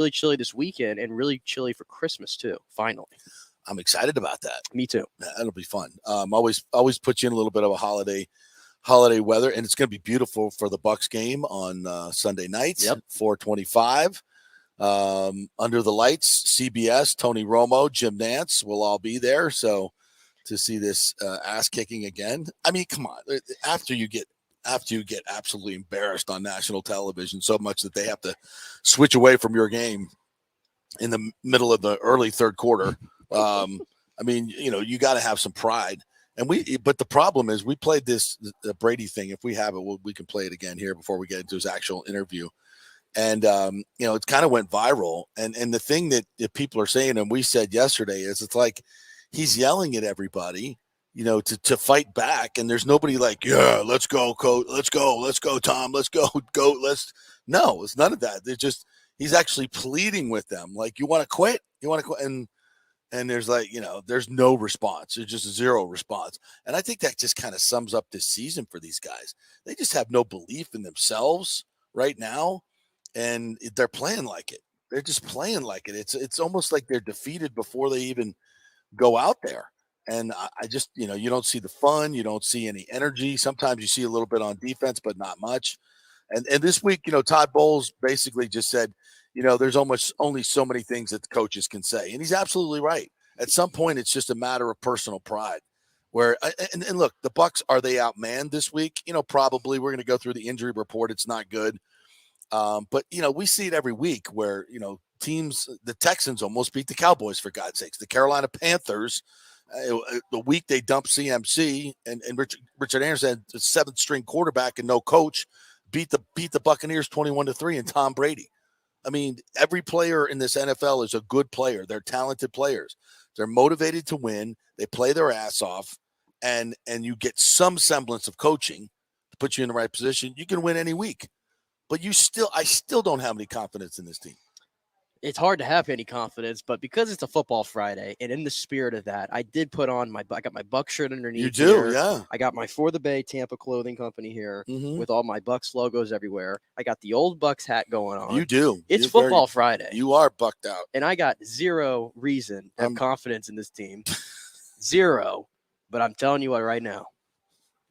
really chilly this weekend and really chilly for Christmas too. Finally. I'm excited about that. Me too. That'll be fun. Always put you in a little bit of a holiday weather, and it's going to be beautiful for the Bucks game on Sunday night. Yep. 4:25. Under the lights, CBS, Tony Romo, Jim Nantz will all be there. So to see this ass kicking again, I mean, come on. After you get absolutely embarrassed on national television so much that they have to switch away from your game in the middle of the early third quarter. I mean, you got to have some pride. But the problem is we played the Brady thing. If we have it, we can play it again here before we get into his actual interview. And, it kind of went viral. And the thing that people are saying, and we said yesterday, is it's like he's yelling at everybody, to fight back. And there's nobody like, yeah, let's go, coach. Let's go, Tom. Let's go. No, it's none of that. He's actually pleading with them. Like, you want to quit? And there's there's no response. There's just zero response. And I think that just kind of sums up this season for these guys. They just have no belief in themselves right now. And they're playing like it. They're just playing like it. It's almost like they're defeated before they even go out there. And I just, you don't see the fun. You don't see any energy. Sometimes you see a little bit on defense, but not much. And this week, Todd Bowles basically just said, there's almost only so many things that the coaches can say. And he's absolutely right. At some point, it's just a matter of personal pride. And look, the Bucks, are they outmanned this week? Probably. We're going to go through the injury report. It's not good. But we see it every week where, teams, the Texans almost beat the Cowboys, for God's sakes. The Carolina Panthers, the week they dumped CMC and Richard Anderson, the seventh string quarterback and no coach, beat the Buccaneers 21-3 and Tom Brady. I mean, every player in this NFL is a good player. They're talented players. They're motivated to win. They play their ass off, and you get some semblance of coaching to put you in the right position. You can win any week. But I still don't have any confidence in this team. It's hard to have any confidence, but because it's a football Friday, and in the spirit of that, I did put on I got my Buck shirt underneath. You do, here. Yeah. I got my For the Bay Tampa clothing company here with all my Bucks logos everywhere. I got the old Bucks hat going on. You do. It's football Friday. You are bucked out. And I got zero reason to have confidence in this team. Zero. But I'm telling you what right now,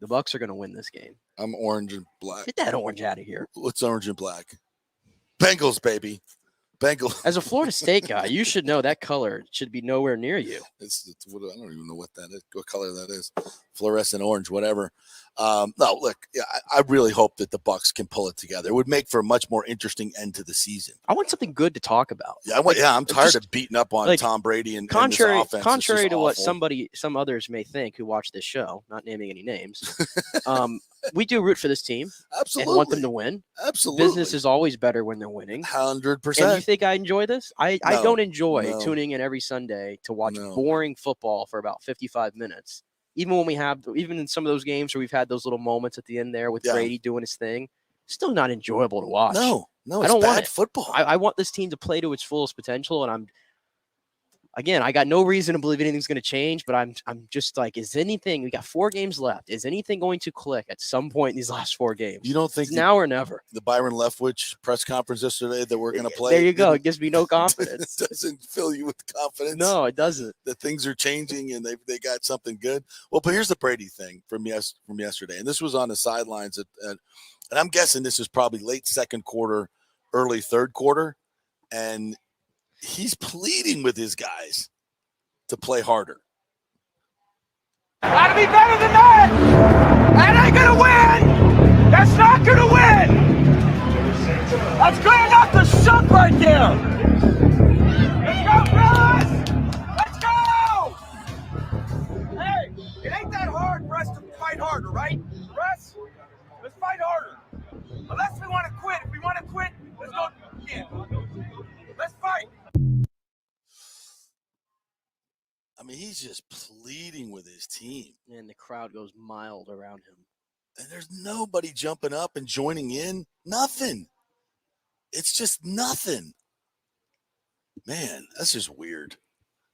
the Bucks are going to win this game. I'm orange and black. Get that orange out of here. What's orange and black? Bengals, baby. Bengals. As a Florida State guy, you should know that color should be nowhere near you. I don't even know what that is. What color that is? Fluorescent orange, whatever. No, look, I really hope that the Bucks can pull it together. It would make for a much more interesting end to the season. I want something good to talk about. Yeah, I'm tired of beating up on Tom Brady and contrary this offense. Contrary to what awful. some others may think who watch this show, not naming any names, we do root for this team. Absolutely. And want them to win. Absolutely. Business is always better when they're winning. 100%. And you think I enjoy this? I don't enjoy No. tuning in every Sunday to watch boring football for about 55 minutes. Even in some of those games where we've had those little moments at the end there with Brady doing his thing, still not enjoyable to watch. No, I don't want bad football. I want this team to play to its fullest potential, and I got no reason to believe anything's going to change, but I'm just like, we got 4 games left. Is anything going to click at some point in these last 4 games? You don't think it's now or never? The Byron Leftwich press conference yesterday that we're going to play. There you go. It gives me no confidence. It doesn't fill you with confidence. No, it doesn't. That things are changing and they got something good. Well, but here's the Brady thing from yesterday. And this was on the sidelines and I'm guessing this is probably late second quarter, early third quarter. And he's pleading with his guys to play harder. Gotta be better than that! That ain't gonna win! That's not gonna win! That's good enough to suck right there! Let's go, fellas! Let's go! Hey, it ain't that hard for us to fight harder, right? For us, let's fight harder. Unless we want to quit. If we want to quit, let's go again. Let's fight. I mean, he's just pleading with his team. And the crowd goes mild around him. And there's nobody jumping up and joining in. Nothing. It's just nothing. Man, that's just weird.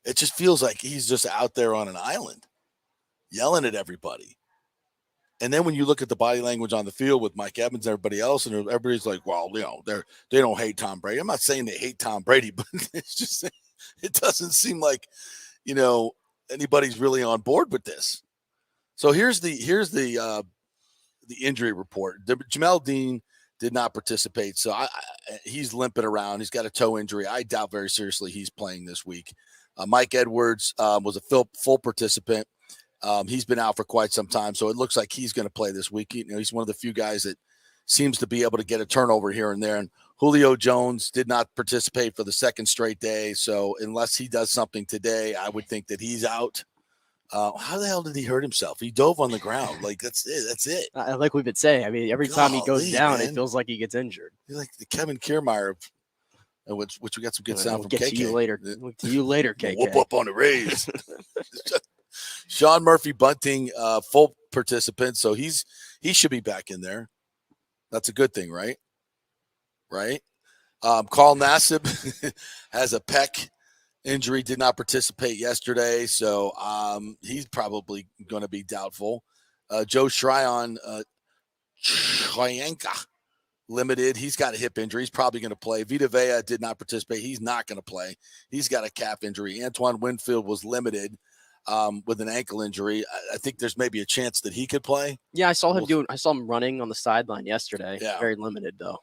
It just feels like he's just out there on an island yelling at everybody. And then when you look at the body language on the field with Mike Evans and everybody else, and everybody's like, well, they don't hate Tom Brady. I'm not saying they hate Tom Brady, but it's just it doesn't seem like, anybody's really on board with this. So here's the injury report. Jamel Dean did not participate, so he's limping around. He's got a toe injury. I doubt very seriously he's playing this week. Mike Edwards was a full participant. He's been out for quite some time, so it looks like he's going to play this week. He's one of the few guys that seems to be able to get a turnover here and there. And Julio Jones did not participate for the second straight day, so unless he does something today, I would think that he's out. How the hell did he hurt himself? He dove on the ground. Like, that's it. Like we've been saying, I mean, every time he goes down, man, it feels like he gets injured. He's like the Kevin Kiermaier, which we got some good sound from KK. To you later. To you later, KK. Whoop up on the Rays. Sean Murphy Bunting, full participant, so he should be back in there. That's a good thing, right? Right. Carl Nassib has a pec injury, did not participate yesterday, so he's probably going to be doubtful. Joe Tryon, Tryanka, limited. He's got a hip injury. He's probably going to play. Vita Vea did not participate. He's not going to play. He's got a calf injury. Antoine Winfield was limited with an ankle injury. I think there's maybe a chance that he could play. Yeah, I saw him running on the sideline yesterday. Yeah. Very limited, though.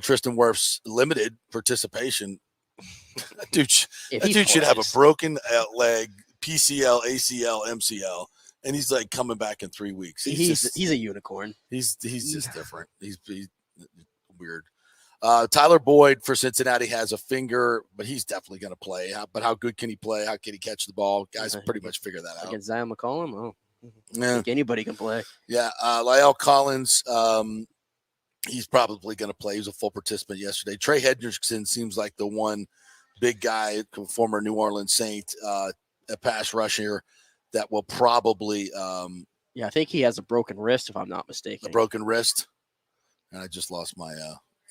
Tristan Wirfs, limited participation. That dude should have a broken leg, PCL, ACL, MCL, and he's like coming back in 3 weeks. He's a unicorn. He's just different. He's weird. Tyler Boyd for Cincinnati has a finger, but he's definitely going to play. But how good can he play? How can he catch the ball? Guys pretty much figure that out. Against Zion McCollum? Oh, yeah. I think anybody can play. Yeah. Lyle Collins, he's probably going to play. He was a full participant yesterday. Trey Hendrickson seems like the one big guy, former New Orleans Saint, a pass rusher that will probably. I think he has a broken wrist, if I'm not mistaken. A broken wrist. And I just lost my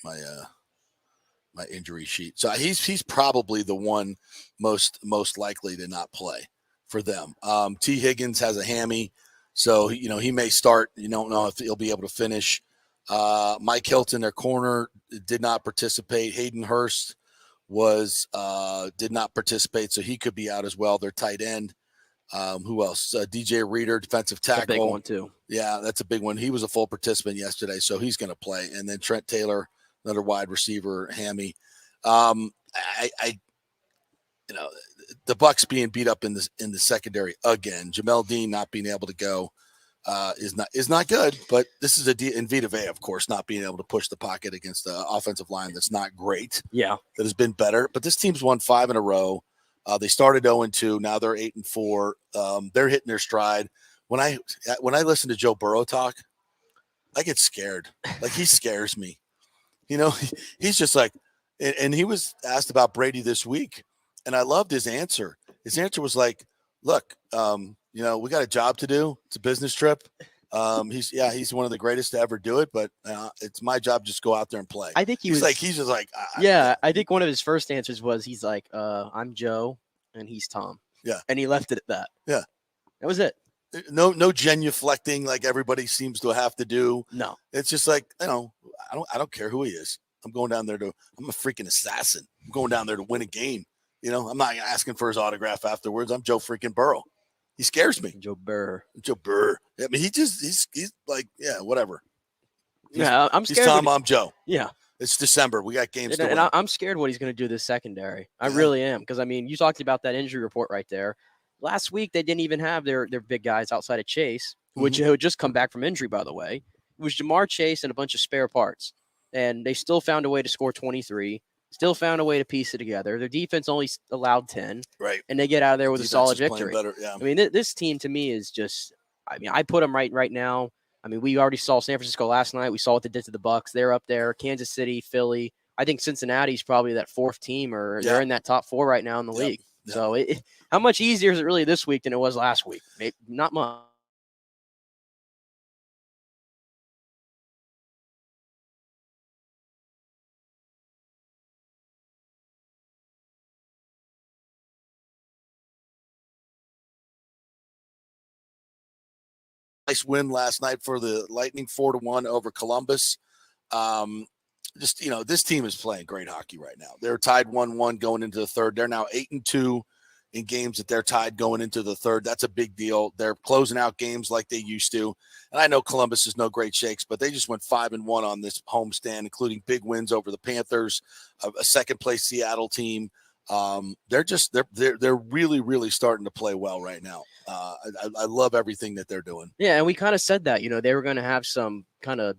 my injury sheet. So he's probably the one most likely to not play for them. T. Higgins has a hammy, so he may start. You don't know if he'll be able to finish. Mike Hilton, their corner, did not participate. Hayden Hurst did not participate, so he could be out as well. Their tight end. Who else? DJ Reader, defensive tackle. That's a big one too. Yeah, that's a big one. He was a full participant yesterday, so he's going to play. And then Trent Taylor, another wide receiver, hammy. The Bucs being beat up in the secondary again. Jamel Dean not being able to go is not good. But this is and Vita Vea, of course, not being able to push the pocket against the offensive line that's not great. Yeah, that has been better. But this team's won 5 in a row. They started 0-2. Now they're 8-4. They're hitting their stride. When I listen to Joe Burrow talk, I get scared. Like, he scares me. He's just like, and he was asked about Brady this week, and I loved his answer. His answer was like, "Look, we got a job to do. It's a business trip. He's one of the greatest to ever do it, but it's my job just go out there and play." I think he's just like, I think one of his first answers was he's like, I'm Joe and he's Tom. Yeah. And he left it at that. Yeah. That was it. No genuflecting like everybody seems to have to do. No. It's just like, I don't care who he is. I'm going down there I'm a freaking assassin. I'm going down there to win a game. I'm not asking for his autograph afterwards. I'm Joe freaking Burrow. He scares me. Joe Burr. I mean, he's like, yeah, whatever. I'm scared. He's Tom, I'm Joe. Yeah. It's December. We got games to win. And I'm scared what he's going to do this secondary. I really am. Because, I mean, you talked about that injury report right there. Last week, they didn't even have their big guys outside of Chase, which had just come back from injury, by the way. It was Jamar Chase and a bunch of spare parts. And they still found a way to score 23. Still found a way to piece it together. Their defense only allowed 10. Right. And they get out of there with a solid victory. Better, yeah. I mean, this team to me is just, I put them right now. I mean, we already saw San Francisco last night. We saw what they did to the Bucs. They're up there. Kansas City, Philly. I think Cincinnati's probably that fourth team, or they're in that top 4 right now in the league. Yep. So how much easier is it really this week than it was last week? Maybe not much. nice win last night for the Lightning, 4-1 over Columbus. This team is playing great hockey right now. They're tied 1-1 going into the third. They're now 8-2 in games that they're tied going into the third. That's a big deal. They're closing out games like they used to. And I know Columbus is no great shakes, but they just went 5-1 on this homestand, including big wins over the Panthers, a second place Seattle team. They're really, really starting to play well right now. I love everything that they're doing. Yeah, and we kind of said that, they were going to have some kind of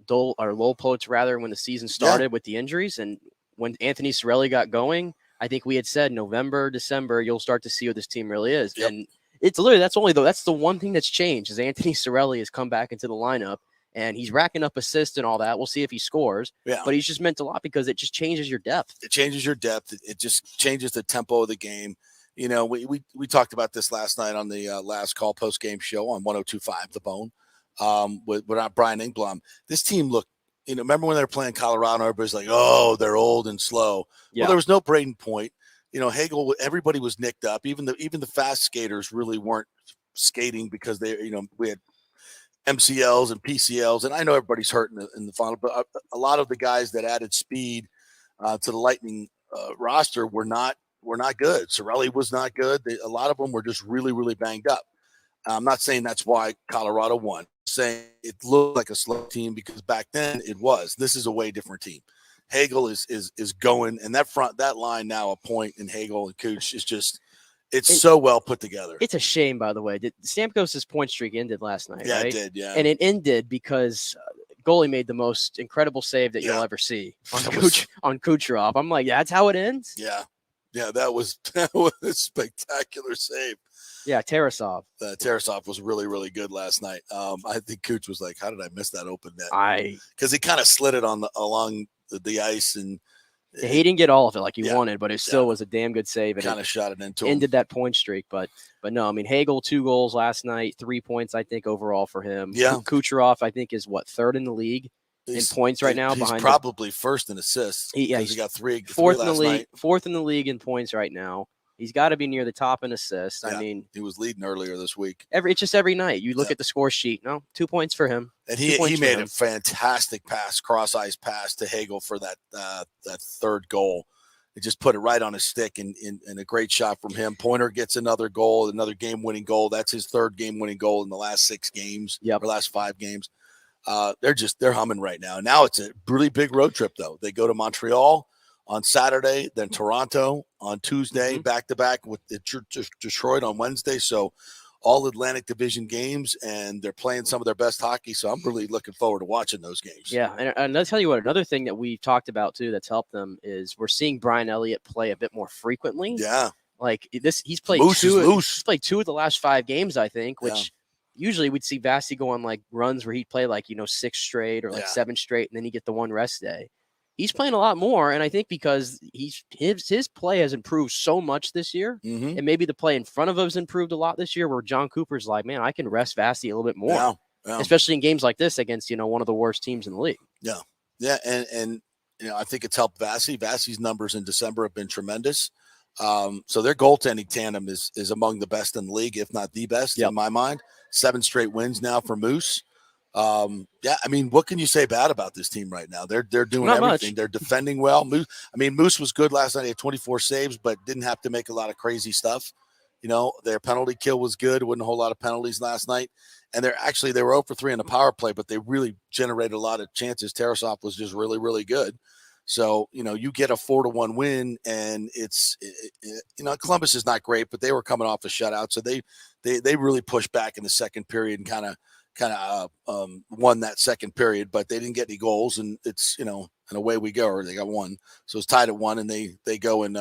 dull or low points rather when the season started with the injuries. And when Anthony Cirelli got going, I think we had said November, December, you'll start to see what this team really is. Yep. And it's literally, that's the one thing that's changed is Anthony Cirelli has come back into the lineup and he's racking up assists and all that. We'll see if he scores, but he's just meant a lot because it just changes your depth. It changes your depth. It just changes the tempo of the game. We talked about this last night on the last call post-game show on 102.5 The Bone with Brian Engblom. This team looked, remember when they were playing Colorado, everybody's like, oh, they're old and slow. Yeah. Well, there was no Braden Point. Hagel, everybody was nicked up. Even the fast skaters really weren't skating because we had MCLs and PCLs. And I know everybody's hurt in the final, but a lot of the guys that added speed to the Lightning roster were not good. Cirelli was not good. A lot of them were just really, really banged up. I'm not saying that's why Colorado won. I'm saying it looked like a slow team because back then it was. This is a way different team. Hagel is going, and that line now, a Point and Hagel and Cooch is just so well put together. It's a shame, by the way. Stamkos' point streak ended last night, yeah, right? It did, yeah. And it ended because goalie made the most incredible save that you'll ever see on Kucherov. I'm like, that's how it ends? Yeah. Yeah, that was a spectacular save. Yeah, Tarasov. Tarasov was really, really good last night. I think Cooch was like, how did I miss that open net? Because he kind of slid it along the ice. And he didn't get all of it like he wanted, but it still was a damn good save. And kind of shot it into him. Ended that point streak. But no, I mean, Hagel, 2 goals last night, 3 points, I think, overall for him. Yeah. Kucherov, I think, is third in the league in points right now. He's probably first in assists. He got three. Fourth in the league. Fourth in the league in points right now. He's got to be near the top in assists. Yeah, I mean, he was leading earlier this week. It's just every night you look at the score sheet. No, 2 points for him. And he made a fantastic pass, cross-ice pass to Hagel for that third goal. It just put it right on his stick and a great shot from him. Pointer gets another goal, another game-winning goal. That's his third game-winning goal in the last 6 games, or last 5 games. They're humming right now. Now it's a really big road trip, though. They go to Montreal on Saturday, then Toronto on Tuesday, back-to-back with Detroit on Wednesday. So all Atlantic Division games, and they're playing some of their best hockey. So I'm really looking forward to watching those games. Yeah, and I'll tell you what, another thing that we've talked about, too, that's helped them is we're seeing Brian Elliott play a bit more frequently. Yeah. Like he's played He's played 2 of the last 5 games, I think, which usually we'd see Vasi go on like runs where he'd play 6 straight or 7 straight, and then he'd get the 1 rest day. He's playing a lot more, and I think because his play has improved so much this year, and maybe the play in front of him has improved a lot this year, where John Cooper's like, man, I can rest Vasi a little bit more, especially in games like this against one of the worst teams in the league. Yeah, and I think it's helped Vasi. Vasi's numbers in December have been tremendous. So their goaltending tandem is among the best in the league, if not the best in my mind. 7 straight wins now for Moose. I mean, what can you say bad about this team right now? They're doing Not everything. much. They're defending well. Moose was good last night. He had 24 saves, but didn't have to make a lot of crazy stuff. Their penalty kill was good. Wasn't a whole lot of penalties last night. And they were 0 for 3 in the power play, but they really generated a lot of chances. Tarasov was just really, really good. So, you get a 4-1 win, and it's Columbus is not great, but they were coming off a shutout. So they really pushed back in the second period and kind of won that second period, but they didn't get any goals, and it's and away we go. Or they got 1, so it's tied at 1, and they go and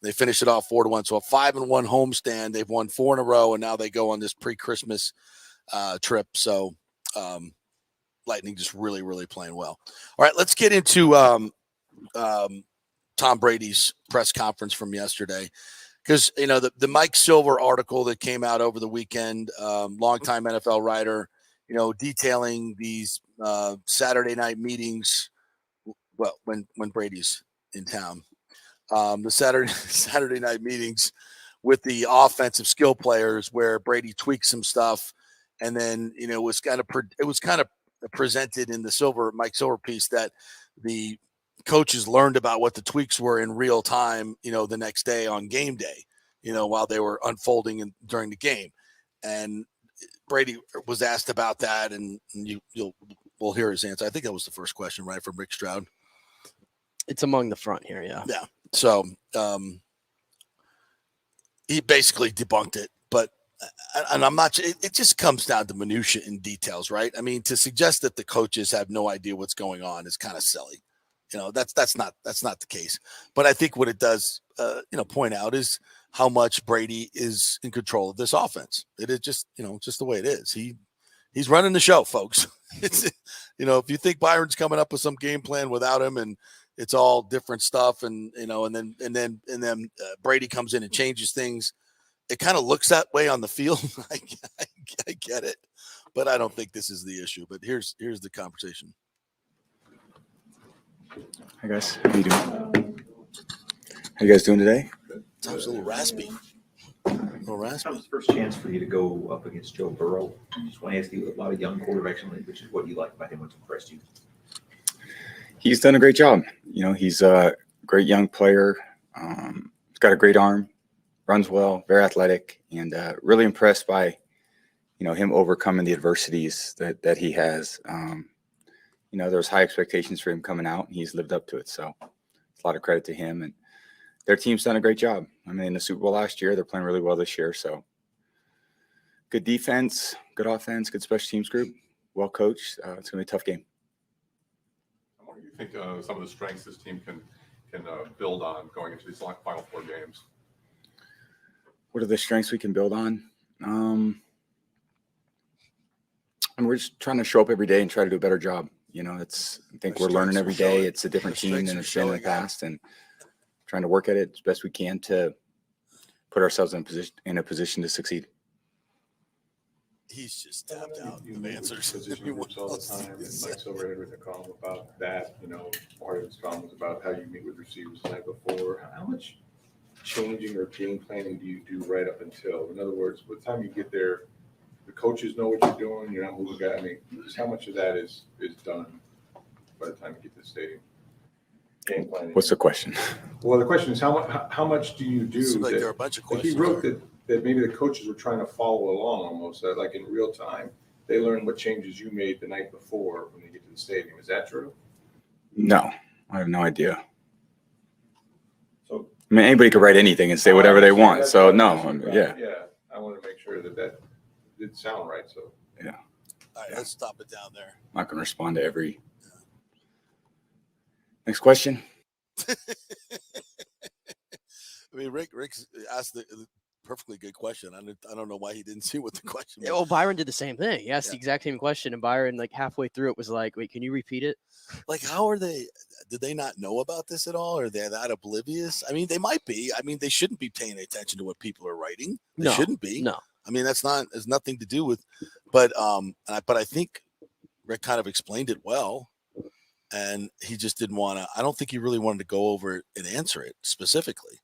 they finish it off 4-1. So a 5-1 homestand. They've won 4 in a row, and now they go on this pre-Christmas trip. So Lightning just really, really playing well. All right, let's get into Tom Brady's press conference from yesterday. Because, the Mike Silver article that came out over the weekend, longtime NFL writer, detailing these Saturday night meetings. Well, when Brady's in town, the Saturday night meetings with the offensive skill players where Brady tweaks some stuff And then, it was kind of presented in the Mike Silver piece that the coaches learned about what the tweaks were in real time, the next day on game day, while they were unfolding during the game. And Brady was asked about that, and we'll hear his answer. I think that was the first question, right, from Rick Stroud. It's among the front here, yeah. Yeah. So he basically debunked it, but and I'm not. It just comes down to minutia and details, right? I mean, to suggest that the coaches have no idea what's going on is kind of silly. That's not the case. But I think what it does, point out is how much Brady is in control of this offense. It is just, just the way it is. He's running the show, folks. It's, if you think Byron's coming up with some game plan without him and it's all different stuff, and then Brady comes in and changes things, it kind of looks that way on the field. I get it, but I don't think this is the issue. But here's the conversation. Hi guys, how you doing? How you guys doing today? Sounds a little raspy. That was the first chance for you to go up against Joe Burrow. I just want to ask you, a lot of young quarterbacks in the league, which is what you like about him, what's impressed you? He's done a great job. He's a great young player. He's got a great arm, runs well, very athletic, and really impressed by, him overcoming the adversities that he has. There was high expectations for him coming out, and he's lived up to it. So it's a lot of credit to him, and their team's done a great job. I mean, in the Super Bowl last year, they're playing really well this year. So good defense, good offense, good special teams group, well coached. It's going to be a tough game. What do you think some of the strengths this team can build on going into these final 4 games? What are the strengths we can build on? And we're just trying to show up every day and try to do a better job. I think we're learning every day. It's a different team than it's been in the past, and trying to work at it as best we can to put ourselves in a position to succeed. He's just tapped out of answers. Position groups all the time. Mike's overhead with a column about that. Part of his column was about how you meet with receivers the night before. How much changing or game planning do you do right up until? In other words, by the time you get there, the coaches know what you're doing. You're not moving guys. I mean, how much of that is done by the time you get to the stadium? Game planning. What's the question? Well, the question is how much do you do? Like there are a bunch of questions. He wrote that maybe the coaches were trying to follow along almost, like in real time. They learned what changes you made the night before when they get to the stadium. Is that true? No, I have no idea. So anybody could write anything and say whatever they want. So no, yeah. Yeah, I want to make sure that did sound right. So yeah. All right, let's stop it down there. I'm not going to respond to every. Next question. I mean, Rick asked the perfectly good question. I don't know why he didn't see what the question was. Yeah, well, Byron did the same thing. He asked the exact same question, and Byron, halfway through it, was like, "Wait, can you repeat it?" How are they? Did they not know about this at all? Or are they that oblivious? I mean, they might be. I mean, they shouldn't be paying attention to what people are writing. They shouldn't be. No. I mean, has nothing to do with. But I think Rick kind of explained it well. And he just didn't want to. I don't think he really wanted to go over it and answer it specifically.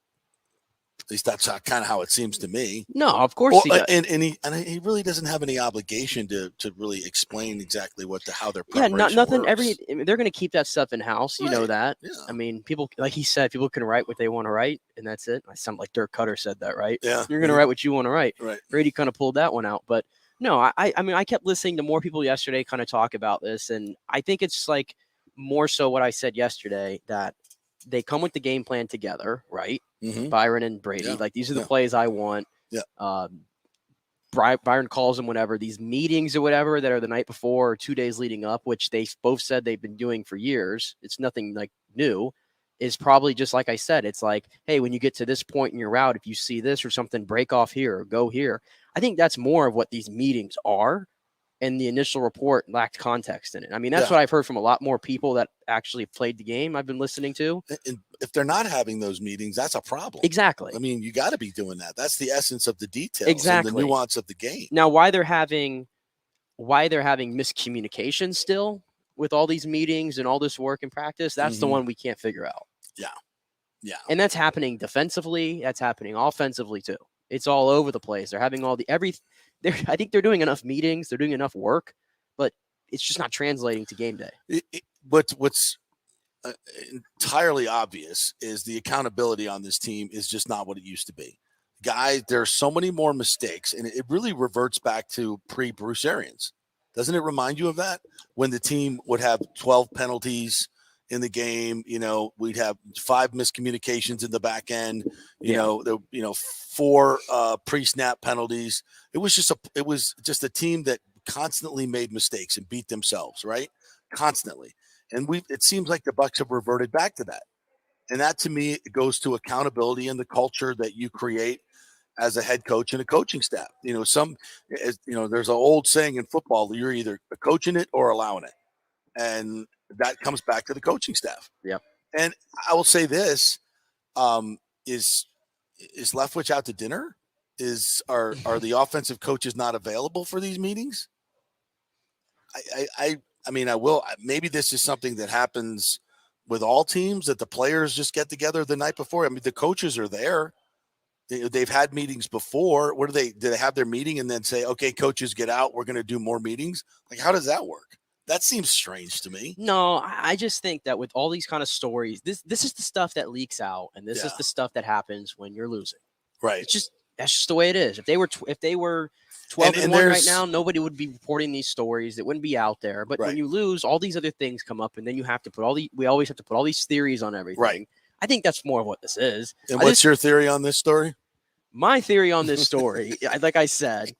At least that's kind of how it seems to me. No, of course he does. And he really doesn't have any obligation to really explain exactly how their preparation nothing. works. They're going to keep that stuff in house. You know that. Yeah. I mean, people, like he said, people can write what they want to write, and that's it. I sound like Dirk Cutter said that, right? Yeah. You're going to write what you want to write. Right. Brady kind of pulled that one out, but no, I mean, I kept listening to more people yesterday kind of talk about this, and I think it's more so what I said yesterday, that they come with the game plan together, right? Mm-hmm. Byron and Brady, these are the plays I want. Yeah. Byron calls them whenever these meetings or whatever that are the night before or 2 days leading up, which they both said they've been doing for years. It's nothing new. Is probably just like I said. It's like, hey, when you get to this point in your route, if you see this or something, break off here or go here. I think that's more of what these meetings are. And the initial report lacked context in it. I mean, that's what I've heard from a lot more people that actually played the game I've been listening to. And if they're not having those meetings, that's a problem. Exactly. I mean, you got to be doing that. That's the essence of the details exactly. and the nuance of the game. Now, why they're having miscommunication still with all these meetings and all this work and practice, that's the one we can't figure out. Yeah. Yeah. And that's happening defensively. That's happening offensively too. It's all over the place. They're having I think they're doing enough meetings, they're doing enough work, but it's just not translating to game day. What's entirely obvious is the accountability on this team is just not what it used to be. Guys, there are so many more mistakes, and it really reverts back to pre-Bruce Arians. Doesn't it remind you of that? When the team would have 12 penalties in the game, we'd have 5 miscommunications in the back end, 4 pre-snap penalties. It was just a team that constantly made mistakes and beat themselves, right? Constantly. And it seems like the Bucs have reverted back to that. And that, to me, it goes to accountability and the culture that you create as a head coach and a coaching staff. There's an old saying in football, you're either coaching it or allowing it. And that comes back to the coaching staff. Yep. And I will say this, is Leftwich out to dinner? Are the offensive coaches not available for these meetings? I will. Maybe this is something that happens with all teams, that the players just get together the night before. I mean, the coaches are there. They've had meetings before. Do they have their meeting and then say, okay, coaches, get out, we're going to do more meetings? Like, how does that work? That seems strange to me. No, I just think that with all these kind of stories, this is the stuff that leaks out, and this is the stuff that happens when you're losing. Right. That's just the way it is. If they were 12-1 right now, nobody would be reporting these stories. It wouldn't be out there. But when you lose, all these other things come up, and then you have to put we always have to put all these theories on everything. Right. I think that's more of what this is. And what's your theory on this story? My theory on this story, like I said,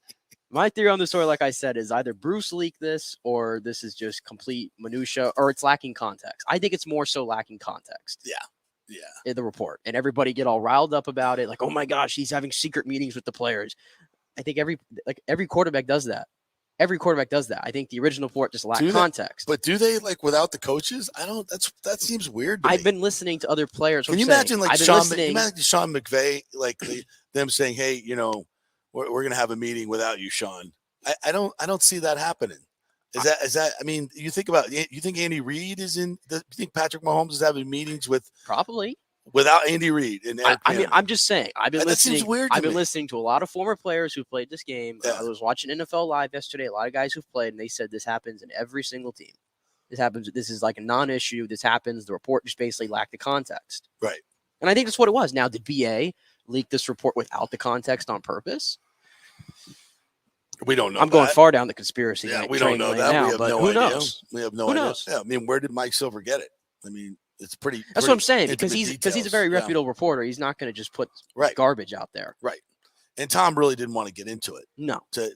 is either Bruce leaked this, or this is just complete minutia, or it's lacking context. I think it's more so lacking context. Yeah. In the report, and everybody get all riled up about it, like, oh my gosh, he's having secret meetings with the players. I think every quarterback does that. Every quarterback does that. I think the original report just lacked context. But do they, without the coaches? That seems weird to I've me. been listening to other players. Can you imagine Sean McVay, them saying, hey, we're going to have a meeting without you, Sean. I don't see that happening. Is that? I mean, you think Andy Reid is in? Do you think Patrick Mahomes is having meetings with probably without Andy Reid? And I'm just saying. I've been listening. Seems weird. I've been listening to a lot of former players who played this game. Yeah. I was watching NFL Live yesterday. A lot of guys who've played, and they said this happens in every single team. This happens. This is like a non-issue. This happens. The report just basically lacked the context. Right. And I think that's what it was. Now, did BA leak this report without the context on purpose? We don't know. I'm going far down the conspiracy. Yeah, we don't know that. Now, we have but no who idea. knows? We have no who idea. knows? Yeah, I mean, where did Mike Silver get it? I mean, it's pretty. That's what I'm saying, because he's details. a very reputable reporter. He's not going to just put garbage out there. Right. And Tom really didn't want to get into it. No. To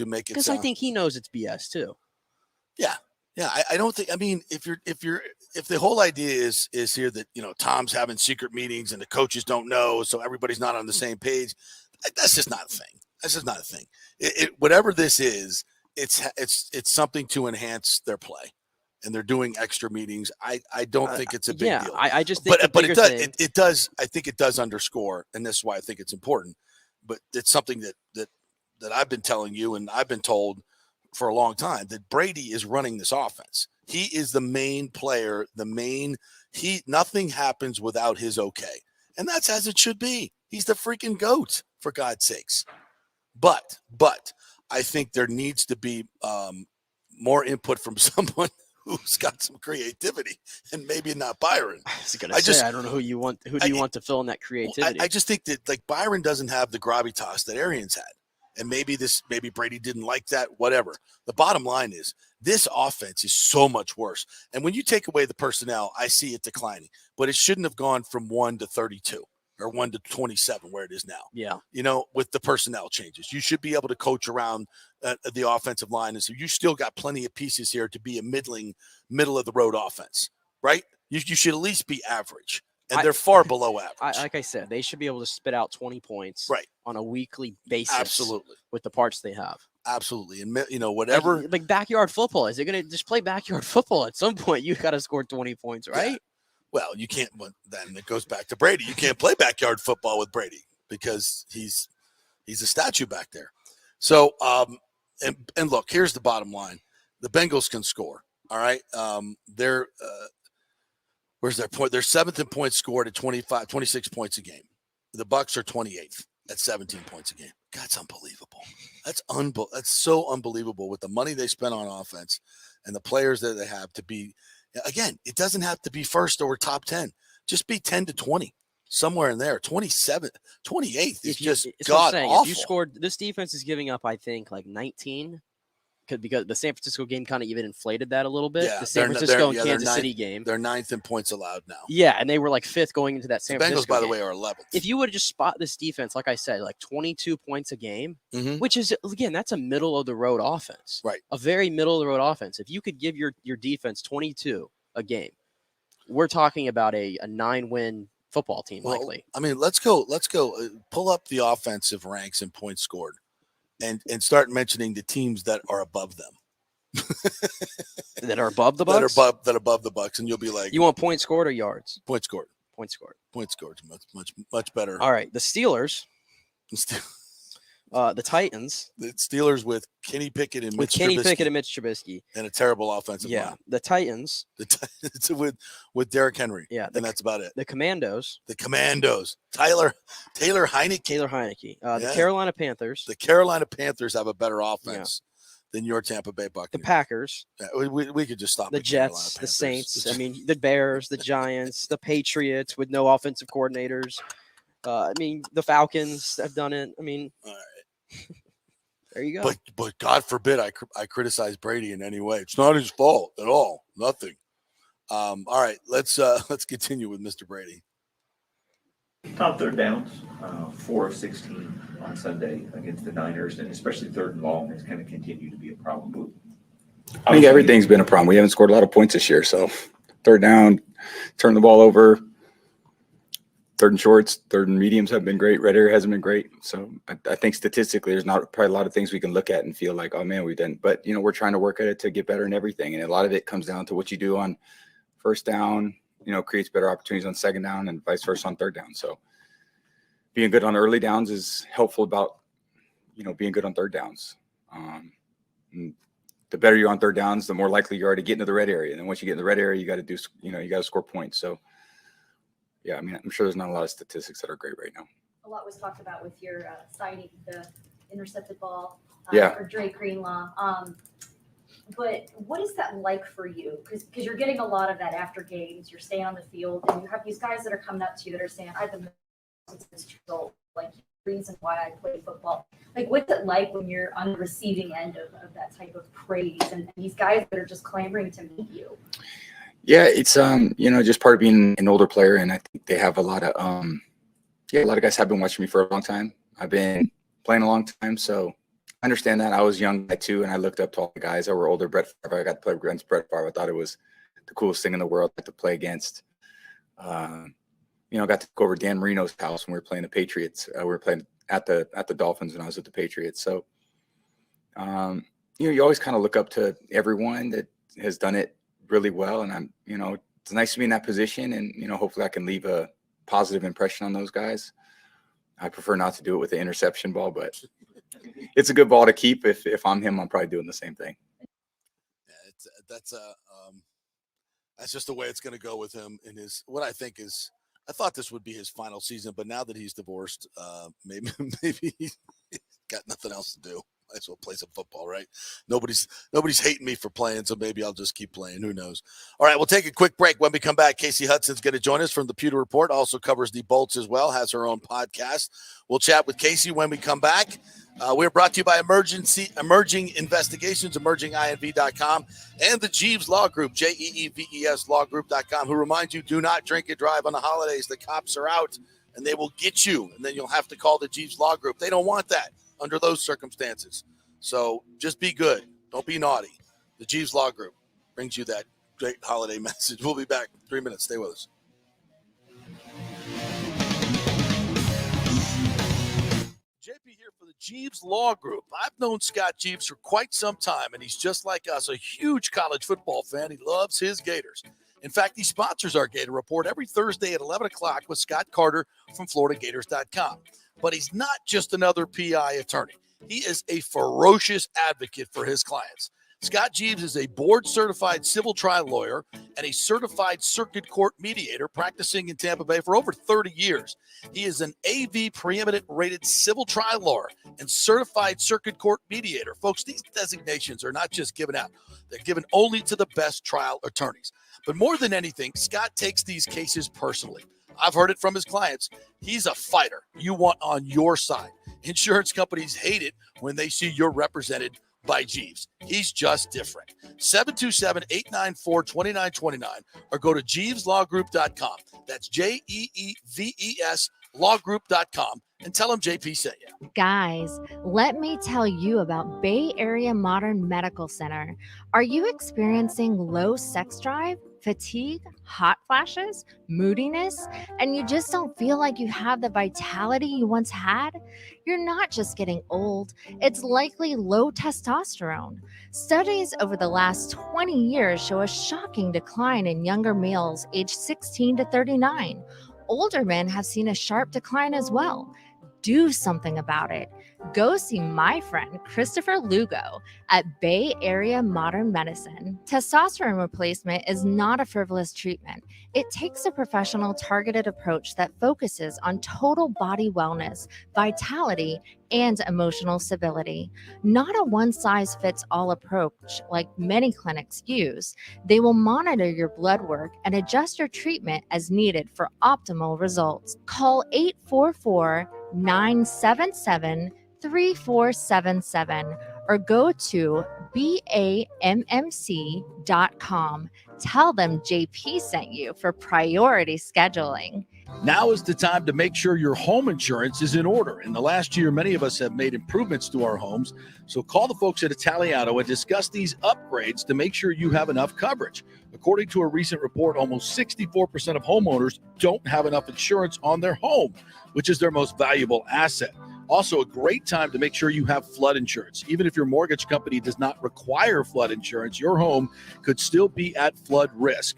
make it, because I think he knows it's BS too. Yeah. Yeah. I don't think. I mean, if the whole idea is here that Tom's having secret meetings and the coaches don't know, so everybody's not on the same page, that's just not a thing. That's just not a thing. Whatever this is, it's something to enhance their play, and they're doing extra meetings. I don't think it's a big deal. I just think, but it does. I think it does underscore, and this is why I think it's important. But it's something that I've been telling you, and I've been told for a long time, that Brady is running this offense. He is the main player. Nothing happens without his okay, and that's as it should be. He's the freaking GOAT, for God's sakes. But I think there needs to be more input from someone who's got some creativity, and maybe not Byron. I don't know who you want. Who do you want to fill in that creativity? I just think that Byron doesn't have the gravitas that Arians had, and maybe Brady didn't like that. Whatever. The bottom line is this offense is so much worse, and when you take away the personnel, I see it declining. But it shouldn't have gone from 1 to 32. Or 1 to 27, where it is now. Yeah. With the personnel changes, you should be able to coach around the offensive line. And so you still got plenty of pieces here to be a middle of the road offense, right? You should at least be average. And they're far below average. Like I said, they should be able to spit out 20 points on a weekly basis. Absolutely. With the parts they have. Absolutely. And, whatever. Like backyard football. Is it going to just play backyard football? At some point, you got to score 20 points, right? Yeah. Well, you can't. Then it goes back to Brady. You can't play backyard football with Brady because he's a statue back there. So, and look, here's the bottom line: the Bengals can score. All right, they're where's their point? They're 7th in points scored at 26 points a game. The Bucs are 28th at 17 points a game. That's unbelievable. That's so unbelievable with the money they spent on offense and the players that they have to be. Again, it doesn't have to be first or top 10. Just be 10 to 20, somewhere in there. 28th is just god awful. If you scored, this defense is giving up, I think, like 19. Because the San Francisco game kind of even inflated that a little bit. Yeah, the San Francisco and Kansas City game. They're 9th in points allowed now. Yeah, and they were like 5th going into that San Francisco Bengals, by the game. way, are 11th. If you would have just spot this defense, like I said, like 22 points a game, Mm-hmm. which is, again, that's a middle-of-the-road offense. Right. A very middle-of-the-road offense. If you could give your defense 22 a game, we're talking about a 9-win football team, likely. I mean, let's go. Pull up the offensive ranks and points scored and start mentioning the teams that are above them. That are above the Bucks? That are above the Bucks, and you'll be like, you want points scored or yards? Points scored. Points scored. Points scored. Much better. All right, the Steelers. The Titans. The Steelers with Kenny Pickett and Mitch Trubisky. And a terrible offensive line. The Titans. with Derrick Henry. Yeah. And that's about it. The Commandos. Taylor Heineke. The Carolina Panthers. The Carolina Panthers have a better offense than your Tampa Bay Buccaneers. The Packers. Yeah, we could just stop. The Jets, the Saints. I mean, the Bears, the Giants, the Patriots with no offensive coordinators. The Falcons have done it. All right. There you go. But God forbid I criticize Brady in any way. It's not his fault at all. Nothing. All right, let's continue with Mr. Brady. Top third downs, 4 of 16 on Sunday against the Niners, and especially third and long has kind of continued to be a problem. I think everything's been a problem. We haven't scored a lot of points this year, so third down, turn the ball over. Third and shorts, third and mediums have been great. Red area hasn't been great. So I think statistically, there's not probably a lot of things we can look at and feel like, oh man, we didn't. But we're trying to work at it to get better in everything, and a lot of it comes down to what you do on first down. Creates better opportunities on second down, and vice versa on third down. So being good on early downs is helpful about being good on third downs. The better you're on third downs, the more likely you are to get into the red area. And then once you get in the red area, you got to do you got to score points. So. Yeah, I'm sure there's not a lot of statistics that are great right now. A lot was talked about with your citing the intercepted ball for Drake Greenlaw. But what is that like for you? Because you're getting a lot of that after games. You're staying on the field, and you have these guys that are coming up to you that are saying, I've been since this old. Like, the reason why I play football. Like, what's it like when you're on the receiving end of that type of praise and these guys that are just clamoring to meet you? Yeah, it's just part of being an older player, and I think they have a lot of a lot of guys have been watching me for a long time. I've been playing a long time, so I understand that. I was young too, and I looked up to all the guys that were older. Brett Favre, I got to play against Brett Favre. I thought it was the coolest thing in the world to play against. Got to go over Dan Marino's house when we were playing the Patriots. We were playing at the Dolphins when I was with the Patriots. So, you always kind of look up to everyone that has done it really well, and it's nice to be in that position, and hopefully I can leave a positive impression on those guys. I prefer not to do it with the interception ball, but it's a good ball to keep. If I'm him, I'm probably doing the same thing. Yeah, that's just the way it's going to go with him in his. What I think is, I thought this would be his final season, but now that he's divorced, maybe he's got nothing else to do. Might as well play some football, right? Nobody's hating me for playing, so maybe I'll just keep playing. Who knows? All right, we'll take a quick break. When we come back, Casey Hudson's going to join us from the Pewter Report. Also covers the Bolts as well, has her own podcast. We'll chat with Casey when we come back. We're brought to you by Emerging Investigations, emerginginv.com, and the Jeeves Law Group, JEEVES lawgroup.com, who reminds you, do not drink and drive on the holidays. The cops are out, and they will get you, and then you'll have to call the Jeeves Law Group. They don't want that under those circumstances. So just be good. Don't be naughty. The Jeeves Law Group brings you that great holiday message. We'll be back in 3 minutes. Stay with us. JP here for the Jeeves Law Group. I've known Scott Jeeves for quite some time, and he's just like us, a huge college football fan. He loves his Gators. In fact, he sponsors our Gator Report every Thursday at 11 o'clock with Scott Carter from FloridaGators.com. But he's not just another PI attorney. He is a ferocious advocate for his clients. Scott Jeeves is a board-certified civil trial lawyer and a certified circuit court mediator practicing in Tampa Bay for over 30 years. He is an AV preeminent rated civil trial lawyer and certified circuit court mediator. Folks, these designations are not just given out. They're given only to the best trial attorneys. But more than anything, Scott takes these cases personally. I've heard it from his clients. He's a fighter you want on your side. Insurance companies hate it when they see you're represented by Jeeves. He's just different. 727-894-2929 or go to JeevesLawGroup.com. That's JEEVES lawgroup.com and tell him JP sent you. Guys, let me tell you about Bay Area Modern Medical Center. Are you experiencing low sex drive, fatigue, hot flashes, moodiness, and you just don't feel like you have the vitality you once had? You're not just getting old, it's likely low testosterone. Studies over the last 20 years show a shocking decline in younger males aged 16 to 39. Older men have seen a sharp decline as well. Do something about it. Go see my friend Christopher Lugo at Bay Area Modern Medicine. Testosterone replacement is not a frivolous treatment. It takes a professional, targeted approach that focuses on total body wellness, vitality, and emotional stability. Not a one-size-fits-all approach like many clinics use. They will monitor your blood work and adjust your treatment as needed for optimal results. Call 844-977-3477 or go to BAMMC.com. Tell them JP sent you for priority scheduling. Now is the time to make sure your home insurance is in order. In the last year, many of us have made improvements to our homes. So call the folks at Italiano and discuss these upgrades to make sure you have enough coverage. According to a recent report, almost 64% of homeowners don't have enough insurance on their home, which is their most valuable asset. Also, a great time to make sure you have flood insurance. Even if your mortgage company does not require flood insurance, your home could still be at flood risk.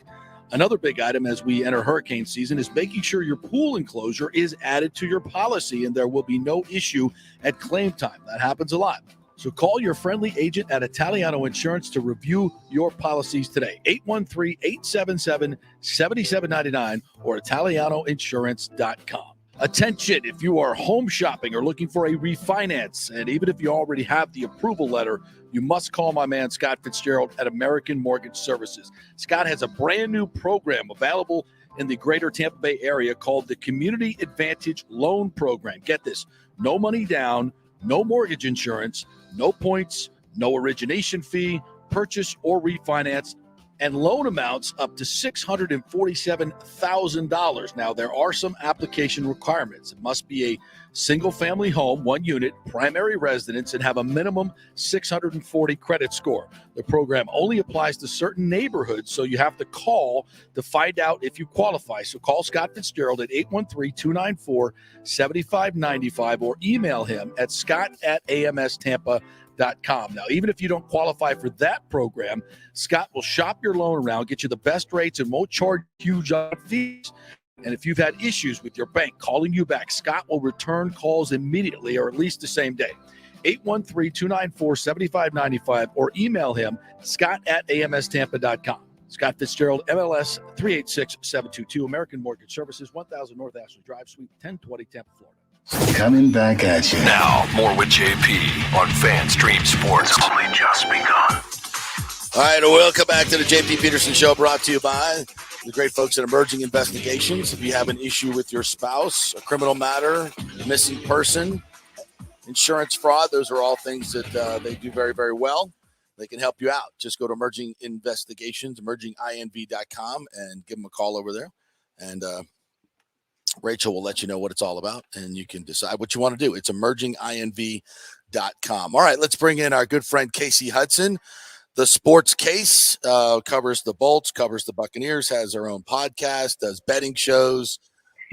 Another big item as we enter hurricane season is making sure your pool enclosure is added to your policy and there will be no issue at claim time. That happens a lot. So call your friendly agent at Italiano Insurance to review your policies today. 813-877-7799 or ItalianoInsurance.com. Attention, if you are home shopping or looking for a refinance, and even if you already have the approval letter, you must call my man Scott Fitzgerald at American Mortgage Services. Scott has a brand new program available in the greater Tampa Bay area called the Community Advantage Loan Program. Get this, no money down, no mortgage insurance, no points, no origination fee, purchase or refinance, and loan amounts up to $647,000. Now, there are some application requirements. It must be a single-family home, 1 unit, primary residence, and have a minimum 640 credit score. The program only applies to certain neighborhoods, so you have to call to find out if you qualify. So call Scott Fitzgerald at 813-294-7595 or email him at scott@amstampa.com. Now, even if you don't qualify for that program, Scott will shop your loan around, get you the best rates, and won't charge huge fees. And if you've had issues with your bank calling you back, Scott will return calls immediately or at least the same day. 813-294-7595 or email him, scott@amstampa.com. Scott Fitzgerald, MLS 386722, American Mortgage Services, 1000 North Ashland Drive, Suite 1020, Tampa, Florida. Coming back at you. Now, more with JP on FanStream Sports. It's only just begun. All right, welcome back to the JP Peterson Show, brought to you by the great folks at Emerging Investigations. If you have an issue with your spouse, a criminal matter, a missing person, insurance fraud, those are all things that they do very, very well. They can help you out. Just go to Emerging Investigations, emerginginv.com, and give them a call over there. And Rachel will let you know what it's all about, and you can decide what you want to do. It's emerginginv.com. All right, let's bring in our good friend Casey Hudson. The Sports Case covers the Bolts, covers the Buccaneers, has her own podcast, does betting shows.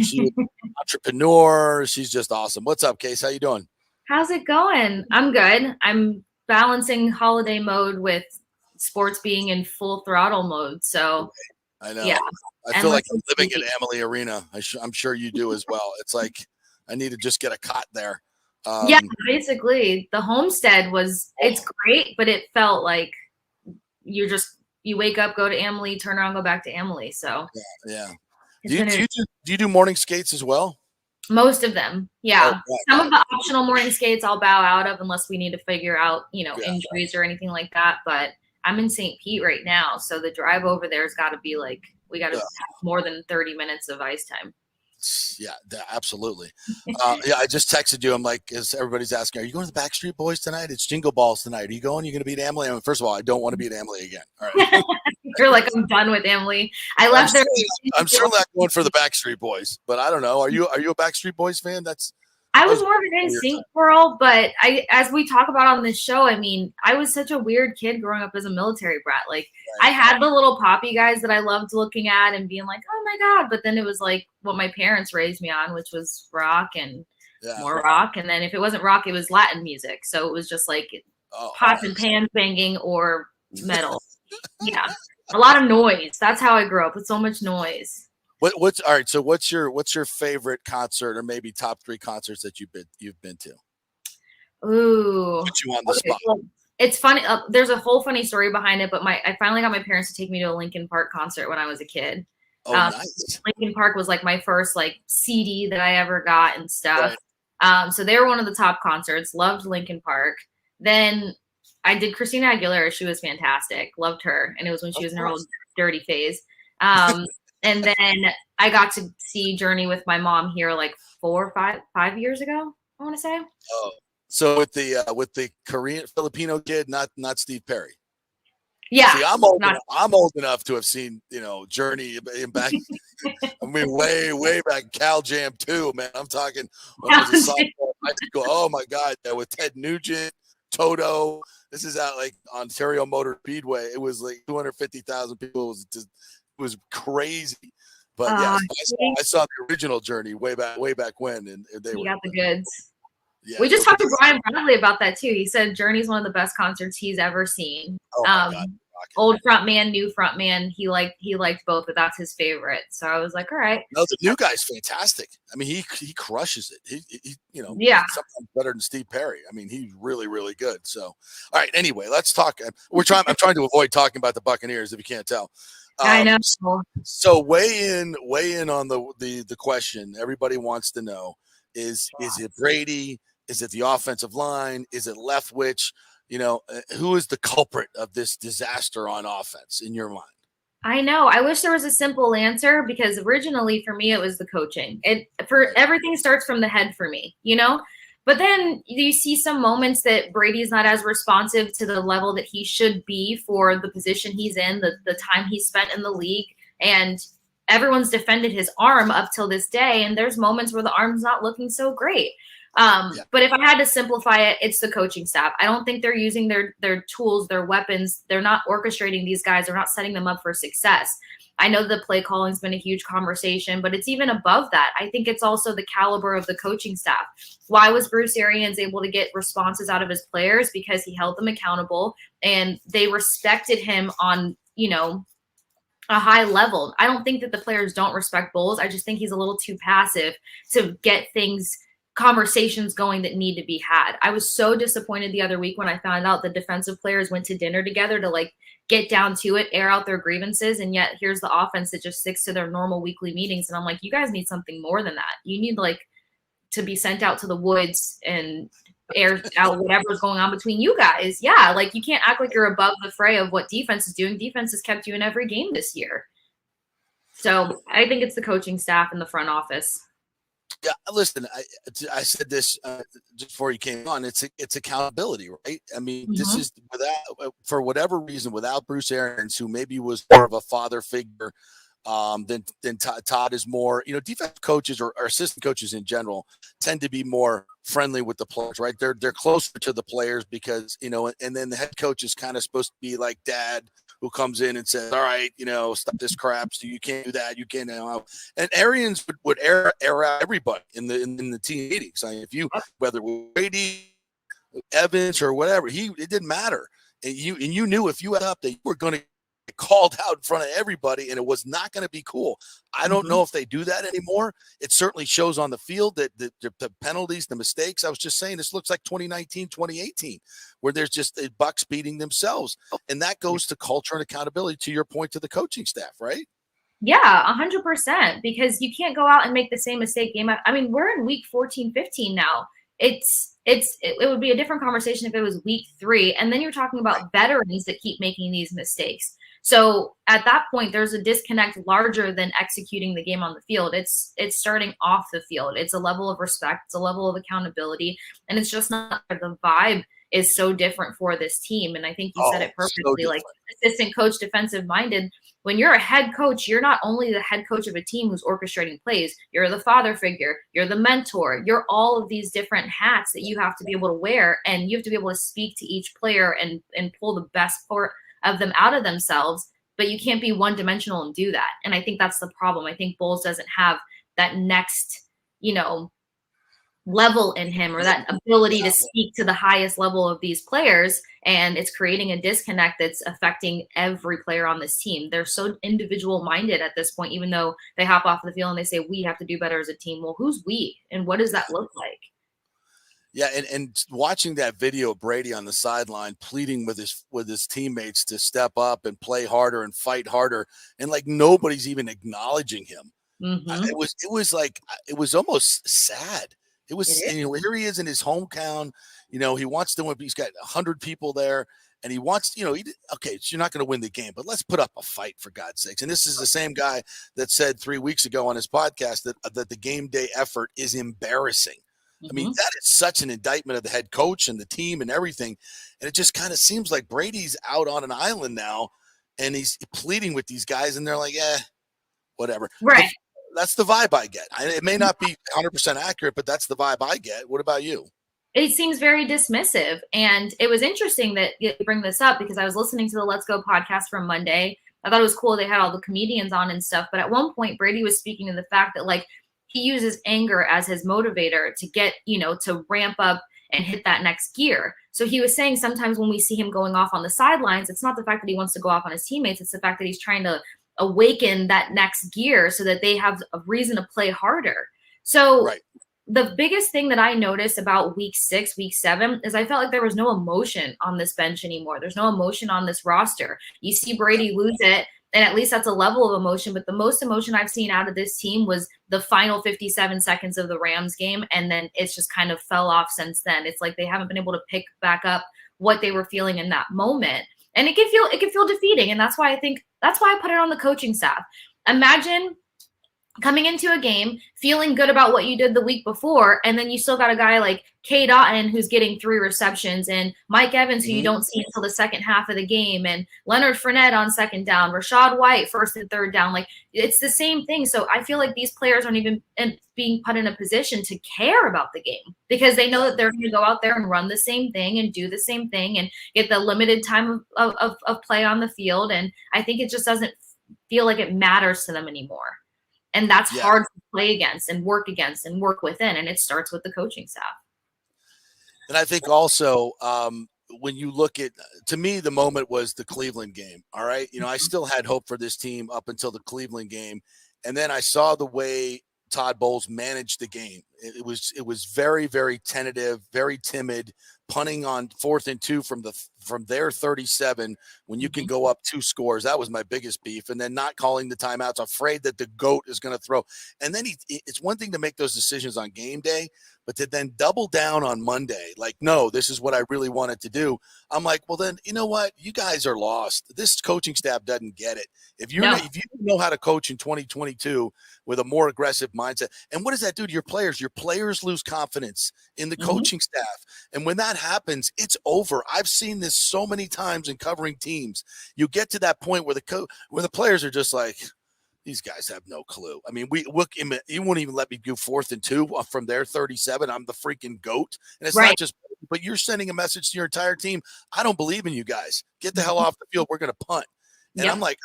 She's an entrepreneur. She's just awesome. What's up, Case? How you doing? How's it going? I'm good. I'm balancing holiday mode with sports being in full throttle mode. So I know. Yeah. I feel like I'm living at Amalie Arena. I'm sure you do as well. It's like I need to just get a cot there. Yeah, basically the homestead it's great, but it felt like you wake up, go to Emily, turn around, go back to Emily. So Yeah. it's Do you do morning skates as well? most of them. Yeah. Oh, Some of the optional morning skates I'll bow out of unless we need to figure out, injuries or anything like that. But I'm in St. Pete right now. So the drive over there's got to be like, we got to have more than 30 minutes of ice time. Yeah, absolutely. Yeah, I just texted you. I'm like, as everybody's asking, are you going to the Backstreet Boys tonight? It's Jingle Balls tonight. Are you going? You're going to beat Emily? I mean, first of all, I don't want to beat Emily again. All right. You're like, I'm done with Emily. I left there. I'm still not going for the Backstreet Boys, but I don't know. Are you a Backstreet Boys fan? I was more of an NSYNC girl, but as we talk about on this show, I mean, I was such a weird kid growing up as a military brat. Like, I had the little poppy guys that I loved looking at and being like, oh my God. But then it was like what my parents raised me on, which was rock and more rock. And then if it wasn't rock, it was Latin music. So it was just like pots and pans banging or metal. Yeah. A lot of noise. That's how I grew up, with so much noise. What's all right? So what's your favorite concert, or maybe top 3 concerts that you've been to? Ooh, Put you on the spot. Well, it's funny. There's a whole funny story behind it, but I finally got my parents to take me to a Linkin Park concert when I was a kid. Oh, nice. Linkin Park was like my first like CD that I ever got and stuff. Right. So they were one of the top concerts. Loved Linkin Park. Then I did Christina Aguilera. She was fantastic. Loved her, and it was when she was in her old dirty phase. And then I got to see Journey with my mom here like 4 or 5 years ago, I want to say. Oh, so with the Korean Filipino kid, not Steve Perry. Yeah. See, I'm old enough to have seen, Journey in back. I mean, way back. Cal Jam 2, man. I'm talking when I was a sophomore in high school. Oh my God, with Ted Nugent, Toto. This is out like Ontario Motor Speedway. It was like 250,000 people. It was crazy. But I saw the original Journey way back when, and they got the goods. Yeah, we just talked to Brian Bradley about that too. He said Journey's one of the best concerts he's ever seen. Oh my God. Old front man, new front man. He liked both, but that's his favorite. So I was like, all right. No, the new guy's fantastic. I mean, he crushes it. He sometimes better than Steve Perry. I mean, he's really, really good. So, all right. Anyway, let's talk. I'm trying to avoid talking about the Buccaneers, if you can't tell. I know. So weigh in on the question. Everybody wants to know: is it Brady? Is it the offensive line? Is it Leftwich? Who is the culprit of this disaster on offense in your mind? I know. I wish there was a simple answer, because originally for me it was the coaching. Everything starts from the head for me, But then you see some moments that Brady's not as responsive to the level that he should be for the position he's in, the time he spent in the league, and everyone's defended his arm up till this day. And there's moments where the arm's not looking so great. But if I had to simplify it, it's the coaching staff. I don't think they're using their tools, their weapons. They're not orchestrating these guys. They're not setting them up for success. I know the play calling's been a huge conversation, but it's even above that. I think it's also the caliber of the coaching staff. Why was Bruce Arians able to get responses out of his players? Because he held them accountable and they respected him on, a high level. I don't think that the players don't respect Bowles. I just think he's a little too passive to get conversations going that need to be had. I was so disappointed the other week when I found out the defensive players went to dinner together to get down to it, air out their grievances. And yet here's the offense that just sticks to their normal weekly meetings. And I'm like, you guys need something more than that. You need to be sent out to the woods and air out whatever's going on between you guys. Yeah. You can't act like you're above the fray of what defense is doing. Defense has kept you in every game this year. So I think it's the coaching staff and the front office. Yeah, listen, I said this just before you came on. It's accountability, right? I mean, This is for whatever reason, without Bruce Arians, who maybe was more of a father figure than Todd is more. Defensive coaches or assistant coaches in general tend to be more friendly with the players, right? They're closer to the players because and then the head coach is kind of supposed to be like dad, who comes in and says, all right, stop this crap. So you can't do that. You can't. And Arians would air out everybody in the team meetings. I mean, whether it was Brady, Evans, or whatever, it didn't matter. And you knew if you had up that you were going to called out in front of everybody, and it was not going to be cool. I don't know if they do that anymore. It certainly shows on the field that the penalties, the mistakes. I was just saying, this looks like 2019, 2018, where there's just bucks beating themselves. And that goes to culture and accountability, to your point, to the coaching staff, right? Yeah, 100%, because you can't go out and make the same mistake game. I mean, we're in week 14, 15 now. It would be a different conversation if it was week 3. And then you're talking about veterans that keep making these mistakes. So at that point, there's a disconnect larger than executing the game on the field. It's starting off the field. It's a level of respect. It's a level of accountability. And it's just not, the vibe is so different for this team. And I think you said it perfectly, like assistant coach, defensive minded. When you're a head coach, you're not only the head coach of a team who's orchestrating plays, you're the father figure, you're the mentor, you're all of these different hats that you have to be able to wear. And you have to be able to speak to each player and pull the best part of them out of themselves, but you can't be one dimensional and do that. And I think that's the problem. I think Bowles doesn't have that next, level in him, or that ability to speak to the highest level of these players. And it's creating a disconnect that's affecting every player on this team. They're so individual minded at this point, even though they hop off the field and they say, we have to do better as a team. Well, who's we? And what does that look like? Yeah, and watching that video of Brady on the sideline pleading with his teammates to step up and play harder and fight harder, and like nobody's even acknowledging him. It was almost sad. It was, here he is in his hometown. He wants to win. He's got 100 people there, and he wants, okay, so you're not going to win the game, but let's put up a fight, for God's sakes. And this is the same guy that said 3 weeks ago on his podcast that the game day effort is embarrassing. I mean, that is such an indictment of the head coach and the team and everything. And it just kind of seems like Brady's out on an island now, and he's pleading with these guys, and they're like, whatever. Right. That's the vibe I get. It may not be 100% accurate, but that's the vibe I get. What about you? It seems very dismissive. And it was interesting that you bring this up, because I was listening to the Let's Go podcast from Monday. I thought it was cool. They had all the comedians on and stuff. But at one point, Brady was speaking to the fact that, like, he uses anger as his motivator to get, to ramp up and hit that next gear. So he was saying sometimes when we see him going off on the sidelines, it's not the fact that he wants to go off on his teammates. It's the fact that he's trying to awaken that next gear so that they have a reason to play harder. So the biggest thing that I noticed about week 6, week 7 is I felt like there was no emotion on this bench anymore. There's no emotion on this roster. You see Brady lose it, and at least that's a level of emotion. But the most emotion I've seen out of this team was the final 57 seconds of the Rams game. And then it's just kind of fell off since then. It's like they haven't been able to pick back up what they were feeling in that moment. And it can feel defeating. And that's why I put it on the coaching staff. Imagine coming into a game, feeling good about what you did the week before, and then you still got a guy like K. Dotton who's getting 3 receptions, and Mike Evans who you don't see until the second half of the game, and Leonard Fournette on second down, Rachaad White first and third down. Like, it's the same thing. So I feel like these players aren't even being put in a position to care about the game, because they know that they're going to go out there and run the same thing and do the same thing and get the limited time of play on the field. And I think it just doesn't feel like it matters to them anymore. And that's hard to play against and work within. And it starts with the coaching staff. And I think also when you look at, to me, the moment was the Cleveland game. All right. I still had hope for this team up until the Cleveland game. And then I saw the way Todd Bowles managed the game. It was very, very tentative, very timid, punting on 4th and 2 from their 37 when you can go up 2 scores. That was my biggest beef. And then not calling the timeouts, afraid that the GOAT is going to throw. And then it's one thing to make those decisions on game day, but to then double down on Monday, like, no, this is what I really wanted to do. I'm like, well, then, you know what? You guys are lost. This coaching staff doesn't get it. If you know how to coach in 2022 with a more aggressive mindset, and what does that do to your players? Your players lose confidence in the coaching staff. And when that happens, it's over. I've seen this so many times in covering teams. You get to that point where the players are just like, these guys have no clue. I mean, you won't even let me do 4th and 2 from their 37. I'm the freaking GOAT. And it's not just, but you're sending a message to your entire team. I don't believe in you guys. Get the hell off the field. We're going to punt. And I'm like,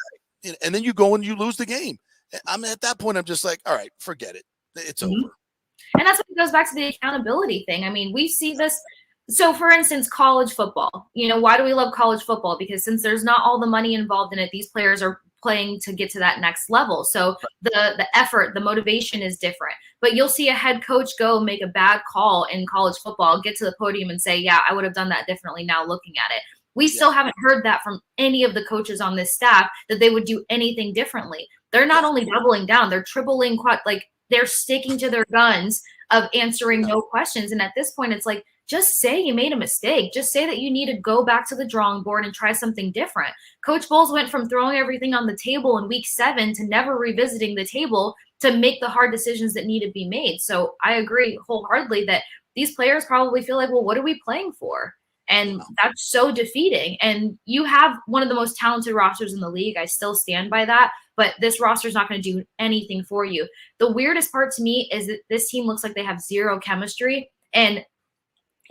and then you go and you lose the game. I'm at that point, I'm just like, all right, forget it. It's over. And that's what goes back to the accountability thing. I mean, we see this So for instance, college football, why do we love college football? Because since there's not all the money involved in it, these players are playing to get to that next level. So the effort, the motivation is different. But you'll see a head coach go make a bad call in college football, get to the podium and say, yeah, I would have done that differently now looking at it. We still haven't heard that from any of the coaches on this staff, that they would do anything differently. They're not only doubling down, they're tripling, they're sticking to their guns of answering no questions. And at this point, it's like, just say you made a mistake. Just say that you need to go back to the drawing board and try something different. Coach Bowles went from throwing everything on the table in week 7 to never revisiting the table to make the hard decisions that need to be made. So I agree wholeheartedly that these players probably feel like, well, what are we playing for? And that's so defeating. And you have one of the most talented rosters in the league. I still stand by that. But this roster is not going to do anything for you. The weirdest part to me is that this team looks like they have zero chemistry. And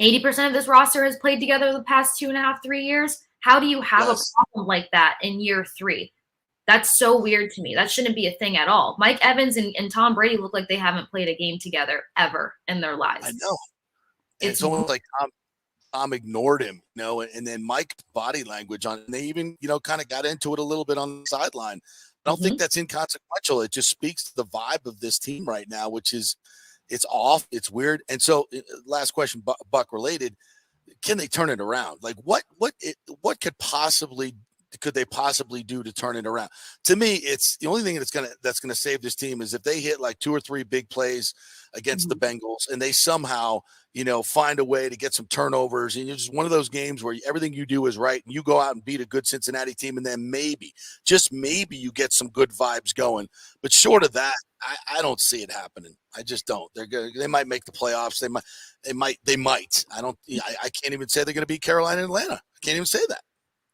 80% of this roster has played together the past 2.5, 3 years. How do you have a problem like that in year 3? That's so weird to me. That shouldn't be a thing at all. Mike Evans and Tom Brady look like they haven't played a game together ever in their lives. I know. It's almost like Tom ignored him, and then Mike's body language on, and they even, kind of got into it a little bit on the sideline. I don't think that's inconsequential. It just speaks to the vibe of this team right now, which is, it's off. It's weird. And so last question, Buck related, can they turn it around? Like what could they possibly do to turn it around? To me, it's the only thing that's going to save this team is if they hit like 2 or 3 big plays against the Bengals and they somehow, find a way to get some turnovers. And it's just one of those games where everything you do is right and you go out and beat a good Cincinnati team. And then maybe, just maybe, you get some good vibes going. But short of that, I don't see it happening. I just don't. They might make the playoffs. They might. I can't even say they're going to beat Carolina and Atlanta. I can't even say that.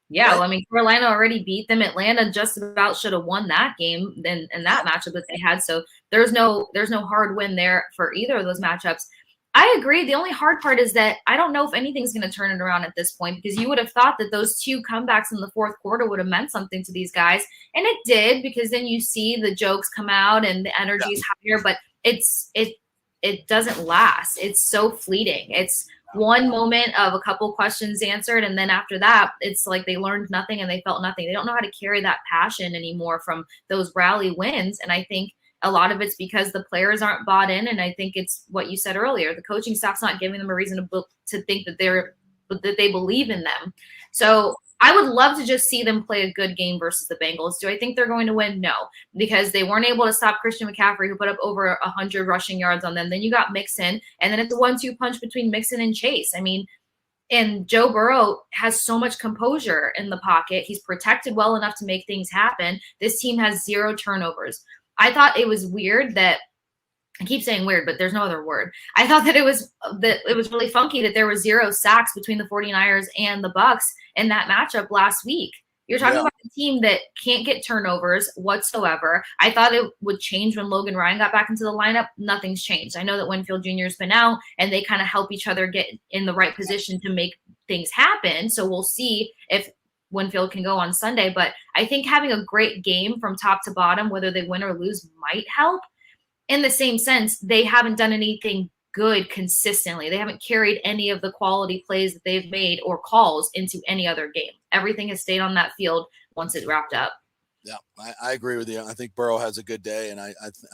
Yeah, right? Well, I mean, Carolina already beat them. Atlanta just about should have won that game in that matchup that they had. So there's no hard win there for either of those matchups. I agree. The only hard part is that I don't know if anything's going to turn it around at this point, because you would have thought that those 2 comebacks in the fourth quarter would have meant something to these guys. And it did, because then you see the jokes come out and the energy is higher, but it doesn't last. It's so fleeting. It's one moment of a couple questions answered, and then after that, it's like they learned nothing and they felt nothing. They don't know how to carry that passion anymore from those rally wins. And I think a lot of it's because the players aren't bought in, and I think it's what you said earlier. The coaching staff's not giving them a reason to think that they believe in them. So I would love to just see them play a good game versus the Bengals. Do I think they're going to win? No, because they weren't able to stop Christian McCaffrey, who put up over 100 rushing yards on them. Then you got Mixon, and then it's a 1-2 punch between Mixon and Chase. I mean, and Joe Burrow has so much composure in the pocket. He's protected well enough to make things happen. This team has 0 turnovers. I thought it was weird that – I keep saying weird, but there's no other word. I thought that it was really funky that there were 0 sacks between the 49ers and the Bucs in that matchup last week. You're talking about a team that can't get turnovers whatsoever. I thought it would change when Logan Ryan got back into the lineup. Nothing's changed. I know that Winfield Jr. has been out, and they kind of help each other get in the right position to make things happen. So we'll see if Winfield can go on Sunday. But I think having a great game from top to bottom, whether they win or lose, might help. In the same sense, they haven't done anything good consistently. They haven't carried any of the quality plays that they've made or calls into any other game. Everything has stayed on that field once it wrapped up. Yeah, I agree with you. I think Burrow has a good day, and I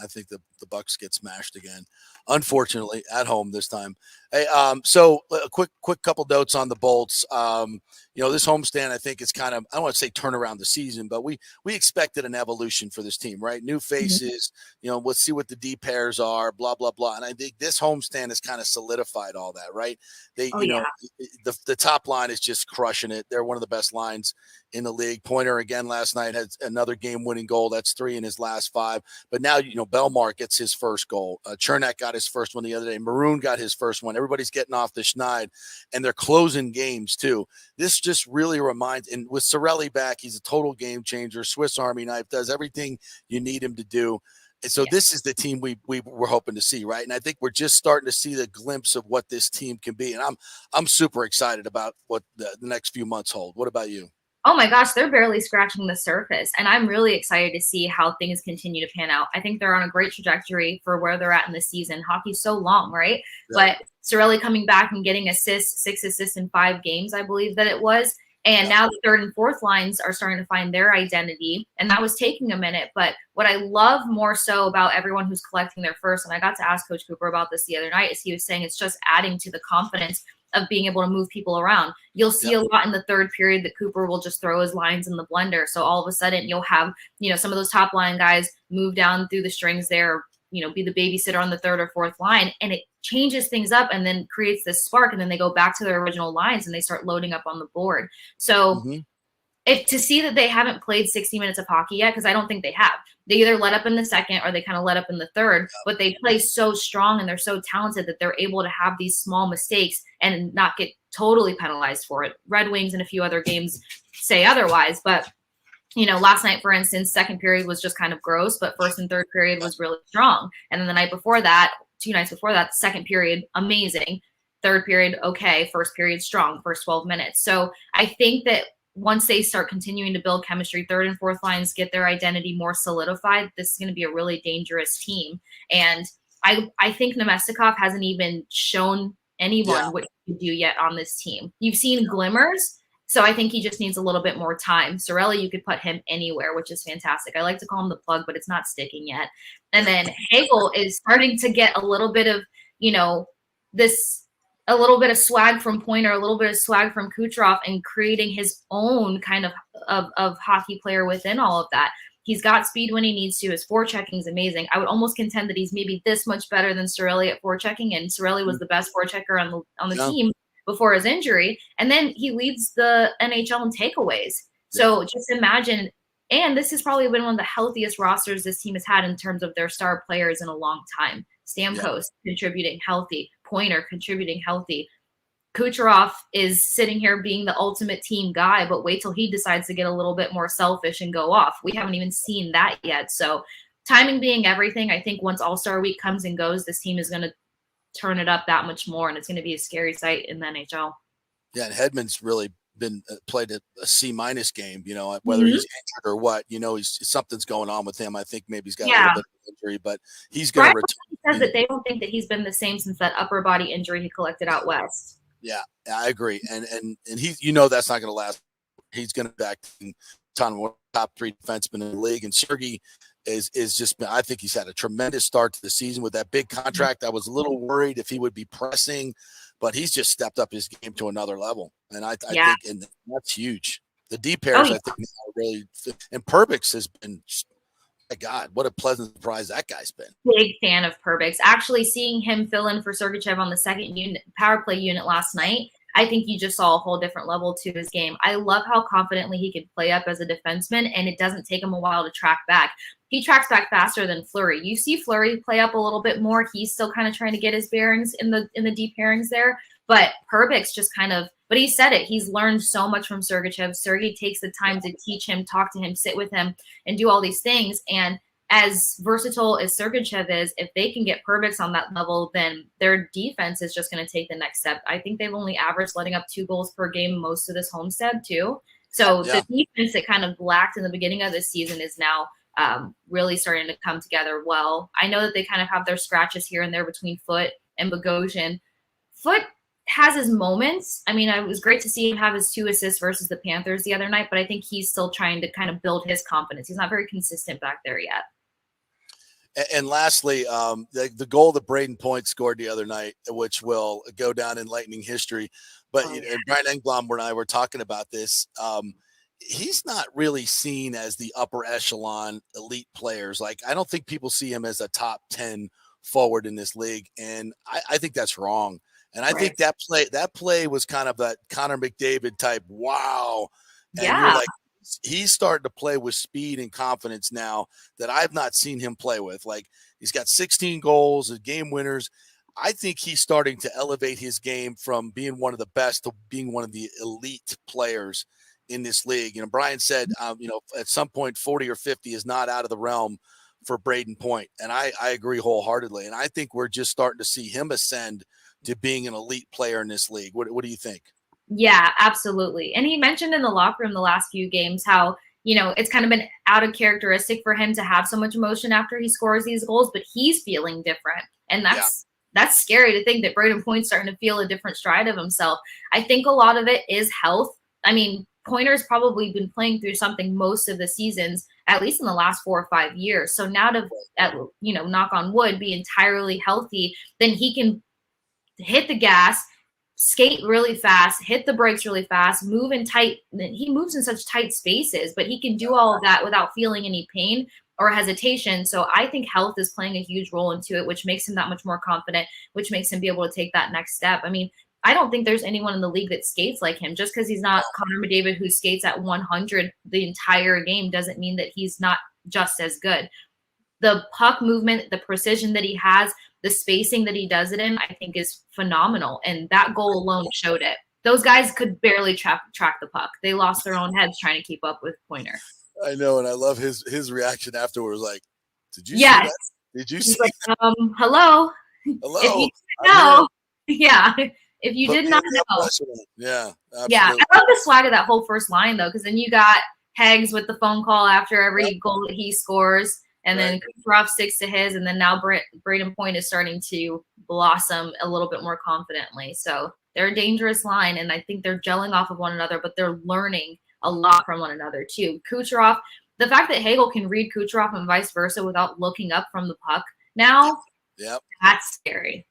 think the Bucs get smashed again, unfortunately, at home this time. Hey, so a quick couple notes on the Bolts. This homestand, I think, is kind of, I don't want to say turn around the season, but we expected an evolution for this team, right? New faces, let's see what the D pairs are, blah, blah, blah. And I think this homestand has kind of solidified all that, right? The top line is just crushing it. They're one of the best lines in the league. Pointer again last night had another game-winning goal. That's 3 in his last 5. But now, Belmar gets his first goal. Chernak got his first one the other day. Maroon got his first one. Everybody's getting off the schneid, and they're closing games too. This just really reminds, and with Sorelli back, he's a total game changer. Swiss Army knife, does everything you need him to do. And so this is the team we were hoping to see, right? And I think we're just starting to see the glimpse of what this team can be. And I'm super excited about what the next few months hold. What about you? Oh my gosh, they're barely scratching the surface. And I'm really excited to see how things continue to pan out. I think they're on a great trajectory for where they're at in the season. Hockey's so long, right? Yeah. But Cirelli coming back and getting assists, 6 assists in 5 games, I believe that it was. And now the third and fourth lines are starting to find their identity. And that was taking a minute. But what I love more so about everyone who's collecting their first, and I got to ask Coach Cooper about this the other night, is he was saying it's just adding to the confidence of being able to move people around. You'll see a lot in the third period that Cooper will just throw his lines in the blender. So all of a sudden you'll have, some of those top line guys move down through the strings there, be the babysitter on the third or fourth line, and it changes things up and then creates this spark. And then they go back to their original lines and they start loading up on the board. So if to see that they haven't played 60 minutes of hockey yet, because I don't think they have. They either let up in the second or they kind of let up in the third, but they play so strong and they're so talented that they're able to have these small mistakes and not get totally penalized for it. Red Wings and a few other games say otherwise, but last night, for instance, second period was just kind of gross, but first and third period was really strong. And then the night before that, 2 nights before that, second period, amazing. Third period, okay. First period, strong, first 12 minutes. So I think that once they start continuing to build chemistry, third and fourth lines get their identity more solidified, this is going to be a really dangerous team. And I think Nemestikov hasn't even shown anyone what he can do yet on this team. You've seen glimmers, so I think he just needs a little bit more time. Cirelli, you could put him anywhere, which is fantastic. I like to call him the plug, but it's not sticking yet. And then Hagel is starting to get a little bit of, a little bit of swag from Pointer, a little bit of swag from Kucherov, and creating his own kind of hockey player within all of that. He's got speed when he needs to. His forechecking is amazing. I would almost contend that he's maybe this much better than Cirelli at forechecking, and Cirelli was the best forechecker on the team before his injury. And then he leads the NHL in takeaways. So just imagine, and this has probably been one of the healthiest rosters this team has had in terms of their star players in a long time. Stamkos contributing healthy, Pointer contributing healthy. Kucherov is sitting here being the ultimate team guy, but wait till he decides to get a little bit more selfish and go off. We haven't even seen that yet. So timing being everything, I think once All-Star Week comes and goes, this team is going to turn it up that much more, and it's going to be a scary sight in the NHL. Yeah, and Hedman's really been played a C- game, whether he's injured or what, something's going on with him. I think maybe he's got a little bit of injury, but he's going to return. He says that they don't think that he's been the same since that upper body injury he collected out west. Yeah, I agree. And he, that's not going to last. He's going to be back in top 3 defensemen in the league. And Sergei is just, I think he's had a tremendous start to the season with that big contract. I was a little worried if he would be pressing, but he's just stepped up his game to another level. And I think, and that's huge. The D pairs, I think, are really, and Perbix has been, my God, what a pleasant surprise that guy's been. Big fan of Perbix. Actually, seeing him fill in for Sergachev on the second power play unit last night, I think you just saw a whole different level to his game. I love how confidently he can play up as a defenseman, and it doesn't take him a while to track back. He tracks back faster than Fleury. You see Fleury play up a little bit more. He's still kind of trying to get his bearings in the deep pairings there. But Perbix just kind of, but he said it. He's learned so much from Sergachev. Sergei takes the time to teach him, talk to him, sit with him, and do all these things. And as versatile as Sergachev is, if they can get Perbix on that level, then their defense is just going to take the next step. I think they've only averaged letting up 2 goals per game most of this homestand too. So the defense that kind of lacked in the beginning of this season is now really starting to come together well. I know that they kind of have their scratches here and there between Foote and Bogosian. Foote has his moments. I mean, it was great to see him have his 2 assists versus the Panthers the other night, but I think he's still trying to kind of build his confidence. He's not very consistent back there yet. And lastly, the goal that Braden Point scored the other night, which will go down in Lightning history. But and Brian Engblom and I were talking about this. He's not really seen as the upper echelon elite players. Like, I don't think people see him as a top 10 forward in this league. And I think that's wrong. And I think that play was kind of that Connor McDavid type. Wow. And you're like, he's starting to play with speed and confidence now that I've not seen him play with. Like, he's got 16 goals and game winners. I think he's starting to elevate his game from being one of the best to being one of the elite players in this league. Brian said, at some point 40 or 50 is not out of the realm for Braden Point. And I agree wholeheartedly. And I think we're just starting to see him ascend to being an elite player in this league. What do you think? Yeah, absolutely. And he mentioned in the locker room the last few games how, it's kind of been out of characteristic for him to have so much emotion after he scores these goals, but he's feeling different. And that's scary to think that Braden Point's starting to feel a different stride of himself. I think a lot of it is health. I mean, Pointer's probably been playing through something most of the seasons, at least in the last 4 or 5 years. So now to, knock on wood, be entirely healthy, then he can hit the gas, skate really fast, hit the brakes really fast, move in tight. He moves in such tight spaces, but he can do all of that without feeling any pain or hesitation. So I think health is playing a huge role into it, which makes him that much more confident, which makes him be able to take that next step. I mean, I don't think there's anyone in the league that skates like him. Just because he's not Connor McDavid, who skates at 100 the entire game, doesn't mean that he's not just as good. The puck movement, the precision that he has, the spacing that he does it in, I think is phenomenal. And that goal alone showed it. Those guys could barely track the puck. They lost their own heads trying to keep up with Pointer. I know, and I love his reaction afterwards. Like, did you see that? Did you see that? Hello? Hello? If you didn't know, yeah. If you did not know. Yeah, absolutely. Yeah, I love the swag of that whole first line, though, because then you got Heggs with the phone call after every goal that he scores. And then Kucherov sticks to his, and then now Braden Point is starting to blossom a little bit more confidently. So they're a dangerous line, and I think they're gelling off of one another, but they're learning a lot from one another too. Kucherov, the fact that Hagel can read Kucherov and vice versa without looking up from the puck now, that's scary.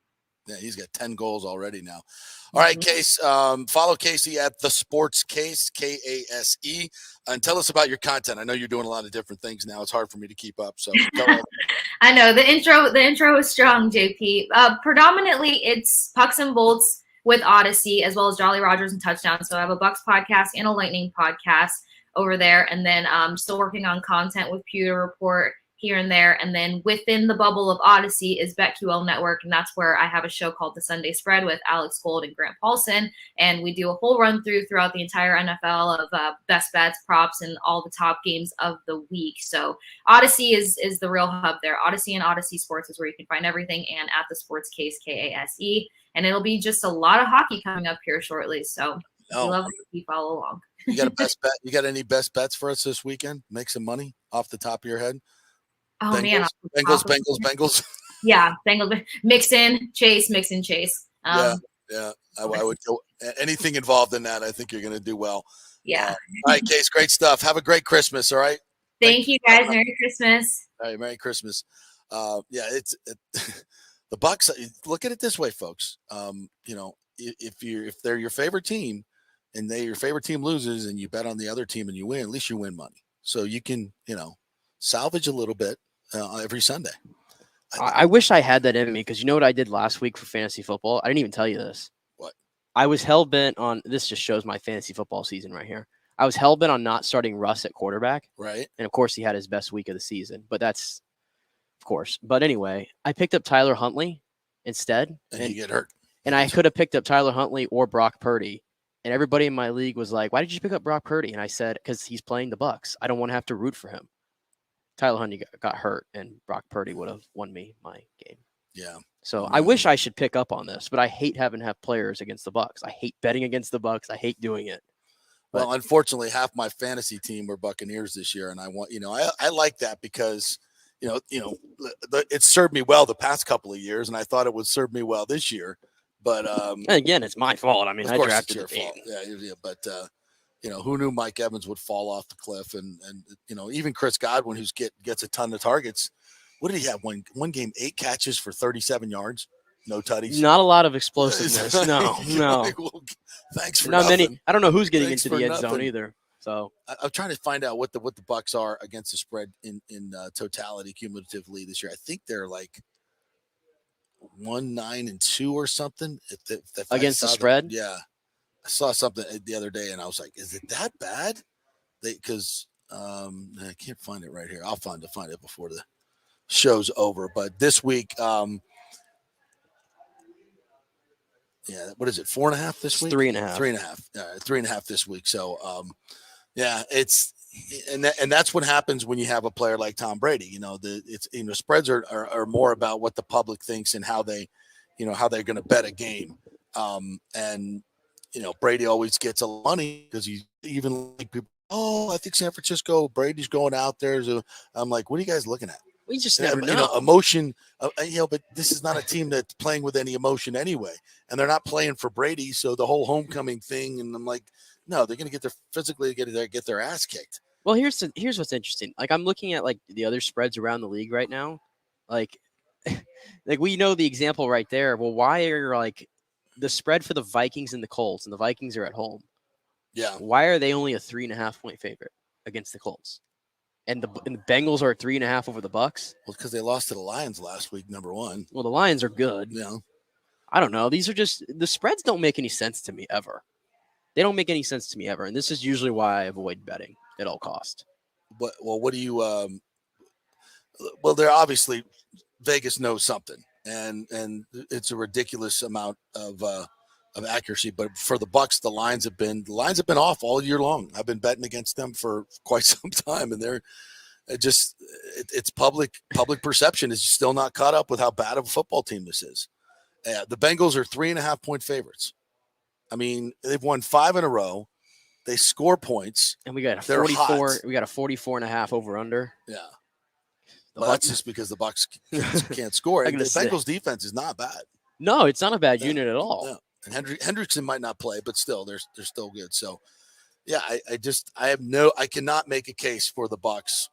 Yeah, he's got 10 goals already now. All right, Case, follow Casey at The Sports Case, Kase, and tell us about your content. I know you're doing a lot of different things now. It's hard for me to keep up. So I know the intro is strong, JP. Predominantly it's pucks and bolts with Odyssey, as well as Jolly Rogers and Touchdowns. So I have a Bucks podcast and a Lightning podcast over there. And then I'm still working on content with Pewter Report here and there. And then within the bubble of Odyssey is BetQL Network. And that's where I have a show called The Sunday Spread with Alex Gold and Grant Paulson. And we do a whole run throughout the entire NFL of best bets, props, and all the top games of the week. So Odyssey is the real hub there. Odyssey and Odyssey Sports is where you can find everything, and at The Sports Case, Kase. And it'll be just a lot of hockey coming up here shortly. So we love it if you follow along. You got a best bet? You got any best bets for us this weekend? Make some money off the top of your head. Oh, Bengals, man. Bengals. Yeah, Bengals. Mix in, chase. Yeah. I would go anything involved in that. I think you're going to do well. Yeah. All right, Case, great stuff. Have a great Christmas, all right? Thank you, guys. Merry Christmas. All right, Merry Christmas. It's the Bucks. Look at it this way, folks. If they're your favorite team and your favorite team loses and you bet on the other team and you win, at least you win money. So you can, salvage a little bit every Sunday. I wish I had that in me, because you know what I did last week for fantasy football? I didn't even tell you this. What? I was hell-bent on – this just shows my fantasy football season right here. I was hell-bent on not starting Russ at quarterback. Right. And, of course, he had his best week of the season. But that's – of course. But anyway, I picked up Tyler Huntley instead. And he get hurt. And I could have picked up Tyler Huntley or Brock Purdy. And everybody in my league was like, why did you pick up Brock Purdy? And I said, because he's playing the Bucks. I don't want to have to root for him. Tyler Huntley got hurt, and Brock Purdy would have won me my game. Yeah. So I wish I should pick up on this, but I hate having to have players against the Bucks. I hate betting against the Bucks. I hate doing it. Well, unfortunately, half my fantasy team were Buccaneers this year, and I want I like that because it served me well the past couple of years, and I thought it would serve me well this year. But again, it's my fault. I mean, I drafted the team. Yeah, but who knew Mike Evans would fall off the cliff, and even Chris Godwin, who gets a ton of targets. What did he have? One game, 8 catches for 37 yards, no tutties. Not a lot of explosiveness. No. Well, thanks for not nothing. many. I don't know who's getting Thanks into the end nothing. zone either. So I'm trying to find out what the Bucks are against the spread in totality cumulatively this year. I think they're like 1-9-2 or something. If against the spread, yeah. I saw something the other day, and I was like, "Is it that bad?" Because I can't find it right here. I'll find it before the show's over. But this week, what is it? 4.5 this week? 3.5. 3.5. 3.5 this week. So, it's and that's what happens when you have a player like Tom Brady. Spreads are more about what the public thinks and how they're going to bet a game. And Brady always gets a lot of money because he's even like people. Oh, I think San Francisco, Brady's going out there. So I'm like, what are you guys looking at? We just never know. Emotion. But this is not a team that's playing with any emotion anyway, and they're not playing for Brady. So the whole homecoming thing, and I'm like, no, they're going to get their ass kicked. Well, here's what's interesting. Like I'm looking at like the other spreads around the league right now. Like we know the example right there. Well, why are like the spread for the Vikings and the Colts, and the Vikings are at home? Yeah. Why are they only a 3.5 point favorite against the Colts? And the Bengals are 3.5 over the Bucks? Well, because they lost to the Lions last week, number one. Well, the Lions are good. Yeah. I don't know. These are just the spreads don't make any sense to me ever. They don't make any sense to me ever. And this is usually why I avoid betting at all cost. What do you well, they're obviously Vegas knows something, and it's a ridiculous amount of accuracy. But for the Bucks, the lines have been off all year long. I've been betting against them for quite some time, and it's public perception is still not caught up with how bad of a football team this is. The Bengals are 3.5 point favorites. I mean, they've won 5 in a row. They score points, and we got a 44. We got a 44.5 over under. Yeah. Well, that's just because the Bucks can't score. The Bengals defense is not bad. No, it's not a bad unit at all. No. And Hendrickson might not play, but still, they're still good. So, yeah, I cannot make a case for the Bucks.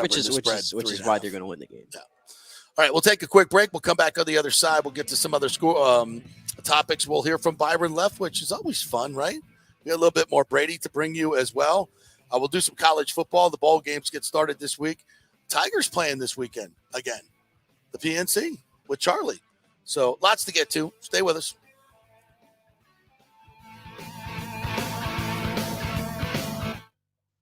Which is why they're going to win the game. Yeah. All right, we'll take a quick break. We'll come back on the other side. We'll get to some other topics. We'll hear from Byron Leff, which is always fun, right? We got a little bit more Brady to bring you as well. We'll do some college football. The bowl games get started this week. Tigers playing this weekend again. The PNC with Charlie. So lots to get to. Stay with us.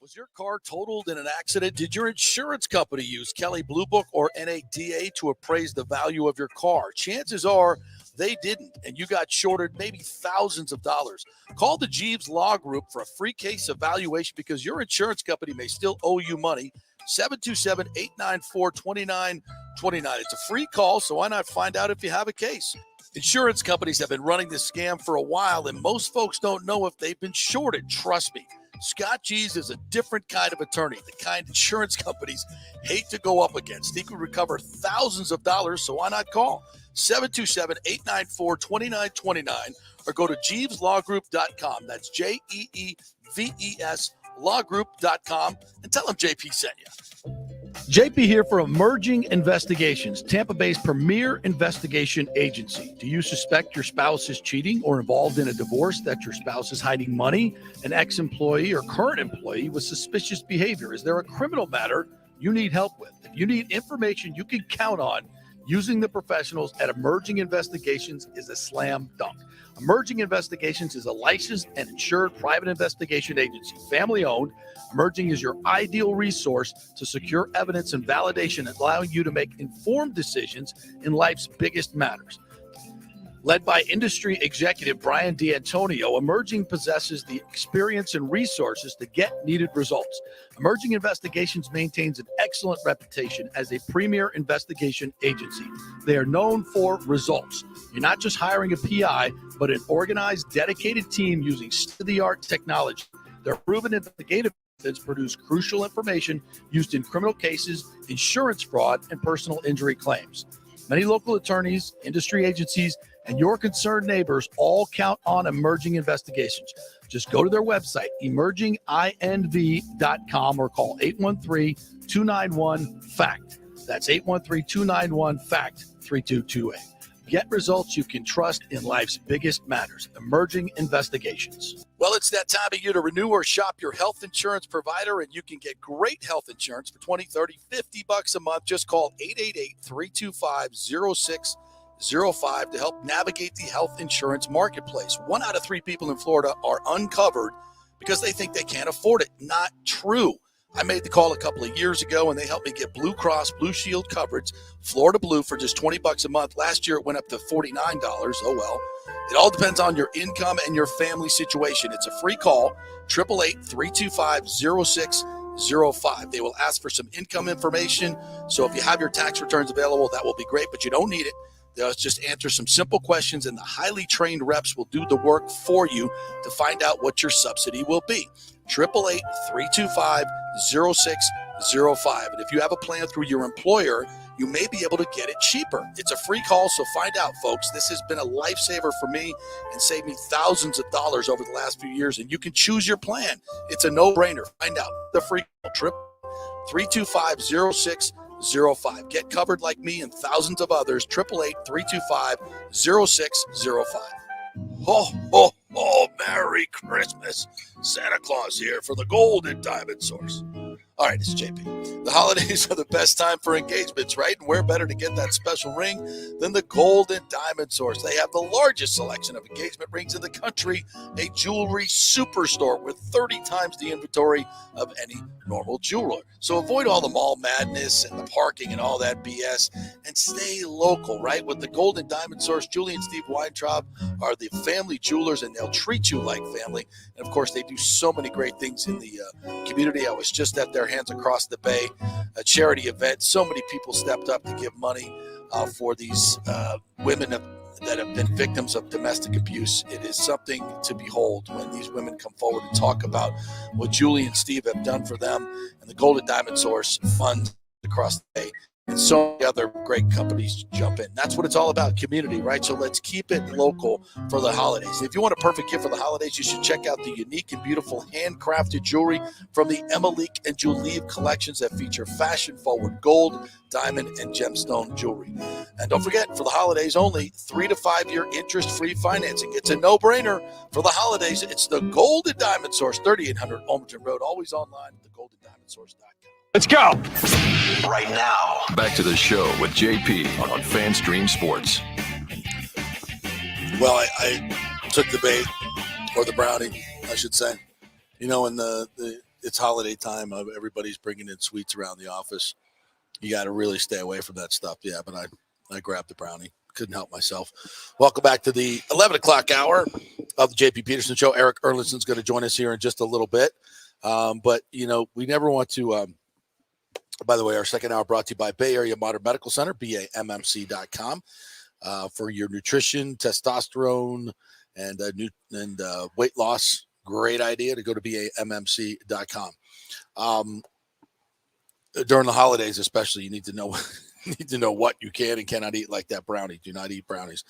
Was your car totaled in an accident? Did your insurance company use Kelley Blue Book or NADA to appraise the value of your car? Chances are they didn't, and you got shorted maybe thousands of dollars. Call the Jeeves Law Group for a free case evaluation because your insurance company may still owe you money. 727-894-2929. It's a free call, so why not find out if you have a case? Insurance companies have been running this scam for a while, and most folks don't know if they've been shorted. Trust me. Scott Jeeves is a different kind of attorney, the kind insurance companies hate to go up against. He could recover thousands of dollars, so why not call 727-894-2929 or go to JeevesLawGroup.com. That's JEEVES lawgroup.com and tell them JP sent you. JP here for Emerging Investigations, Tampa Bay's premier investigation agency. Do you suspect your spouse is cheating or involved in a divorce, that your spouse is hiding money, an ex-employee or current employee with suspicious behavior? Is there a criminal matter you need help with? If you need information you can count on, using the professionals at Emerging Investigations is a slam dunk. Emerging Investigations is a licensed and insured private investigation agency, family-owned. Emerging is your ideal resource to secure evidence and validation, allowing you to make informed decisions in life's biggest matters. Led by industry executive Brian D'Antonio, Emerging possesses the experience and resources to get needed results. Emerging Investigations maintains an excellent reputation as a premier investigation agency. They are known for results. You're not just hiring a PI, but an organized, dedicated team using state-of-the-art technology. Their proven investigative methods produce crucial information used in criminal cases, insurance fraud, and personal injury claims. Many local attorneys, industry agencies, and your concerned neighbors all count on Emerging Investigations. Just go to their website, emerginginv.com, or call 813-291-FACT. That's 813-291-FACT-3228. Get results you can trust in life's biggest matters. Emerging Investigations. Well, it's that time of year to renew or shop your health insurance provider, and you can get great health insurance for $20, $30, $50 a month. Just call 888-325-0605 to help navigate the health insurance marketplace. 1 out of 3 people in Florida are uncovered because they think they can't afford it. Not true. I made the call a couple of years ago, and they helped me get Blue Cross Blue Shield coverage, Florida Blue, for just $20 a month. Last year, it went up to $49. Oh, well. It all depends on your income and your family situation. It's a free call, 888-325-0605. They will ask for some income information. So if you have your tax returns available, that will be great, but you don't need it. They'll just answer some simple questions, and the highly trained reps will do the work for you to find out what your subsidy will be. 888-325-0605. And if you have a plan through your employer, you may be able to get it cheaper. It's a free call, so find out, folks. This has been a lifesaver for me and saved me thousands of dollars over the last few years, and you can choose your plan. It's a no-brainer. Find out the free call, 325-0605. Get covered like me and thousands of others, 888-325-0605. Oh, Merry Christmas. Santa Claus here for the Gold and Diamond Source. All right, it's JP. The holidays are the best time for engagements, right? And where better to get that special ring than the Gold and Diamond Source? They have the largest selection of engagement rings in the country, a jewelry superstore with 30 times the inventory of any normal jeweler. So avoid all the mall madness and the parking and all that BS and stay local, right? With the Gold and Diamond Source, Julie and Steve Weintraub are the family jewelers, and they'll treat you like family. And of course, they do so many great things in the community. I was just at their Hands Across the Bay, a charity event. So many people stepped up to give money for these women that have been victims of domestic abuse. It is something to behold when these women come forward and talk about what Julie and Steve have done for them, and the Golden Diamond Source Fund across the bay. And so many other great companies jump in. That's what it's all about, community, right? So let's keep it local for the holidays. If you want a perfect gift for the holidays, you should check out the unique and beautiful handcrafted jewelry from the Emilique and Julieve collections that feature fashion-forward gold, diamond, and gemstone jewelry. And don't forget, for the holidays only, 3 to 5 year interest-free financing. It's a no-brainer for the holidays. It's the Golden Diamond Source, 3800 Almerton Road, always online at thegoldenddiamondsource.com. Let's go. Right now, back to the show with JP on FanStream Sports. Well, I took the bait, or the brownie, I should say. You know, in it's holiday time, everybody's bringing in sweets around the office. You got to really stay away from that stuff. Yeah, but I grabbed the brownie. Couldn't help myself. Welcome back to the 11 o'clock hour of the JP Peterson Show. Eric Erlinson's going to join us here in just a little bit. But, you know, we never want to by the way, our second hour brought to you by Bay Area Modern Medical Center, BAMMC.com, for your nutrition, testosterone, and weight loss. Great idea to go to BAMMC.com. During the holidays, especially, you need to know what you can and cannot eat, like that brownie. Do not eat brownies.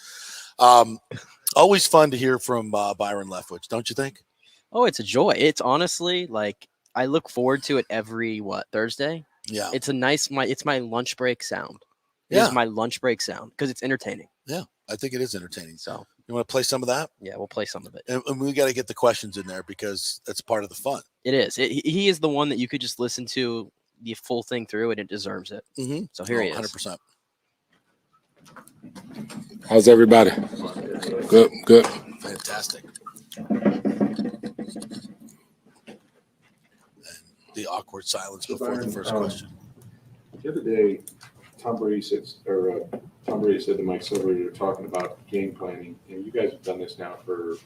Always fun to hear from Byron Leftwich, don't you think? Oh, it's a joy. It's honestly like I look forward to it every Thursday. Yeah, it's my lunch break sound. It's my lunch break sound because it's entertaining. Yeah, I think it is entertaining. So you want to play some of that? Yeah, we'll play some of it. And we got to get the questions in there because that's part of the fun. It is. He is the one that you could just listen to the full thing through, and it deserves it. Mm-hmm. So here he is. 100%. How's everybody? Good. Fantastic. The awkward silence before the first question. The other day, Tom Brady said to Mike Silver, you're talking about game planning, and you guys have done this now for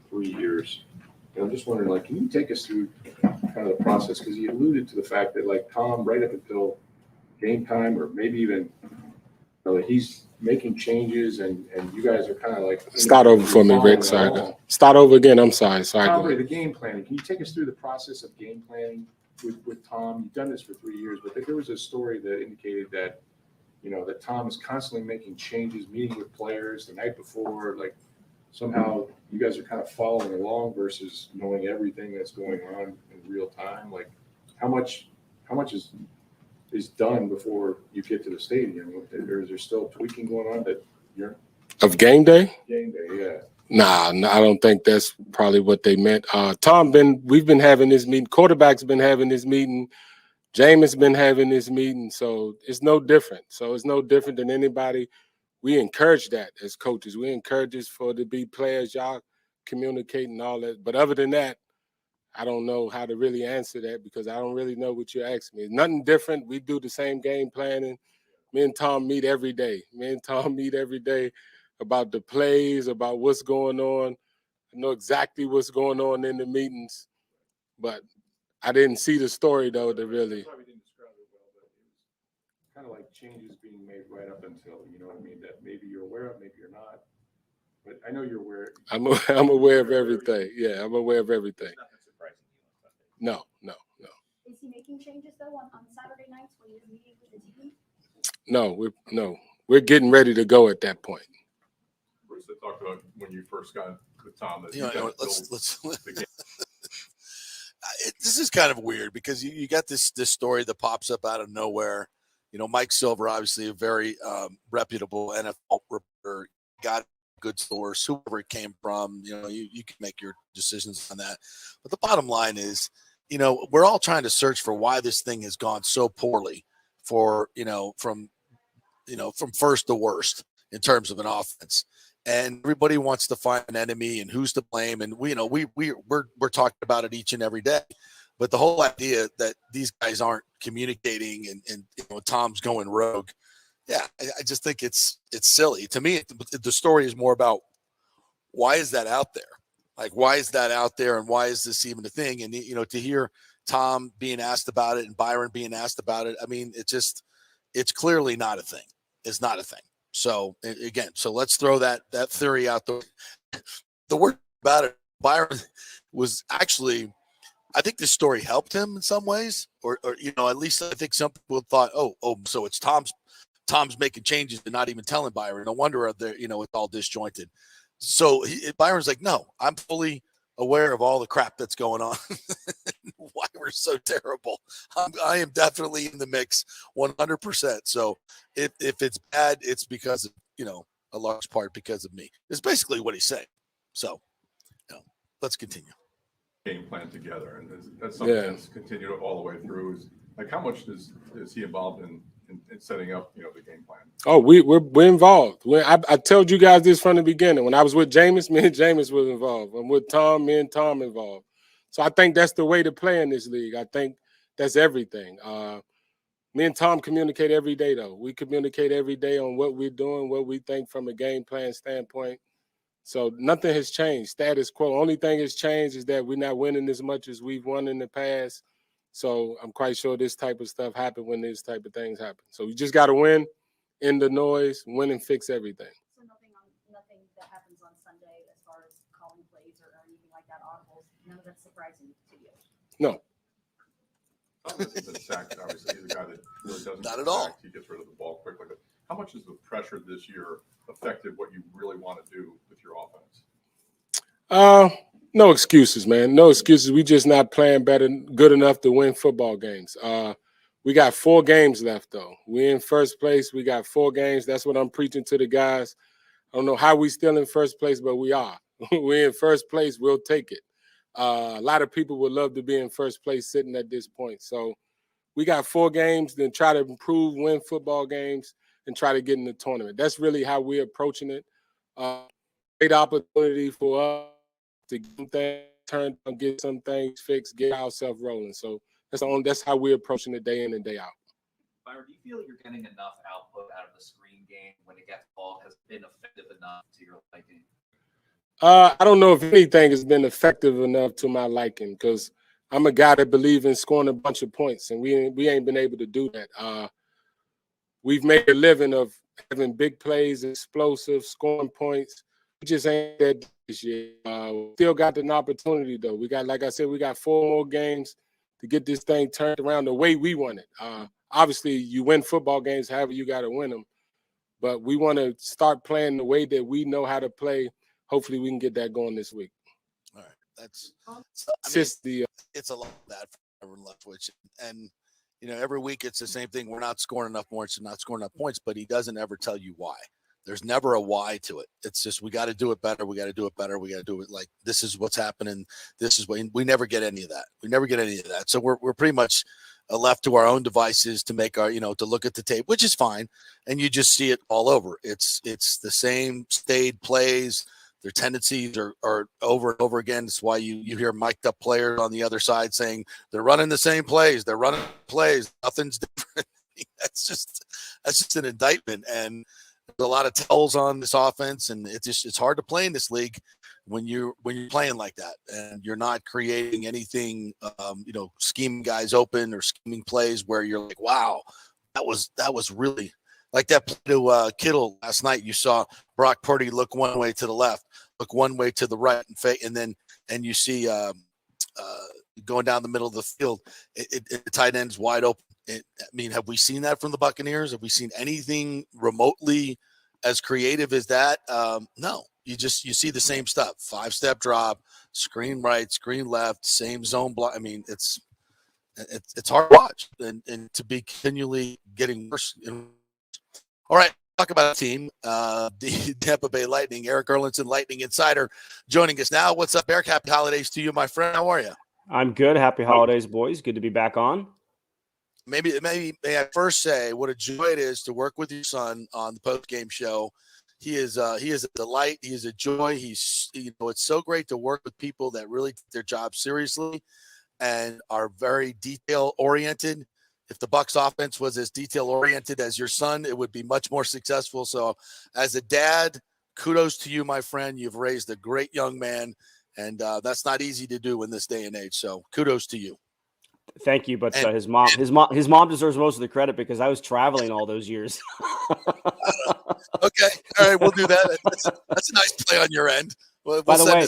3 years. And I'm just wondering, can you take us through kind of the process? Because you alluded to the fact that, Tom, right up until game time, or maybe even he's making changes, and you guys are kind of Start over for me, Rick. Sorry. Start over again. I'm sorry. Tom, the game planning. Can you take us through the process of game planning with Tom? You've done this for 3 years, but there was a story that indicated that, that Tom is constantly making changes, meeting with players the night before, somehow you guys are kind of following along versus knowing everything that's going on in real time. How much is done before you get to the stadium? Or is there still tweaking going on that you're of game day? Game day, yeah. Nah, I don't think that's probably what they meant. We've been having this meeting. Quarterback's been having this meeting. Jameis been having this meeting. So it's no different. It's no different than anybody. We encourage that as coaches. We encourage this to be players, y'all communicating all that. But other than that, I don't know how to really answer that because I don't really know what you're asking me. It's nothing different. We do the same game planning. Me and Tom meet every day. About the plays, about what's going on. I know exactly what's going on in the meetings, but I didn't see the story, though, to really. kind of like changes being made right up until, you know what I mean, that maybe you're aware of, maybe you're not. But I know you're aware. I'm aware of everything. Yeah, I'm aware of everything. Nothing surprising you on Sunday. No. Is he making changes though on Saturday nights when you're meeting with the team? No, we're getting ready to go at that point. Bruce, I talked about when you first got with Tom. That Let's this is kind of weird because you got this story that pops up out of nowhere. You know, Mike Silver, obviously a very reputable NFL reporter, got a good source, whoever it came from. You know, you can make your decisions on that. But the bottom line is, you know, we're all trying to search for why this thing has gone so poorly from first to worst in terms of an offense. And everybody wants to find an enemy and who's to blame. And we're talking about it each and every day. But the whole idea that these guys aren't communicating and Tom's going rogue, yeah, I just think it's silly. To me, the story is more about why is that out there? Like, why is that out there, and why is this even a thing? And to hear Tom being asked about it and Byron being asked about it, I mean, it's clearly not a thing. It's not a thing. So again, let's throw that theory out there. The word about it, Byron was actually, I think this story helped him in some ways, or at least I think some people thought, oh, so it's Tom's making changes and not even telling Byron. No wonder it's all disjointed. So Byron's like, no, I'm fully aware of all the crap that's going on. Why we're so terrible. I am definitely in the mix 100%. So if it's bad, it's because of, a large part because of me. It's basically what he's saying. So, let's continue. Game plan together, and that's something that's continued all the way through. Is like, how much is he involved in setting up, the game plan? Oh, we're involved. I told you guys this from the beginning. When I was with Jameis, me and Jameis was involved. I'm with Tom, me and Tom involved. So I think that's the way to play in this league. I think that's everything. Me and Tom communicate every day, though. We communicate every day on what we're doing, what we think from a game plan standpoint. So nothing has changed. Status quo. Only thing has changed is that we're not winning as much as we've won in the past. So I'm quite sure this type of stuff happens when this type of things happen. So you just got to win, end the noise, win and fix everything. So nothing that happens on Sunday as far as calling plays or anything like that, audibles, none of that's surprising to you? No. He's been sacked, obviously. He's a guy that really doesn't Not at all. He gets rid of the ball quickly. But how much has the pressure this year affected what you really want to do with your offense? No excuses, man. No excuses. We just not playing good enough to win football games. We got 4 games left, though. We're in first place. We got 4 games. That's what I'm preaching to the guys. I don't know how we still in first place, but we are. We're in first place. We'll take it. A lot of people would love to be in first place sitting at this point. So we got 4 games, then try to improve, win football games, and try to get in the tournament. That's really how we're approaching it. Great opportunity for us to get some things turned on, get some things fixed, get ourselves rolling. So that's how we're approaching it day in and day out. Byron, do you feel like you're getting enough output out of the screen game when it gets the ball has been effective enough to your liking? I don't know if anything has been effective enough to my liking, because I'm a guy that believes in scoring a bunch of points, and we ain't been able to do that. We've made a living of having big plays, explosive, scoring points. We just ain't that this year. Still got an opportunity, though. We got 4 more games to get this thing turned around the way we want it. Obviously, you win football games however you got to win them. But we want to start playing the way that we know how to play. Hopefully, we can get that going this week. All right. It's a lot of that for everyone Leftwich. And, every week it's the same thing. We're not scoring enough points and not scoring enough points, but he doesn't ever tell you why. There's never a why to it. It's just, we got to do it better. We got to do it better. We got to do it like, this is what's happening. This is what we never get any of that. So we're pretty much left to our own devices to make our, to look at the tape, which is fine. And you just see it all over. It's the same stayed plays. Their tendencies are over and over again. That's why you hear mic'd up players on the other side saying they're running the same plays. They're running plays. Nothing's different. That's just an indictment. And there's a lot of tells on this offense, and it's hard to play in this league when you're playing like that and you're not creating anything, scheming guys open or scheming plays where you're like, wow, that was really like that play to Kittle last night. You saw Brock Purdy look one way to the left, look one way to the right, and you see going down the middle of the field, the tight end's wide open. I mean, have we seen that from the Buccaneers? Have we seen anything remotely as creative as that? No. You see the same stuff: 5-step drop, screen right, screen left, same zone block. I mean, it's hard to watch and to be continually getting worse. All right, talk about a team, the Tampa Bay Lightning. Eric Erlinson, Lightning Insider, joining us now. What's up, Eric? Happy holidays to you, my friend. How are you? I'm good. Happy holidays, boys. Good to be back on. Maybe may I first say what a joy it is to work with your son on the post-game show. He is a delight. He is a joy. It's so great to work with people that really take their job seriously and are very detail-oriented. If the Bucs offense was as detail-oriented as your son, it would be much more successful. So as a dad, kudos to you, my friend. You've raised a great young man, and that's not easy to do in this day and age. So kudos to you. Thank you, but his mom deserves most of the credit because I was traveling all those years. Okay, all right, we'll do that. That's a nice play on your end. By the way,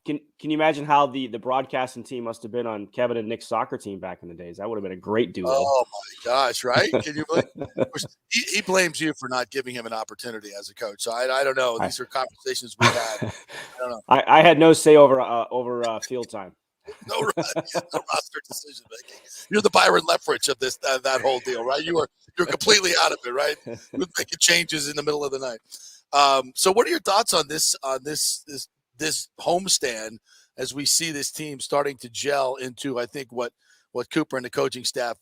can you imagine how the broadcasting team must have been on Kevin and Nick's soccer team back in the days? That would have been a great duo. Oh my gosh, right? Can you believe? He blames you for not giving him an opportunity as a coach. So I don't know. These are conversations we had. I don't know. I had no say over field time. No roster decision making. You're the Byron Leftwich of this that whole deal, right? You're completely out of it, right? With making changes in the middle of the night. So, what are your thoughts on this homestand as we see this team starting to gel into, I think, what Cooper and the coaching staff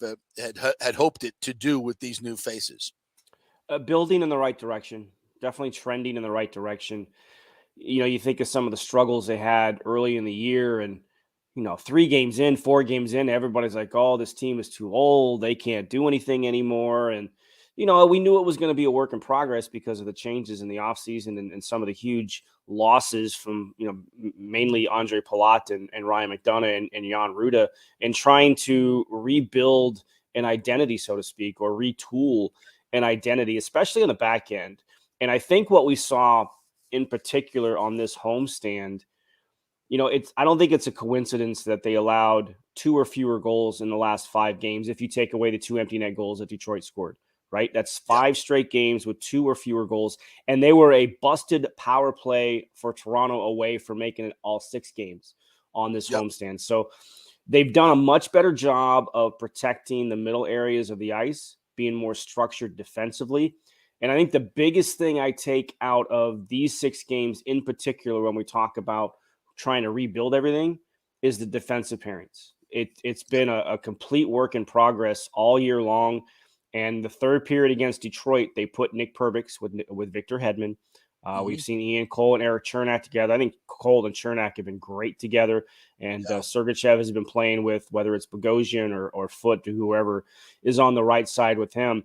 had hoped it to do with these new faces? Building in the right direction, definitely trending in the right direction. You think of some of the struggles they had early in the year, and 3 games in, 4 games in, everybody's like, oh, this team is too old. They can't do anything anymore. And, we knew it was going to be a work in progress because of the changes in the offseason and some of the huge losses from, mainly Andre Palat and Ryan McDonough and Jan Ruda, and trying to rebuild an identity, so to speak, or retool an identity, especially on the back end. And I think what we saw in particular on this homestand, I don't think it's a coincidence that they allowed 2 or fewer goals in the last 5 games. If you take away the 2 empty net goals that Detroit scored, right? That's 5 straight games with 2 or fewer goals. And they were a busted power play for Toronto away from making it all 6 games on this homestand. So they've done a much better job of protecting the middle areas of the ice, being more structured defensively. And I think the biggest thing I take out of these 6 games in particular, when we talk about trying to rebuild everything, is the defensive pairings. It's been a complete work in progress all year long. And the third period against Detroit, they put Nick Perbix with Victor Hedman. We've seen Ian Cole and Eric Chernak together. I think Cole and Chernak have been great together. And Sergachev has been playing with, whether it's Bogosian or Foote, to whoever is on the right side with him.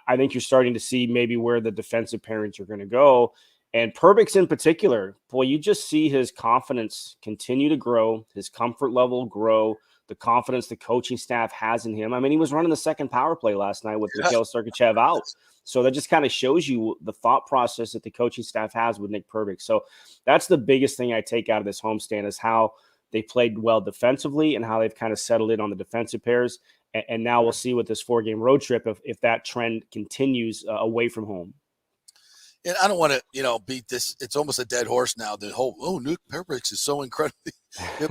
I think you're starting to see maybe where the defensive pairings are going to go. And Perbix in particular, boy, you just see his confidence continue to grow, his comfort level grow, the confidence the coaching staff has in him. I mean, he was running the second power play last night with Mikhail Sergachev out. So that just kind of shows you the thought process that the coaching staff has with Nick Perbix. So that's the biggest thing I take out of this homestand, is how they played well defensively and how they've kind of settled in on the defensive pairs. And now we'll see with this 4-game road trip if that trend continues away from home. And I don't want to, beat this. It's almost a dead horse now. The whole Nick Perbix is so incredibly,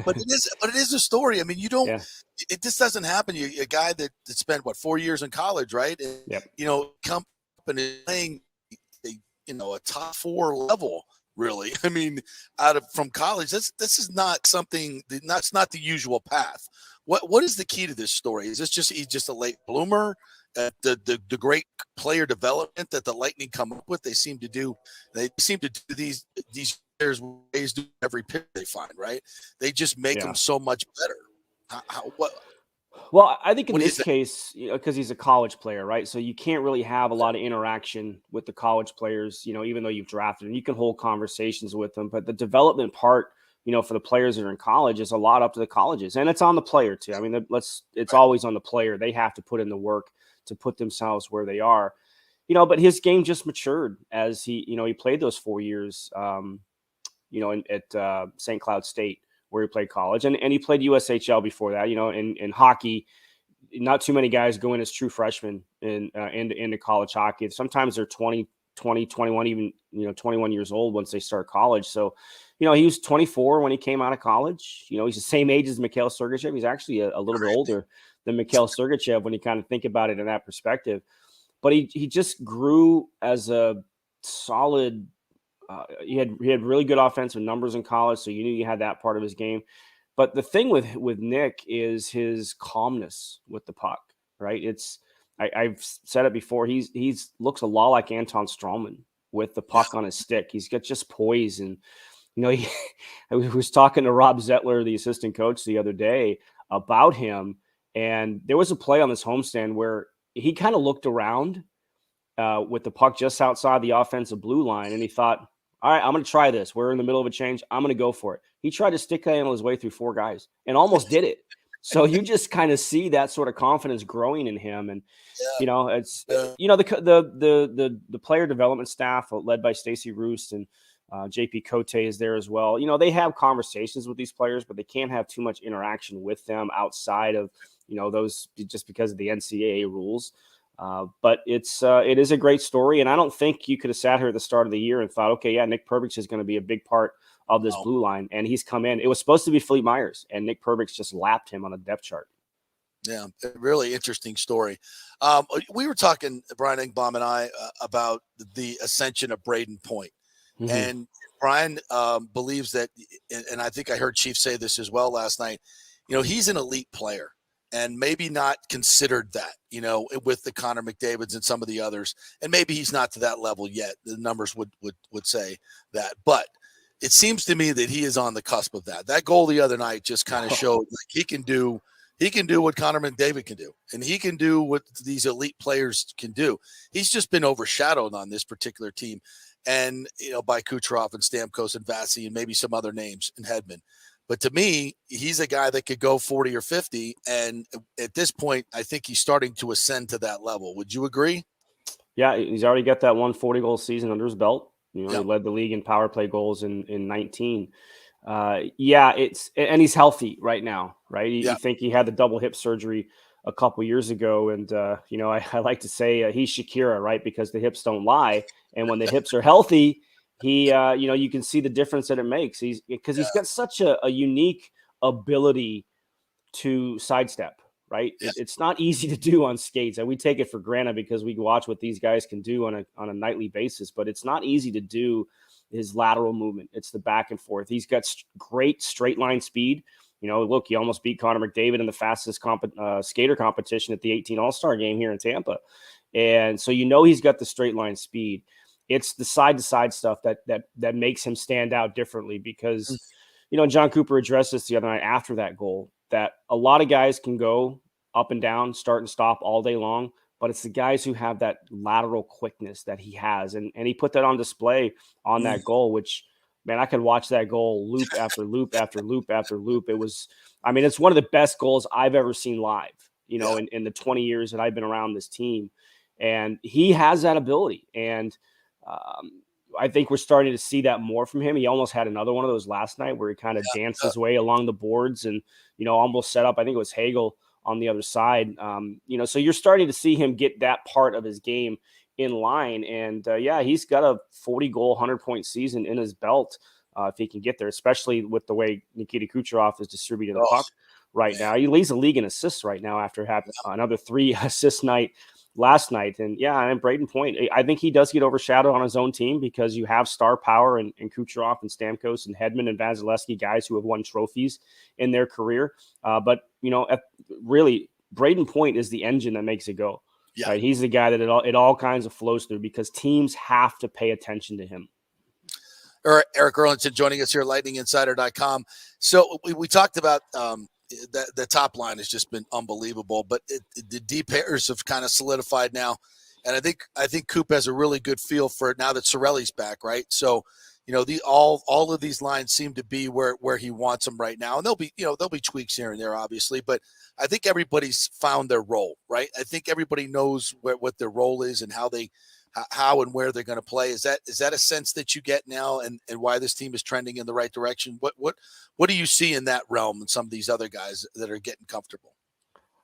but it is a story. I mean, you don't. Yeah. This doesn't happen. A guy that spent 4 years in college, right? And, come up and playing, a top 4 level. Really, I mean, from college. This is not something. That's not the usual path. What is the key to this story? Is this he's just a late bloomer? The great player development that the Lightning come up with, they seem to do these players ways do every pick they find, right? They just make them so much better. Well, I think in this case, because he's a college player, right? So you can't really have a lot of interaction with the college players, even though you've drafted them. You can hold conversations with them, but the development part, for the players that are in college is a lot up to the colleges, and it's on the player too. I mean, it's always on the player. They have to put in the work to put themselves where they are. But his game just matured as he played those 4 years, at St. Cloud State, where he played college, and he played USHL before that. In hockey, not too many guys go in as true freshmen into college hockey. Sometimes they're 20, 21, even 21 years old once they start college. So, he was 24 when he came out of college. He's the same age as Mikhail Sergachev. He's actually a little bit older than Mikhail Sergachev when you kind of think about it in that perspective. But he just grew as a solid. He had really good offensive numbers in college, so you knew you had that part of his game. But the thing with Nick is his calmness with the puck, right? I've said it before. He's looks a lot like Anton Strawman with the puck on his stick. He's got just poise, and I was talking to Rob Zettler, the assistant coach, the other day about him, and there was a play on this homestand where he kind of looked around with the puck just outside the offensive blue line, and he thought, all right, I'm going to try this. We're in the middle of a change. I'm going to go for it. He tried to stick handle his way through 4 guys and almost did it. So you just kind of see that sort of confidence growing in him. And, it's, the player development staff led by Stacey Roost and JP Cote is there as well. They have conversations with these players, but they can't have too much interaction with them outside of, those just because of the NCAA rules. But it is a great story, and I don't think you could have sat here at the start of the year and thought, okay, yeah, Nick Perbix is going to be a big part of this blue line, and he's come in. It was supposed to be Fleet Myers, and Nick Perbix just lapped him on a depth chart. Yeah, really interesting story. We were talking, Brian Engbaum and I, about the ascension of Braden Point, and Brian believes that, and I think I heard Chief say this as well last night. He's an elite player. And maybe not considered that, with the Connor McDavids and some of the others. And maybe he's not to that level yet. The numbers would say that. But it seems to me that he is on the cusp of that. That goal the other night just kind of showed like he can do what Connor McDavid can do. And he can do what these elite players can do. He's just been overshadowed on this particular team. And, by Kucherov and Stamkos and Vasi and maybe some other names and Hedman. But to me, he's a guy that could go 40 or 50. And at this point, I think he's starting to ascend to that level. Would you agree? Yeah, he's already got that 140-goal season under his belt. He led the league in power play goals in 19. And he's healthy right now, right? You think he had the double hip surgery a couple years ago. And, I like to say he's Shakira, right? Because the hips don't lie. And when the hips are healthy, he, you can see the difference that it makes. He's got such a unique ability to sidestep, right? It's not easy to do on skates, and we take it for granted because we watch what these guys can do on a nightly basis. But it's not easy to do his lateral movement. It's the back and forth. He's got great straight line speed. Look, he almost beat Connor McDavid in the fastest skater competition at the 18 All-Star game here in Tampa, and so he's got the straight line speed. It's the side-to-side stuff that makes him stand out differently because, John Cooper addressed this the other night after that goal, that a lot of guys can go up and down, start and stop all day long, but it's the guys who have that lateral quickness that he has. And he put that on display on that goal, which, man, I could watch that goal loop after loop after loop after loop. It's one of the best goals I've ever seen live, in the 20 years that I've been around this team. And he has that ability. And I think we're starting to see that more from him. He almost had another one of those last night where he kind of danced his way along the boards and, almost set up, I think it was Hagel on the other side. So you're starting to see him get that part of his game in line. And he's got a 40-goal, 100-point season in his belt if he can get there, especially with the way Nikita Kucherov is distributing the puck right now. He leads the league in assists right now after having another 3 assist night last night. And Braden Point, I think he does get overshadowed on his own team because you have star power and Kucherov and Stamkos and Hedman and Vasilevsky, guys who have won trophies in their career. But really, Braden Point is the engine that makes it go. Yeah. Right? He's the guy that it all kinds of flows through because teams have to pay attention to him. Eric Erlinson joining us here at lightninginsider.com. So we talked about the top line has just been unbelievable, but the deep pairs have kind of solidified now. And I think Coop has a really good feel for it now that Cirelli's back, right? So all of these lines seem to be where he wants them right now. And there'll be tweaks here and there, obviously, but I think everybody's found their role, right? I think everybody knows what their role is and how and where they're going to play. Is that a sense that you get now, and why this team is trending in the right direction? What do you see in that realm and some of these other guys that are getting comfortable?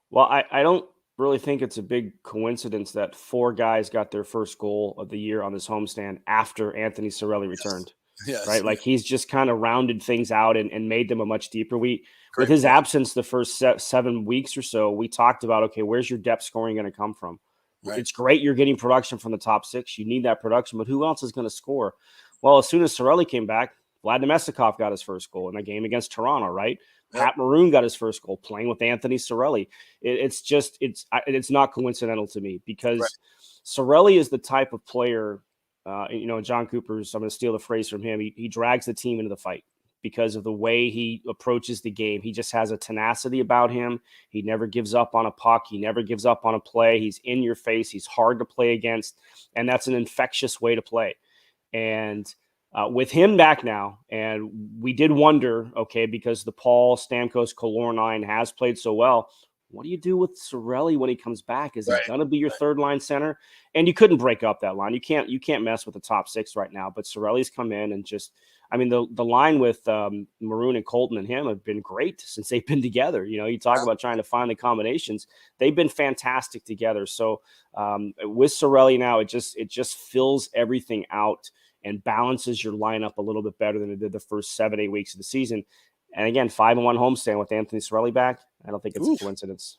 Well, I don't really think it's a big coincidence that 4 guys got their first goal of the year on this homestand after Anthony Cirelli returned. Yes. Right? Like he's just kind of rounded things out and made them a much deeper. With his absence the first 7 weeks or so, we talked about, okay, where's your depth scoring going to come from? Right. It's great you're getting production from the top 6. You need that production, but who else is going to score? Well, as soon as Cirelli came back, Vlad Nemestikov got his first goal in the game against Toronto, right? Yep. Pat Maroon got his first goal playing with Anthony Cirelli. It's not coincidental to me because Cirelli is the type of player, John Cooper's, I'm going to steal the phrase from him. He drags the team into the fight because of the way he approaches the game. He just has a tenacity about him. He never gives up on a puck. He never gives up on a play. He's in your face. He's hard to play against. And that's an infectious way to play. And with him back now, and we did wonder, okay, because the Paul Stamkos Kallur line has played so well, what do you do with Cirelli when he comes back? Is he going to be your third line center? And you couldn't break up that line. You can't mess with the top 6 right now. But Cirelli's come in and just, I mean, the line with Maroon and Colton and him have been great since they've been together. You talk about trying to find the combinations. They've been fantastic together. So with Cirelli now, it just fills everything out and balances your lineup a little bit better than it did the first 7-8 weeks of the season. And again, 5-1 homestand with Anthony Cirelli back. I don't think it's a coincidence.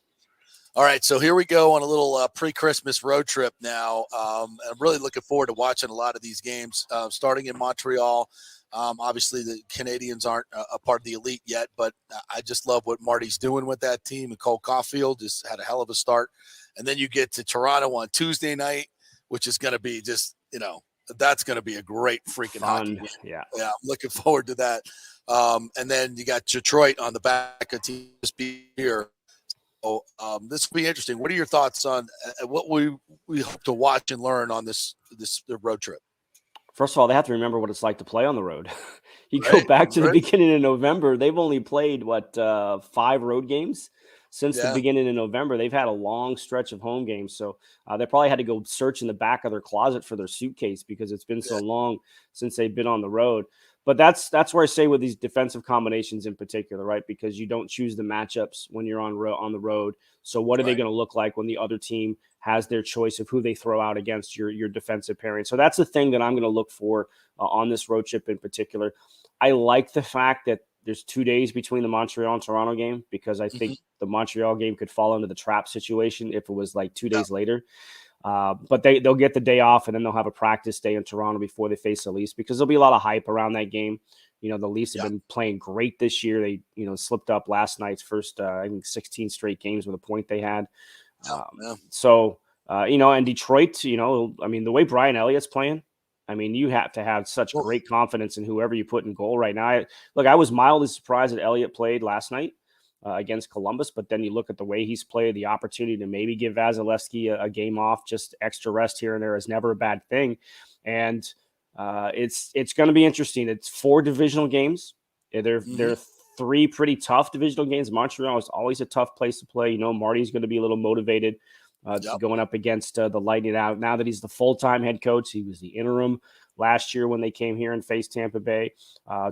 All right, so here we go on a little pre-Christmas road trip now. I'm really looking forward to watching a lot of these games, starting in Montreal. Obviously, the Canadians aren't a part of the elite yet, but I just love what Marty's doing with that team. And Cole Caulfield just had a hell of a start. And then you get to Toronto on Tuesday night, which is going to be just, that's going to be a great freaking hockey game. Yeah, I'm looking forward to that. And then you got Detroit on the back of team here. So this will be interesting. What are your thoughts on what we hope to watch and learn on this road trip? First of all, they have to remember what it's like to play on the road. You go back to the beginning of November, they've only played 5 road games since the beginning of November. They've had a long stretch of home games. So they probably had to go search in the back of their closet for their suitcase because it's been so long since they've been on the road. But that's where I say with these defensive combinations in particular, right? Because you don't choose the matchups when you're on the road. So what are they going to look like when the other team has their choice of who they throw out against your defensive pairing? So that's the thing that I'm going to look for on this road trip in particular. I like the fact that there's 2 days between the Montreal and Toronto game because I think the Montreal game could fall into the trap situation if it was like 2 days later. But they'll get the day off and then they'll have a practice day in Toronto before they face the Leafs because there'll be a lot of hype around that game. The Leafs have been playing great this year. They, slipped up last night's first, I think 16 straight games with a point they had. So, and Detroit, the way Brian Elliott's playing, you have to have such great confidence in whoever you put in goal right now. I was mildly surprised that Elliott played last night against Columbus, but then you look at the way he's played, the opportunity to maybe give Vasilevsky a game off, just extra rest here and there is never a bad thing. And it's going to be interesting. It's 4 divisional games. They're 3 pretty tough divisional games. Montreal is always a tough place to play. Marty's going to be a little motivated going up against the Lightning now that he's the full-time head coach. He was the interim last year when they came here and faced Tampa Bay.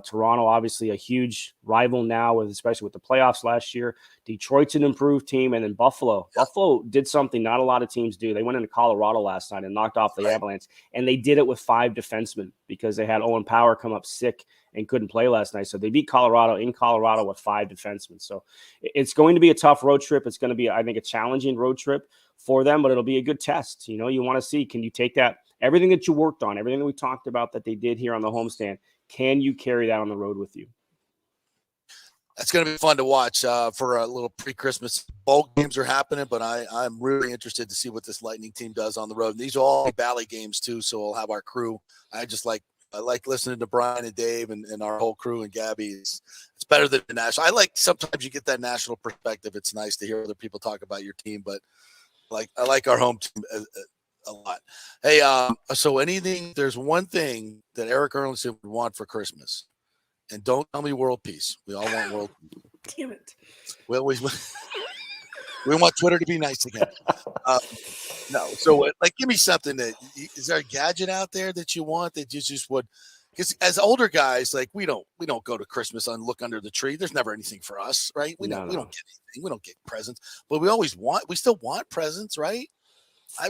Toronto, obviously a huge rival now, especially with the playoffs last year. Detroit's an improved team. And then Buffalo. Buffalo did something not a lot of teams do. They went into Colorado last night and knocked off the Avalanche. And they did it with 5 defensemen because they had Owen Power come up sick and couldn't play last night. So they beat Colorado in Colorado with 5 defensemen. So it's going to be a tough road trip. It's going to be, I think, a challenging road trip for them, but it'll be a good test. You want to see, can you take that, everything that you worked on, everything that we talked about that they did here on the homestand, can you carry that on the road with you? That's going to be fun to watch for a little pre-Christmas. Bowl games are happening, but I'm really interested to see what this Lightning team does on the road. And these are all Valley games too, so we'll have our crew. I like listening to Brian and Dave and our whole crew and Gabby. It's better than the national. Sometimes you get that national perspective. It's nice to hear other people talk about your team, but I like our home team a lot. Hey, so there's one thing that Eric Erlandson would want for Christmas, and don't tell me world peace. We all want world peace. Damn it. We always we want Twitter to be nice again. No, so give me something is there a gadget out there that you want that you just would? Because as older guys, we don't go to Christmas and look under the tree. There's never anything for us, right? We don't get anything. We don't get presents, but we still want presents, right?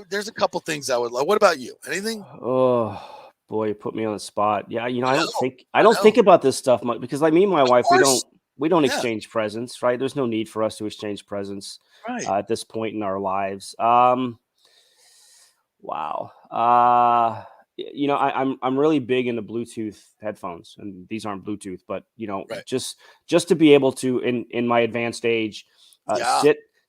There's a couple things I would like. What about you? Anything? Oh boy, you put me on the spot. Yeah, I don't think about this stuff much because me and my wife, we don't exchange presents, right? There's no need for us to exchange presents at this point in our lives. Wow. I'm really big into Bluetooth headphones, and these aren't Bluetooth, but just to be able to in my advanced age,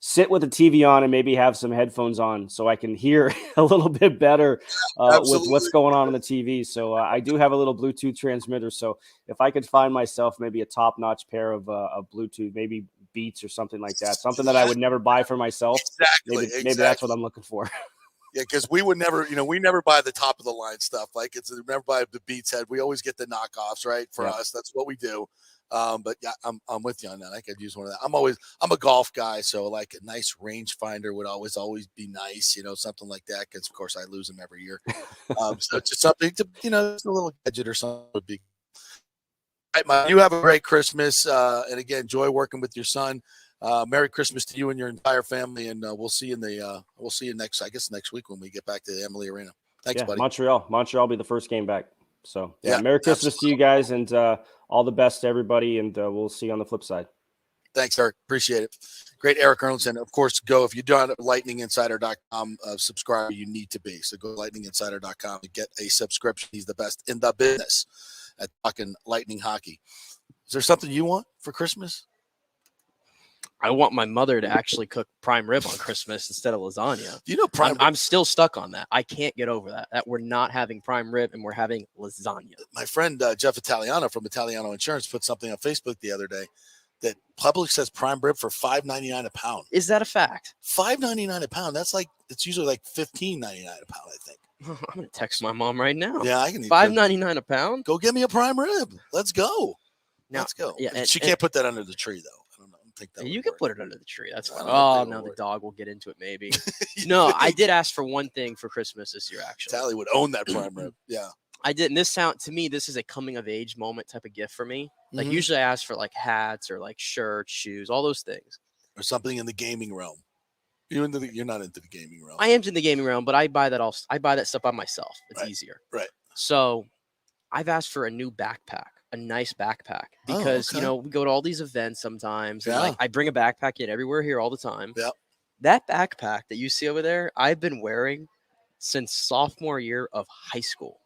sit with the TV on and maybe have some headphones on so I can hear a little bit better with what's going on the TV. So I do have a little Bluetooth transmitter. So if I could find myself maybe a top-notch pair of Bluetooth, maybe Beats or something like that, something that I would never buy for myself. Maybe that's what I'm looking for. Yeah, because we would never, we never buy the top of the line stuff. We never buy the Beats head. We always get the knockoffs, right? For us, that's what we do. But yeah, I'm with you on that. I could use one of that. I'm a golf guy, so a nice rangefinder would always be nice, something like that. Because of course I lose them every year. So just something to, just a little gadget or something would be. All right, Mike, you have a great Christmas, and again, enjoy working with your son. Merry Christmas to you and your entire family, and we'll see you next week when we get back to the Emily Arena. Thanks, buddy. Montreal will be the first game back. So Merry Christmas to you guys, and all the best to everybody, and we'll see you on the flip side. Thanks, Eric. Appreciate it. Great, Eric Erlandson. Of course, if you're done at lightninginsider.com, subscriber you need to be. So go to lightninginsider.com and get a subscription. He's the best in the business at talking Lightning hockey. Is there something you want for Christmas? I want my mother to actually cook prime rib on Christmas instead of lasagna. Prime I'm still stuck on that. I can't get over that we're not having prime rib and we're having lasagna. My friend Jeff Italiano from Italiano Insurance put something on Facebook the other day that Publix says prime rib for $5.99 a pound. Is that a fact? $5.99 a pound. That's it's usually $15.99 a pound, I think. I'm gonna text my mom right now. Yeah, I can. $5.99 a pound. Go get me a prime rib. Let's go. Now, Let's go. Yeah, she can't put that under the tree though. I don't know. You can put it under the tree. That's fine. Oh, no, the dog will get into it maybe. No, I did ask for one thing for Christmas this year, actually. Tally would own that prime rib. Yeah. I did. And to me, this is a coming of age moment type of gift for me. Usually I ask for hats or shirts, shoes, all those things. Or something in the gaming realm. You're not into the gaming realm. I am in the gaming realm, but I buy that stuff by myself. It's easier. Right. So I've asked for a new backpack. A nice backpack because we go to all these events sometimes and I bring a backpack in everywhere here all the time. Yeah. That backpack that you see over there, I've been wearing since sophomore year of high school.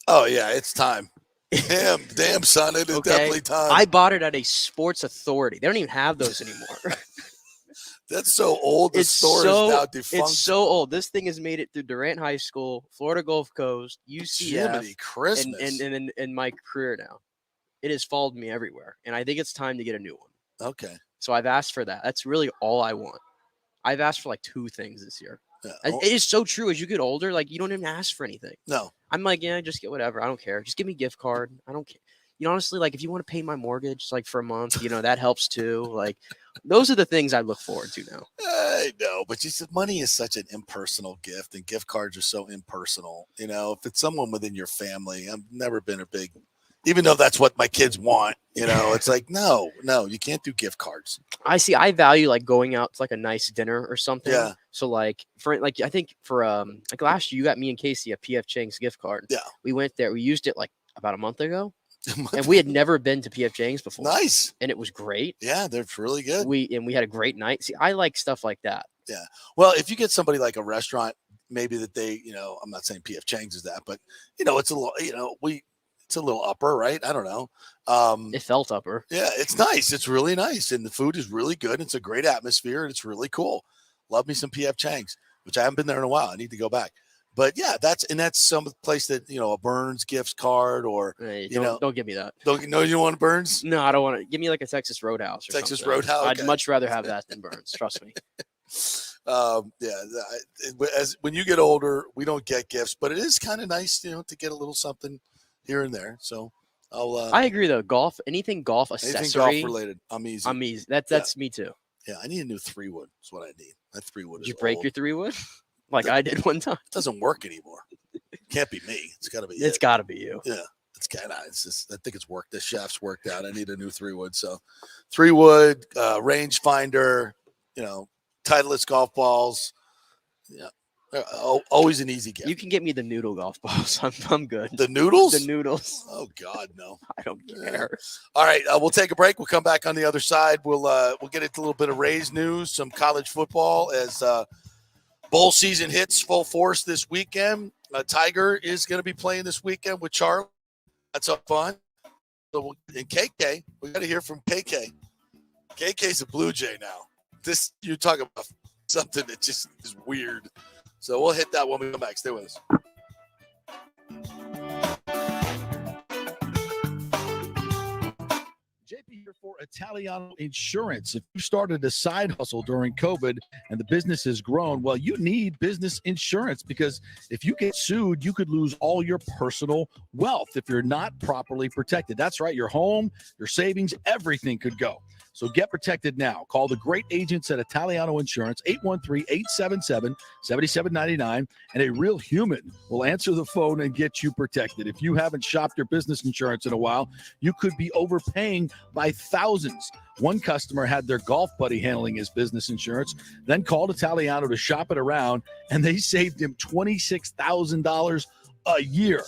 Oh yeah, it's time. Damn son, it is definitely time. I bought it at a Sports Authority. They don't even have those anymore. That's so old. The store is now defunct. It's so old. This thing has made it through Durant High School, Florida Gulf Coast, UCF, Jiminy Christmas, and in my career now. It has followed me everywhere, and I think it's time to get a new one. Okay. So I've asked for that. That's really all I want. I've asked for 2 things this year. Yeah. It is so true. As you get older, you don't even ask for anything. No. I'm just get whatever. I don't care. Just give me a gift card. I don't care. Honestly, if you want to pay my mortgage, for a month, that helps too. Those are the things I look forward to now. I know, but money is such an impersonal gift, and gift cards are so impersonal. If it's someone within your family, I've never been a big. Even though that's what my kids want, it's no, you can't do gift cards. I value going out to a nice dinner or something. Yeah. So I think for last year you got me and Casey a PF Chang's gift card. Yeah. We went there. We used it about a month ago. And we had never been to PF Chang's before. Nice. And it was great. Yeah, they're really good. We had a great night. See, I like stuff like that. Yeah. Well, if you get somebody like a restaurant, maybe that they, I'm not saying PF Chang's is that, but it's a little, it's a little upper, right? I don't know. It felt upper. Yeah, it's nice. It's really nice. And the food is really good. It's a great atmosphere and it's really cool. Love me some PF Chang's, which I haven't been there in a while. I need to go back. But yeah, that's some place that, a Burns gift card or, don't give me that. You don't want Burns? No, I don't want to. Give me a Texas Roadhouse or Texas something. Roadhouse. I'd much rather have that than Burns. Trust me. When you get older, we don't get gifts, but it is kind of nice, to get a little something here and there. So I agree though. Golf, anything golf accessory, golf related, I'm easy. I'm easy. That's me too. Yeah, I need a new 3-wood. That's what I need. That 3-wood is Did you break old. your 3-wood? Like I did one time. It doesn't work anymore. Can't be me. It's got to be. It's got to be you. Yeah, it's kind of. It's just. I think it's worked. The shaft's worked out. I need a new 3-wood. So, 3-wood, range finder. Titleist golf balls. Yeah, always an easy gift. You can get me the noodle golf balls. I'm good. The noodles? The noodles. Oh God, no. I don't care. All right, we'll take a break. We'll come back on the other side. We'll get into a little bit of Rays news, some college football as bowl season hits full force this weekend. Tiger is going to be playing this weekend with Charlie. That's up fun. So and KK, we got to hear from KK. KK's a Blue Jay now. You're talking about something that just is weird. So we'll hit that when we come back. Stay with us. JP here for Italiano Insurance. If you started a side hustle during COVID and the business has grown, well, you need business insurance because if you get sued, you could lose all your personal wealth if you're not properly protected. That's right. Your home, your savings, everything could go. So get protected now. Call the great agents at Italiano Insurance, 813-877-7799, and a real human will answer the phone and get you protected. If you haven't shopped your business insurance in a while, you could be overpaying by thousands. One customer had their golf buddy handling his business insurance, then called Italiano to shop it around, and they saved him $26,000 a year.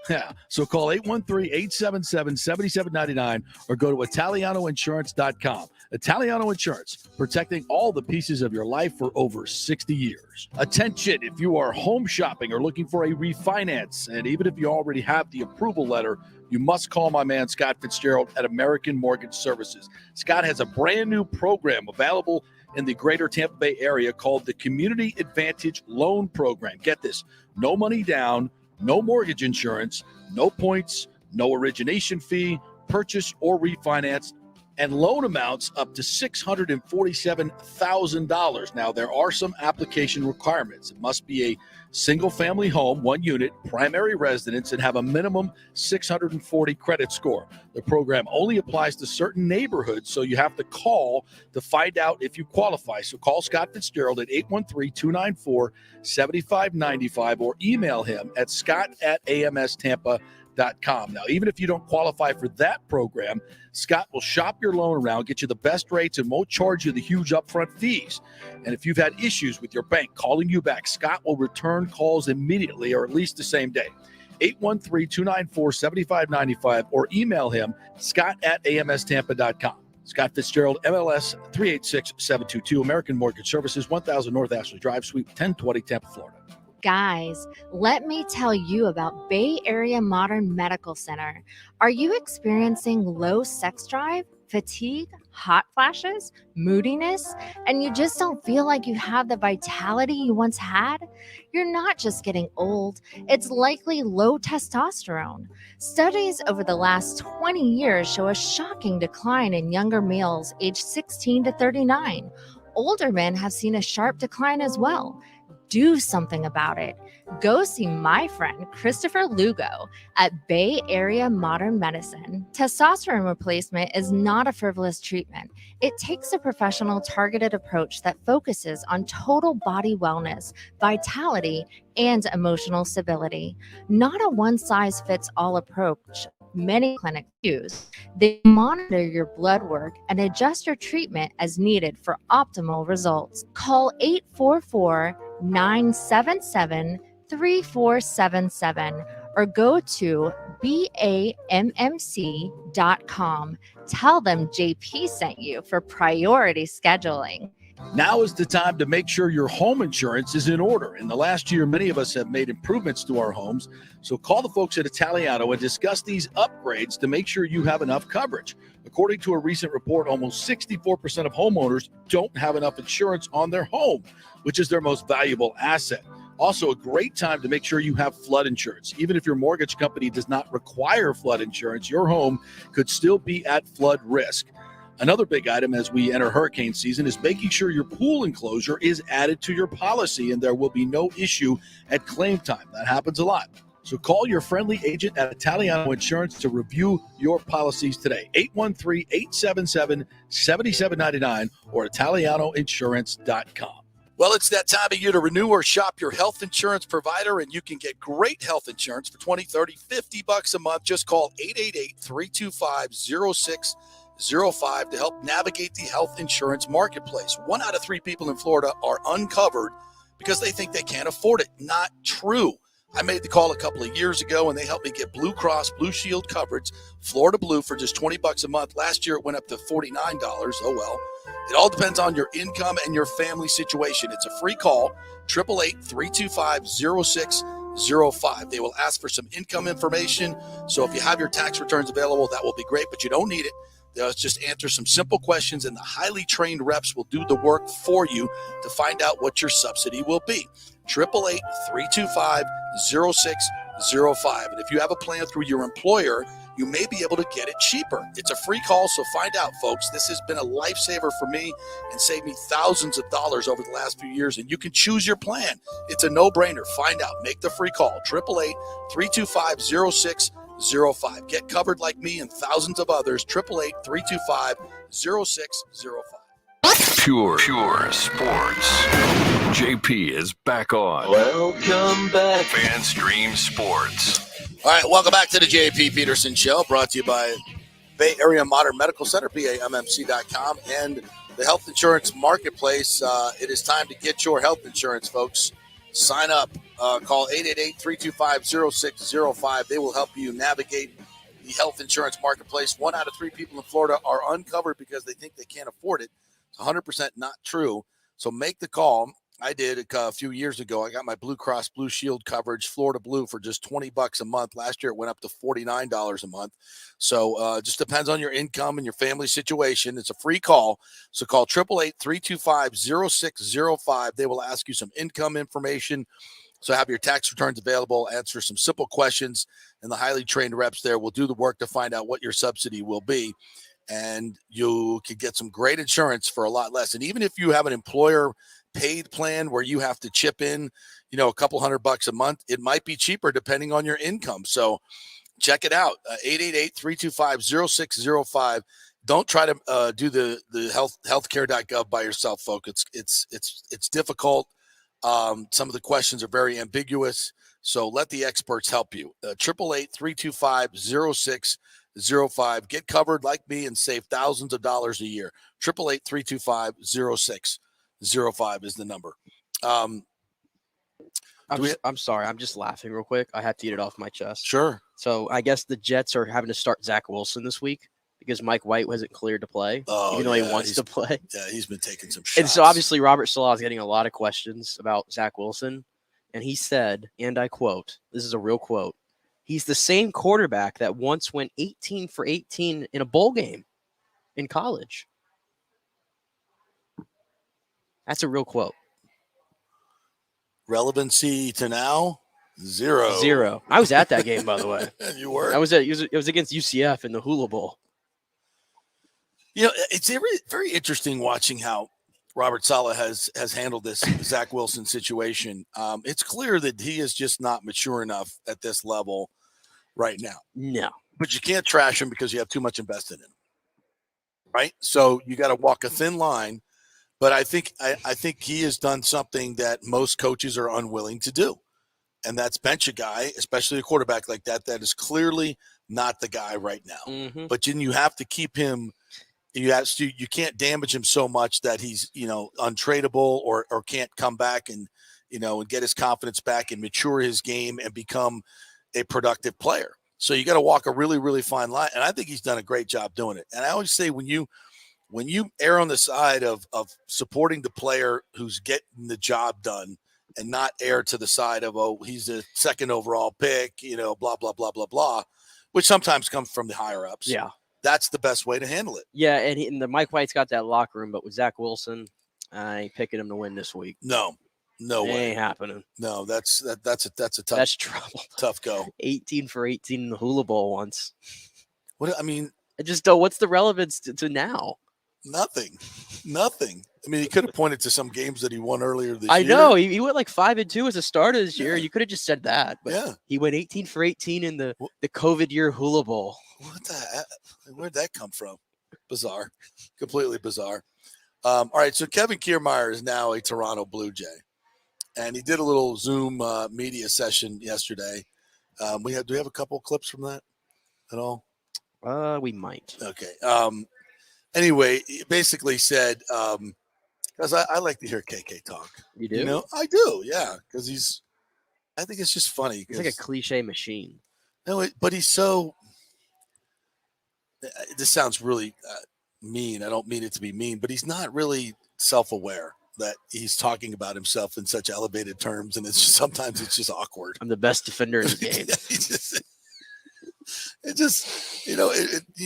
Yeah, so call 813-877-7799 or go to ItalianoInsurance.com. Italiano Insurance, protecting all the pieces of your life for over 60 years. Attention, if you are home shopping or looking for a refinance, and even if you already have the approval letter, you must call my man Scott Fitzgerald at American Mortgage Services. Scott has a brand new program available in the greater Tampa Bay area called the Community Advantage Loan Program. Get this, no money down, no mortgage insurance, no points, no origination fee, purchase or refinance, and loan amounts up to $647,000. Now, there are some application requirements. It must be a single-family home, 1 unit, primary residence, and have a minimum 640 credit score. The program only applies to certain neighborhoods, so you have to call to find out if you qualify. So call Scott Fitzgerald at 813-294-7595 or email him at scott@amstampa.com. Now, even if you don't qualify for that program, Scott will shop your loan around, get you the best rates, and won't charge you the huge upfront fees. And if you've had issues with your bank calling you back, Scott will return calls immediately or at least the same day. 813-294-7595 or email him, scott@amstampa.com. Scott Fitzgerald, MLS 386722, American Mortgage Services, 1000 North Ashley Drive, Suite 1020, Tampa, Florida. Guys, let me tell you about Bay Area Modern Medical Center. Are you experiencing low sex drive, fatigue, hot flashes, moodiness, and you just don't feel like you have the vitality you once had? You're not just getting old, it's likely low testosterone. Studies over the last 20 years show a shocking decline in younger males aged 16 to 39. Older men have seen a sharp decline as well. Do something about it. Go see my friend Christopher Lugo at Bay Area Modern Medicine. Testosterone replacement is not a frivolous treatment. It takes a professional, targeted approach that focuses on total body wellness, vitality, and emotional stability. Not a one-size-fits-all approach many clinics use. They monitor your blood work and adjust your treatment as needed for optimal results. Call 844-977-3477 or go to BAMMC.com. Tell them JP sent you for priority scheduling. Now is the time to make sure your home insurance is in order. In the last year, many of us have made improvements to our homes. So call the folks at Italiano and discuss these upgrades to make sure you have enough coverage. According to a recent report, almost 64% of homeowners don't have enough insurance on their home, which is their most valuable asset. Also, a great time to make sure you have flood insurance. Even if your mortgage company does not require flood insurance, your home could still be at flood risk. Another big item as we enter hurricane season is making sure your pool enclosure is added to your policy and there will be no issue at claim time. That happens a lot. So call your friendly agent at Italiano Insurance to review your policies today. 813-877-7799 or ItalianoInsurance.com. Well, it's that time of year to renew or shop your health insurance provider, and you can get great health insurance for $20, $30, $50 a month. Just call 888-325-0605 to help navigate the health insurance marketplace. 1 out of 3 people in Florida are uncovered because they think they can't afford it. Not true. I made the call a couple of years ago, and they helped me get Blue Cross Blue Shield coverage, Florida Blue, for just $20 a month. Last year, it went up to $49. Oh, well. It all depends on your income and your family situation. It's a free call, 888-325-0605. They will ask for some income information. So if you have your tax returns available, that will be great, but you don't need it. They'll just answer some simple questions, and the highly trained reps will do the work for you to find out what your subsidy will be. 888-325-0605. And if you have a plan through your employer, you may be able to get it cheaper. It's a free call, so find out, folks. This has been a lifesaver for me and saved me thousands of dollars over the last few years, and you can choose your plan. It's a no-brainer. Find out. Make the free call. 888-325-0605. Get covered like me and thousands of others. 888-325-0605. Pure Sports. JP is back on. Welcome back. FanStream Sports. All right, welcome back to the JP Peterson Show, brought to you by Bay Area Modern Medical Center, BAMMC.com, and the Health Insurance Marketplace. It is time to get your health insurance, folks. Sign up. Call 888-325-0605. They will help you navigate the health insurance marketplace. 1 out of 3 people in Florida are uncovered because they think they can't afford it. It's 100% not true. So make the call. I did a few years ago. I got my Blue Cross Blue Shield coverage, Florida Blue, for just $20 a month. Last year, it went up to $49 a month. So it just depends on your income and your family situation. It's a free call. So call 888-325-0605. They will ask you some income information. So have your tax returns available, answer some simple questions, and the highly trained reps there will do the work to find out what your subsidy will be. And you can get some great insurance for a lot less. And even if you have an employer paid plan where you have to chip in, a couple $100 a month, it might be cheaper depending on your income. So check it out. 888-325-0605. Don't try to do the healthcare.gov by yourself, folks. It's difficult. Some of the questions are very ambiguous. So let the experts help you. 888-325-0605. Get covered like me and save thousands of dollars a year. 888-325-0605 is the number. I'm sorry. I'm just laughing real quick. I have to get it off my chest. Sure. So I guess the Jets are having to start Zach Wilson this week because Mike White wasn't cleared to play, even though he wants to play. Yeah, he's been taking some shots. And so obviously Robert Salah is getting a lot of questions about Zach Wilson. And he said, and I quote, this is a real quote, he's the same quarterback that once went 18 for 18 in a bowl game in college. That's a real quote. Relevancy to now? Zero. I was at that game, by the way. You were? It was against UCF in the Hula Bowl. It's very interesting watching how Robert Saleh has handled this Zach Wilson situation. It's clear that he is just not mature enough at this level right now. No. But you can't trash him because you have too much invested in him. Right? So you got to walk a thin line. But I think he has done something that most coaches are unwilling to do. And that's bench a guy, especially a quarterback like that is clearly not the guy right now. Mm-hmm. But then you have to keep him. You can't damage him so much that he's untradeable or can't come back and and get his confidence back and mature his game and become a productive player. So you got to walk a really, really fine line. And I think he's done a great job doing it. And I always say when you err on the side of supporting the player who's getting the job done and not err to the side of, he's a second overall pick, blah, blah, blah, blah, blah, which sometimes comes from the higher ups. Yeah. That's the best way to handle it. Yeah, and the Mike White's got that locker room, but with Zach Wilson, I ain't picking him to win this week. No way. Ain't happening. No, that's a that's trouble. Tough go. 18 for 18 in the Hula Bowl once. What I mean, I just don't. What's the relevance to now? Nothing. I mean, he could have pointed to some games that he won earlier this year. I know he went like 5-2 as a starter this year. You could have just said that, but Yeah. he went 18 for 18 in the COVID year Hula Bowl. What the? Where'd that come from? Bizarre, completely bizarre. All right, so Kevin Kiermaier is now a Toronto Blue Jay, and he did a little Zoom media session yesterday. Do we have a couple of clips from that at all? We might. Okay. Anyway, he basically said, because I like to hear KK talk. You do? You know, I do, yeah, because I think it's just funny. He's like a cliche machine. No, but he's so. This sounds really mean. I don't mean it to be mean, but he's not really self-aware that he's talking about himself in such elevated terms, and sometimes it's just awkward. I'm the best defender in the game. It just, he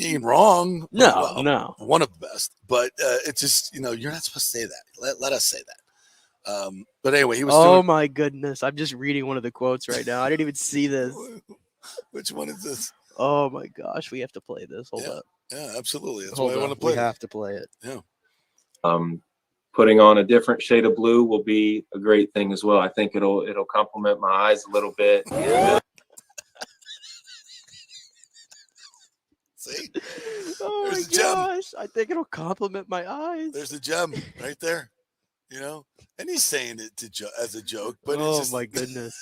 ain't wrong. No. One of the best, but it's just, you're not supposed to say that. Let us say that. But anyway, he was. Oh my goodness! I'm just reading one of the quotes right now. I didn't even see this. Which one is this? Oh my gosh, we have to play this. Hold up. Yeah, absolutely. That's Hold why I up. want to play. We have to play it. Yeah. Putting on a different shade of blue will be a great thing as well. I think it'll complement my eyes a little bit. See? Oh There's my gosh! I think it'll compliment my eyes. There's a gem right there. And he's saying it as a joke, but oh it's just, my goodness.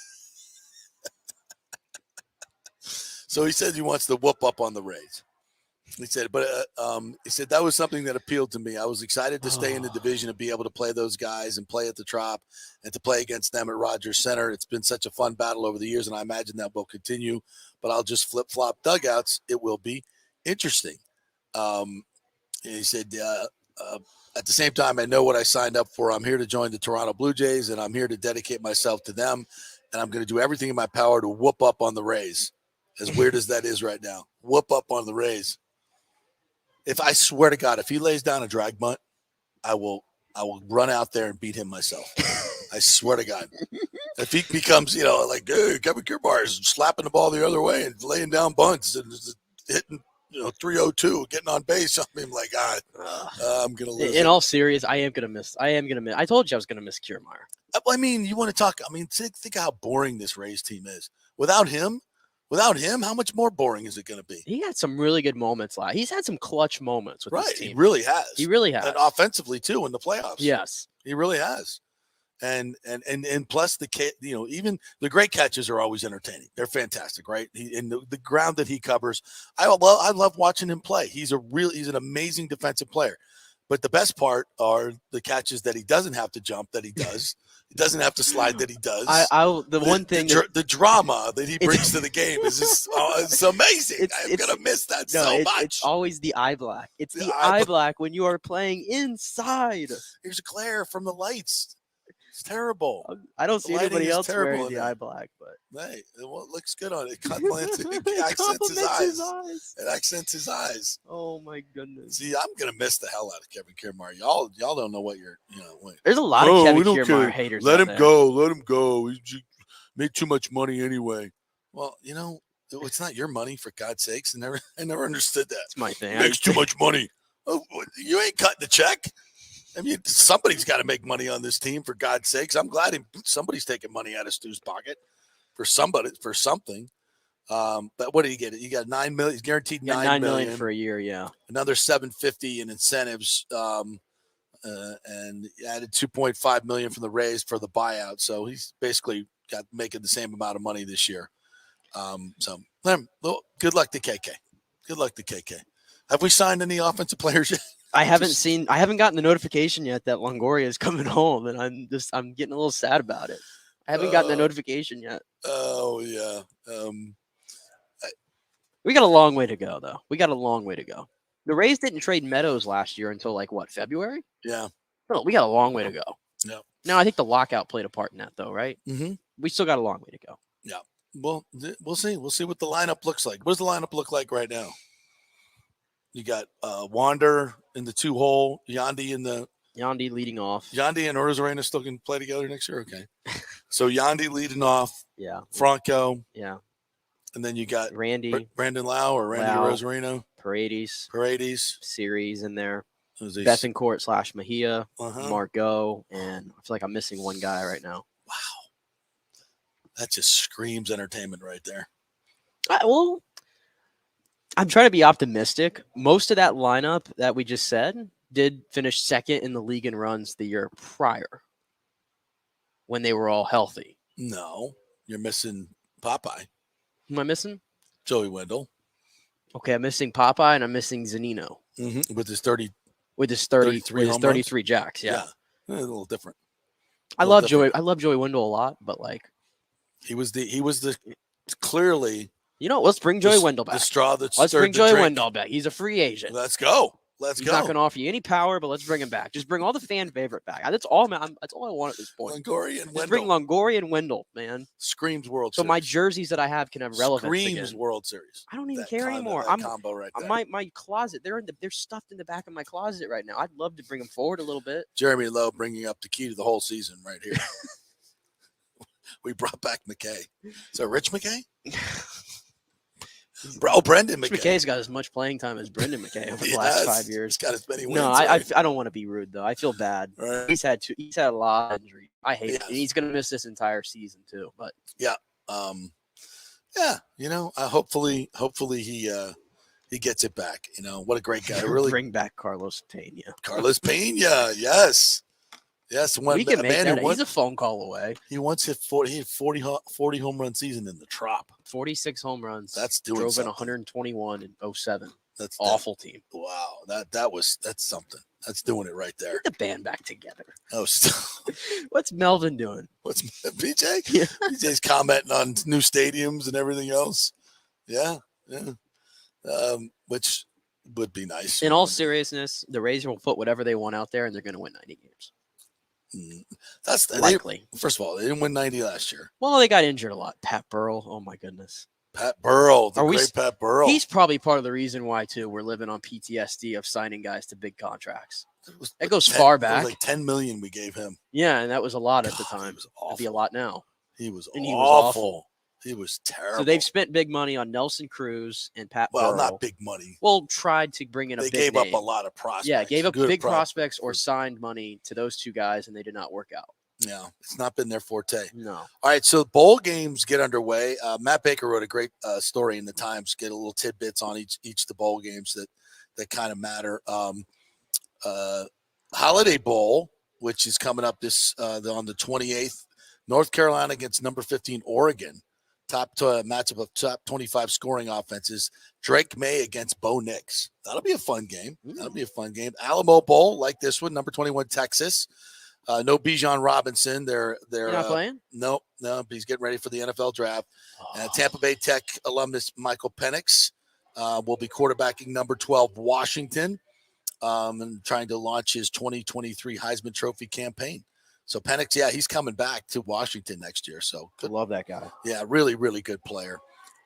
So he said he wants to whoop up on the Rays. He said, but that was something that appealed to me. I was excited to stay in the division and be able to play those guys and play at the Trop and to play against them at Rogers Center. It's been such a fun battle over the years, and I imagine that will continue. But I'll just flip-flop dugouts. It will be interesting. He said, at the same time, I know what I signed up for. I'm here to join the Toronto Blue Jays, and I'm here to dedicate myself to them. And I'm going to do everything in my power to whoop up on the Rays. As weird as that is right now, whoop up on the Rays. If I swear to God, if he lays down a drag bunt, I will run out there and beat him myself. I swear to God. If he becomes, like, hey, Kevin Kiermaier is slapping the ball the other way and laying down bunts and hitting, 302, getting on base, I'm like, God, I'm gonna lose. In all seriousness, I am gonna miss. I told you I was gonna miss Kiermaier. I mean, you want to talk? I mean, think how boring this Rays team is without him. How much more boring is it going to be? He had some really good moments. He's had some clutch moments with this team. He really has. He really has. And offensively too in the playoffs. Yes, he really has. And plus even the great catches are always entertaining. They're fantastic, right? In the ground that he covers, I love watching him play. He's an amazing defensive player. But the best part are the catches that he doesn't have to jump that he does. He doesn't have to slide that he does. The drama that he brings to the game is just it's amazing. I'm gonna miss that so much. It's always the eye black. It's the eye black when you are playing inside. There's a glare from the lights. It's terrible. I don't see anybody else wearing the eye black, but hey, it looks good on it. It accents his eyes. It accents his eyes. Oh my goodness! See, I'm gonna miss the hell out of Kevin Kiermaier. Y'all don't know what you're. There's a lot of Kevin Kiermaier haters. Let him go. Let him go. He made too much money anyway. Well, it's not your money, for God's sakes. I never understood that. It's my thing. He makes too much money. Oh, you ain't cutting the check. I mean, somebody's got to make money on this team, for God's sakes. I'm glad somebody's taking money out of Stu's pocket for something. But what do you get? You got $9 million. He's guaranteed $9 million for a year. Yeah, another $750 in incentives, and added $2.5 million from the Rays for the buyout. So he's basically making the same amount of money this year. Good luck to KK. Good luck to KK. Have we signed any offensive players yet? I haven't gotten the notification yet that Longoria is coming home, and I'm getting a little sad about it. I haven't gotten the notification yet. Oh yeah. We got a long way to go, though. The Rays didn't trade Meadows last year until February? Yeah. No, we got a long way to go. Yeah. Now I think the lockout played a part in that, though, right? Mm-hmm. We still got a long way to go. Yeah. Well, we'll see. We'll see what the lineup looks like. What does the lineup look like right now? You got Wander in the 2-hole, Yandy leading off. Yandy and Rosarena still can play together next year? Okay. So Yandy leading off. Yeah. Franco. Yeah. And then you got Randy. Brandon Lau or Randy Rosarena. Paredes. Paredes. Series in there. Bethencourt / Mejia, Uh-huh. Margot, and I feel like I'm missing one guy right now. That just screams entertainment right there. Well, I'm trying to be optimistic. Most of that lineup that we just said did finish second in the league in runs the year prior when they were all healthy. No, you're missing Popeye. Who am I missing? Joey Wendell. Okay, I'm missing Popeye and I'm missing Zanino. Mm-hmm. With his 30. With his 33 home 33 jacks. Yeah. A little different. I love Joey Wendell a lot, but like he was the clearly. You know, let's bring Joey Wendell back. The straw that let's bring the Joey drink. Wendell back. He's a free agent. Let's go. He's not going to offer you any power, but let's bring him back. Just bring all the fan favorite back. That's all, man. That's all I want at this point. Longoria and Wendell. Just bring Longoria and Wendell, man. Screams World So Series. my jerseys that I have can have relevance. Screams again. World Series. I don't even care anymore. I'm combo right there. My closet. They're stuffed in the back of my closet right now. I'd love to bring them forward a little bit. Jeremy Lowe bringing up the key to the whole season right here. We brought back McKay. So Rich McKay? Brendan McKay. McKay's got as much playing time as Brendan McKay over the last 5 years. He's got as many wins. No, I don't want to be rude though. I feel bad. Right. He's had a lot of injuries. I hate it. He's going to miss this entire season too. But yeah, hopefully he gets it back. What a great guy. Really bring back Carlos Pena. Carlos Pena, yes. We can make that. He's a phone call away. He once hit 40 home run season in the Trop. 46 home runs. That's doing drove something. in 121 in 07. That's awful team. Wow, that's something. That's doing it right there. Get the band back together. Oh, what's Melvin doing? What's BJ? Yeah. BJ's commenting on new stadiums and everything else. Yeah. Which would be nice. In all seriousness, the Rays will put whatever they want out there, and they're going to win 90 games. That's likely. First of all, they didn't win 90 last year. Well, they got injured a lot. Pat Burrell. Oh my goodness. Pat Burrell, Pat Burrell. He's probably part of the reason why too we're living on PTSD of signing guys to big contracts. That goes far back. It was like $10 million we gave him. Yeah, and that was a lot at the time. It'd be a lot now. He was awful. He was terrible. So they've spent big money on Nelson Cruz and Pat Burrell. Not big money. Well, tried to bring in a big They gave name. up a lot of prospects. Yeah, gave up Good big prospects or signed money to those two guys, and they did not work out. Yeah, it's not been their forte. No. All right, so bowl games get underway. Matt Baker wrote a great story in the Times. Get a little tidbits on each of the bowl games that kind of matter. Holiday Bowl, which is coming up on the 28th. North Carolina against number 15 Oregon. Matchup of top 25 scoring offenses. Drake May against Bo Nix. That'll be a fun game. Alamo Bowl, like this one, number 21 Texas. No Bijan Robinson. They're not playing? No. He's getting ready for the NFL draft. Tampa Bay Tech alumnus Michael Penix will be quarterbacking number 12 Washington and trying to launch his 2023 Heisman Trophy campaign. So Penix, he's coming back to Washington next year. So I love that guy. Yeah, really, really good player.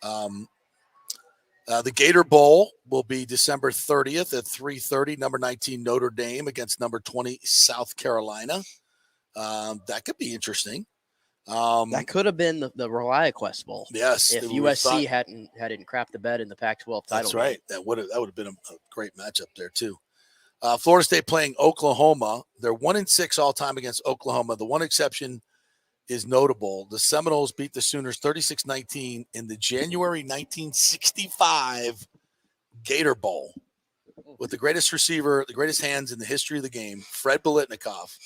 The Gator Bowl will be December 30th at 3:30. Number 19 Notre Dame against number 20 South Carolina. That could be interesting. That could have been the ReliaQuest Bowl. Yes, if USC hadn't crapped the bed in the Pac-12 title. That's right. That would have been a great matchup there too. Florida State playing Oklahoma. They're 1-6 all time against Oklahoma. The one exception is notable. The Seminoles beat the Sooners 36-19 in the January 1965 Gator Bowl with the greatest receiver, the greatest hands in the history of the game, Fred Biletnikoff,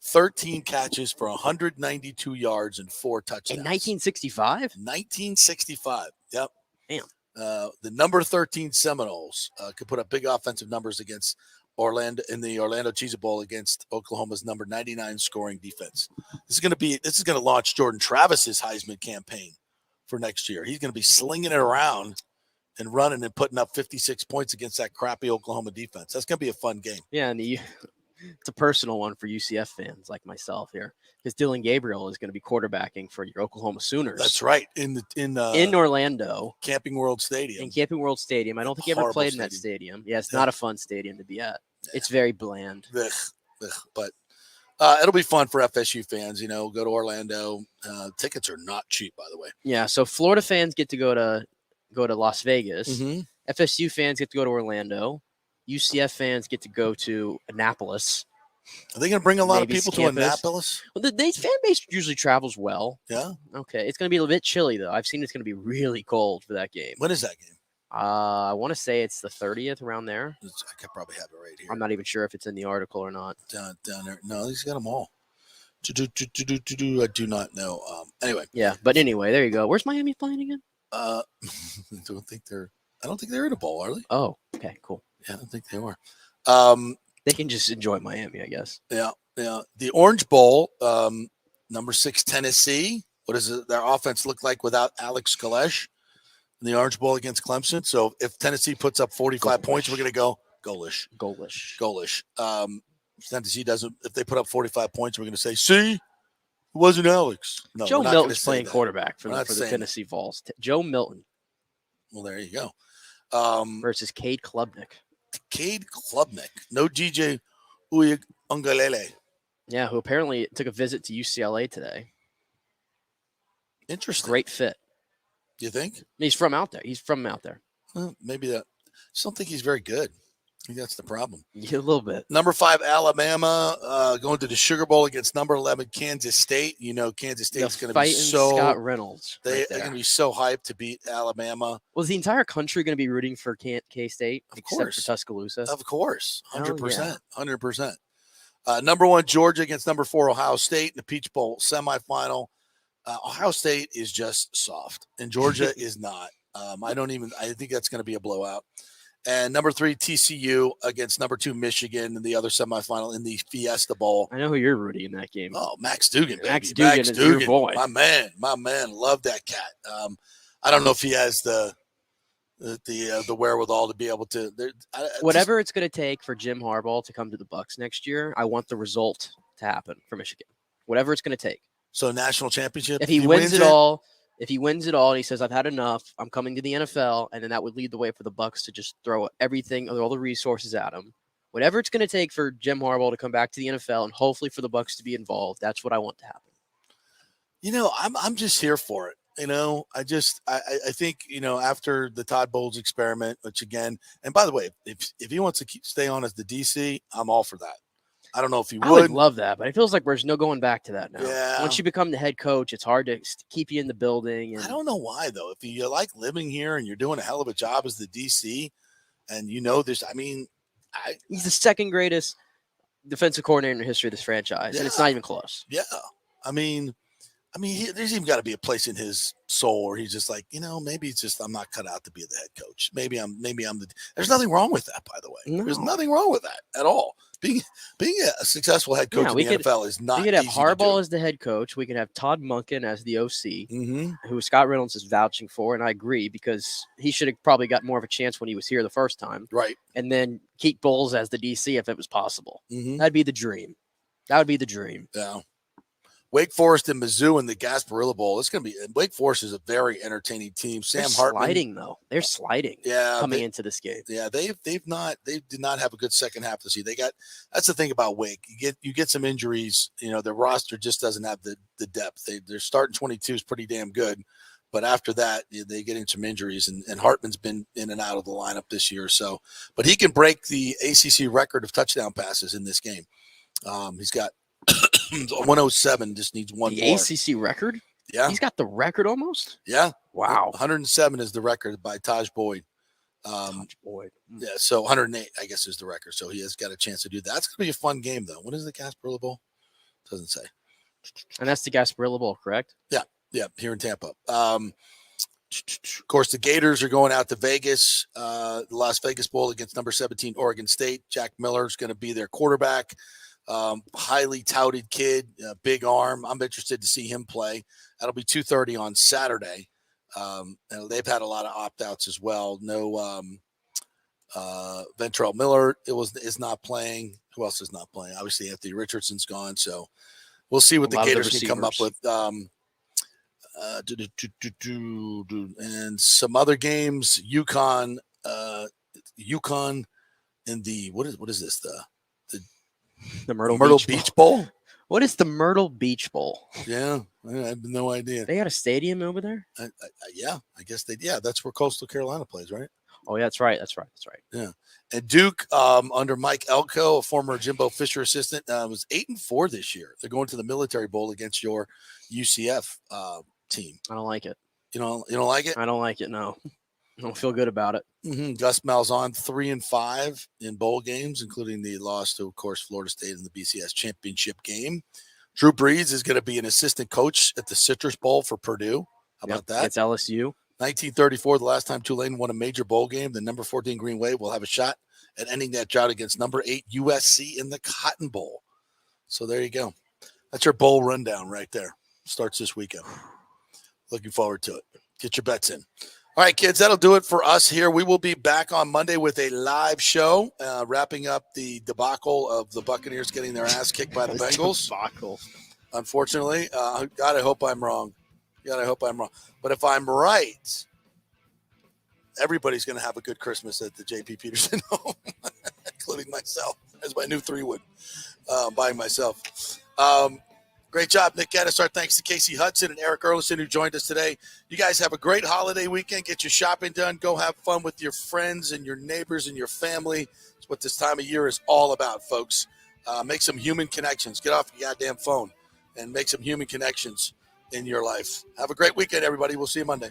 13 catches for 192 yards and 4 touchdowns. In 1965? 1965. Yep. Damn. The number 13 Seminoles could put up big offensive numbers against Orlando in the Orlando Cheez-It Bowl against Oklahoma's number 99 scoring defense. This is going to launch Jordan Travis's Heisman campaign for next year. He's going to be slinging it around and running and putting up 56 points against that crappy Oklahoma defense. That's going to be a fun game. Yeah, and it's a personal one for UCF fans like myself here, because Dylan Gabriel is going to be quarterbacking for your Oklahoma Sooners. That's right, in Orlando, Camping World Stadium. In Camping World Stadium, I don't think he ever played in that stadium. Yeah, it's not a fun stadium to be at. Yeah. It's very bland. But it'll be fun for FSU fans. Go to Orlando. Tickets are not cheap, by the way. Yeah, so Florida fans get to go to Las Vegas. Mm-hmm. FSU fans get to go to Orlando. UCF fans get to go to Annapolis. Are they going to bring a lot of Navy's people campus. to Annapolis? Well, the fan base usually travels well. Yeah. Okay. It's going to be a little bit chilly, though. I've seen it's going to be really cold for that game. When is that game? I want to say it's the 30th, around there. I could probably have it right here. I'm not even sure if it's in the article or not. Down there. No, he's got them all. I do not know. Anyway. Yeah, but anyway, there you go. Where's Miami playing again? I don't think they're in a bowl, are they? Oh, okay, cool. Yeah, I don't think they are. They can just enjoy Miami, I guess. Yeah. The Orange Bowl, number 6 Tennessee. What does their offense look like without Alex Kalesh in the Orange Bowl against Clemson? So if Tennessee puts up 45 points, we're going to go goalish. Tennessee doesn't. If they put up 45 points, we're going to say, "See, it wasn't Alex." No, Joe Milton's playing quarterback for the Tennessee Vols. Joe Milton. Well, there you go. Versus Cade Klubnik. No DJ Uiagalelei. Yeah, who apparently took a visit to UCLA today. Interesting. Great fit. You think? He's from out there. Well, maybe that. I just don't think he's very good. I think that's the problem. Yeah, a little bit. Number 5 Alabama going to the Sugar Bowl against number 11 Kansas State. You know, Kansas State's going to be so Scott Reynolds. They're going to be so hyped to beat Alabama. Was the entire country going to be rooting for K-State Of except course. for Tuscaloosa? Of course, 100%, yeah. 100%. Number 1 Georgia against number 4 Ohio State in the Peach Bowl semifinal. Ohio State is just soft, and Georgia is not. I think that's going to be a blowout. And number 3 TCU against number 2 Michigan in the other semifinal in the Fiesta Bowl. I know who you're rooting in that game. Oh, Max Dugan. Baby. Max Dugan is your boy. My man. Love that cat. I don't know if he has the wherewithal to be able to. Whatever it's going to take for Jim Harbaugh to come to the Bucs next year, I want the result to happen for Michigan. Whatever it's going to take. So national championship. If he wins it all. If he wins it all and he says, I've had enough, I'm coming to the NFL, and then that would lead the way for the Bucs to just throw everything, all the resources at him. Whatever it's going to take for Jim Harbaugh to come back to the NFL and hopefully for the Bucs to be involved, that's what I want to happen. You know, I'm just here for it. You know, I think, you know, after the Todd Bowles experiment, which again, and by the way, if he wants to stay on as the DC, I'm all for that. I don't know if he would. I would love that, but it feels like there's no going back to that now. Yeah. Once you become the head coach, it's hard to keep you in the building. And I don't know why, though. If you like living here and you're doing a hell of a job as the DC, and you know this, I mean, he's the second greatest defensive coordinator in the history of this franchise, and it's not even close. Yeah. I mean, there's even got to be a place in his soul where he's just like, you know, maybe it's just I'm not cut out to be the head coach. Maybe I'm the. There's nothing wrong with that, by the way. No. There's nothing wrong with that at all. Being a successful head coach in the NFL is not. We could have easy to Harbaugh do. as the head coach. We could have Todd Monken as the OC, Mm-hmm. who Scott Reynolds is vouching for, and I agree because he should have probably got more of a chance when he was here the first time. Right. And then keep Bowles as the DC if it was possible. Mm-hmm. That'd be the dream. That would be the dream. Yeah. Wake Forest and Mizzou in the Gasparilla Bowl. It's going to be Wake Forest is a very entertaining team. Sam They're Hartman sliding though. They're sliding. Yeah, coming into this game. Yeah, they did not have a good second half this year. That's the thing about Wake. You get some injuries. You know, their roster just doesn't have the depth. Their starting 22 is pretty damn good, but after that they get into some injuries. And Hartman's been in and out of the lineup this year. So, but he can break the ACC record of touchdown passes in this game. He's got 107. Just needs one The more. ACC record? Yeah. He's got the record almost? Yeah. Wow. 107 is the record by Taj Boyd. Yeah, so 108, I guess, is the record. So he has got a chance to do that. That's going to be a fun game, though. When is the Gasparilla Bowl? Doesn't say. And that's the Gasparilla Bowl, correct? Yeah, here in Tampa. Of course, the Gators are going out to Vegas, the Las Vegas Bowl against number 17 Oregon State. Jack Miller is going to be their quarterback. Highly touted kid, big arm. I'm interested to see him play. That'll be 2:30 on Saturday. And they've had a lot of opt-outs as well. No Ventrell Miller is not playing. Who else is not playing? Obviously, Anthony Richardson's gone. So we'll see what the Gators can come up with. And some other games. UConn in the what is this? The Myrtle Beach Bowl. What is the Myrtle Beach Bowl? Yeah, I have no idea. They got a stadium over there? Yeah, I guess they. Yeah, that's where Coastal Carolina plays, right? Oh, yeah, that's right. That's right. Yeah. And Duke, under Mike Elko, a former Jimbo Fisher assistant, was 8-4 this year. They're going to the Military Bowl against your UCF team. I don't like it. You don't like it? I don't like it. No, I don't feel good about it. Gus Malzahn 3-5 in bowl games, including the loss to, of course, Florida State in the BCS championship game. Drew Brees is going to be an assistant coach at the Citrus Bowl for Purdue. How about that? It's LSU. 1934, the last time Tulane won a major bowl game, the number 14 Green Wave will have a shot at ending that drought against number 8 USC in the Cotton Bowl. So there you go. That's your bowl rundown right there. Starts this weekend. Looking forward to it. Get your bets in. All right, kids, that'll do it for us here. We will be back on Monday with a live show, wrapping up the debacle of the Buccaneers getting their ass kicked by the Bengals. Debacle. Unfortunately, God, I hope I'm wrong. But if I'm right, everybody's going to have a good Christmas at the JP Peterson home, including myself, as my new 3-wood, buying myself. Great job, Nick Geddes. Our thanks to Casey Hudson and Eric Erlison, who joined us today. You guys have a great holiday weekend. Get your shopping done. Go have fun with your friends and your neighbors and your family. It's what this time of year is all about, folks. Make some human connections. Get off your goddamn phone and make some human connections in your life. Have a great weekend, everybody. We'll see you Monday.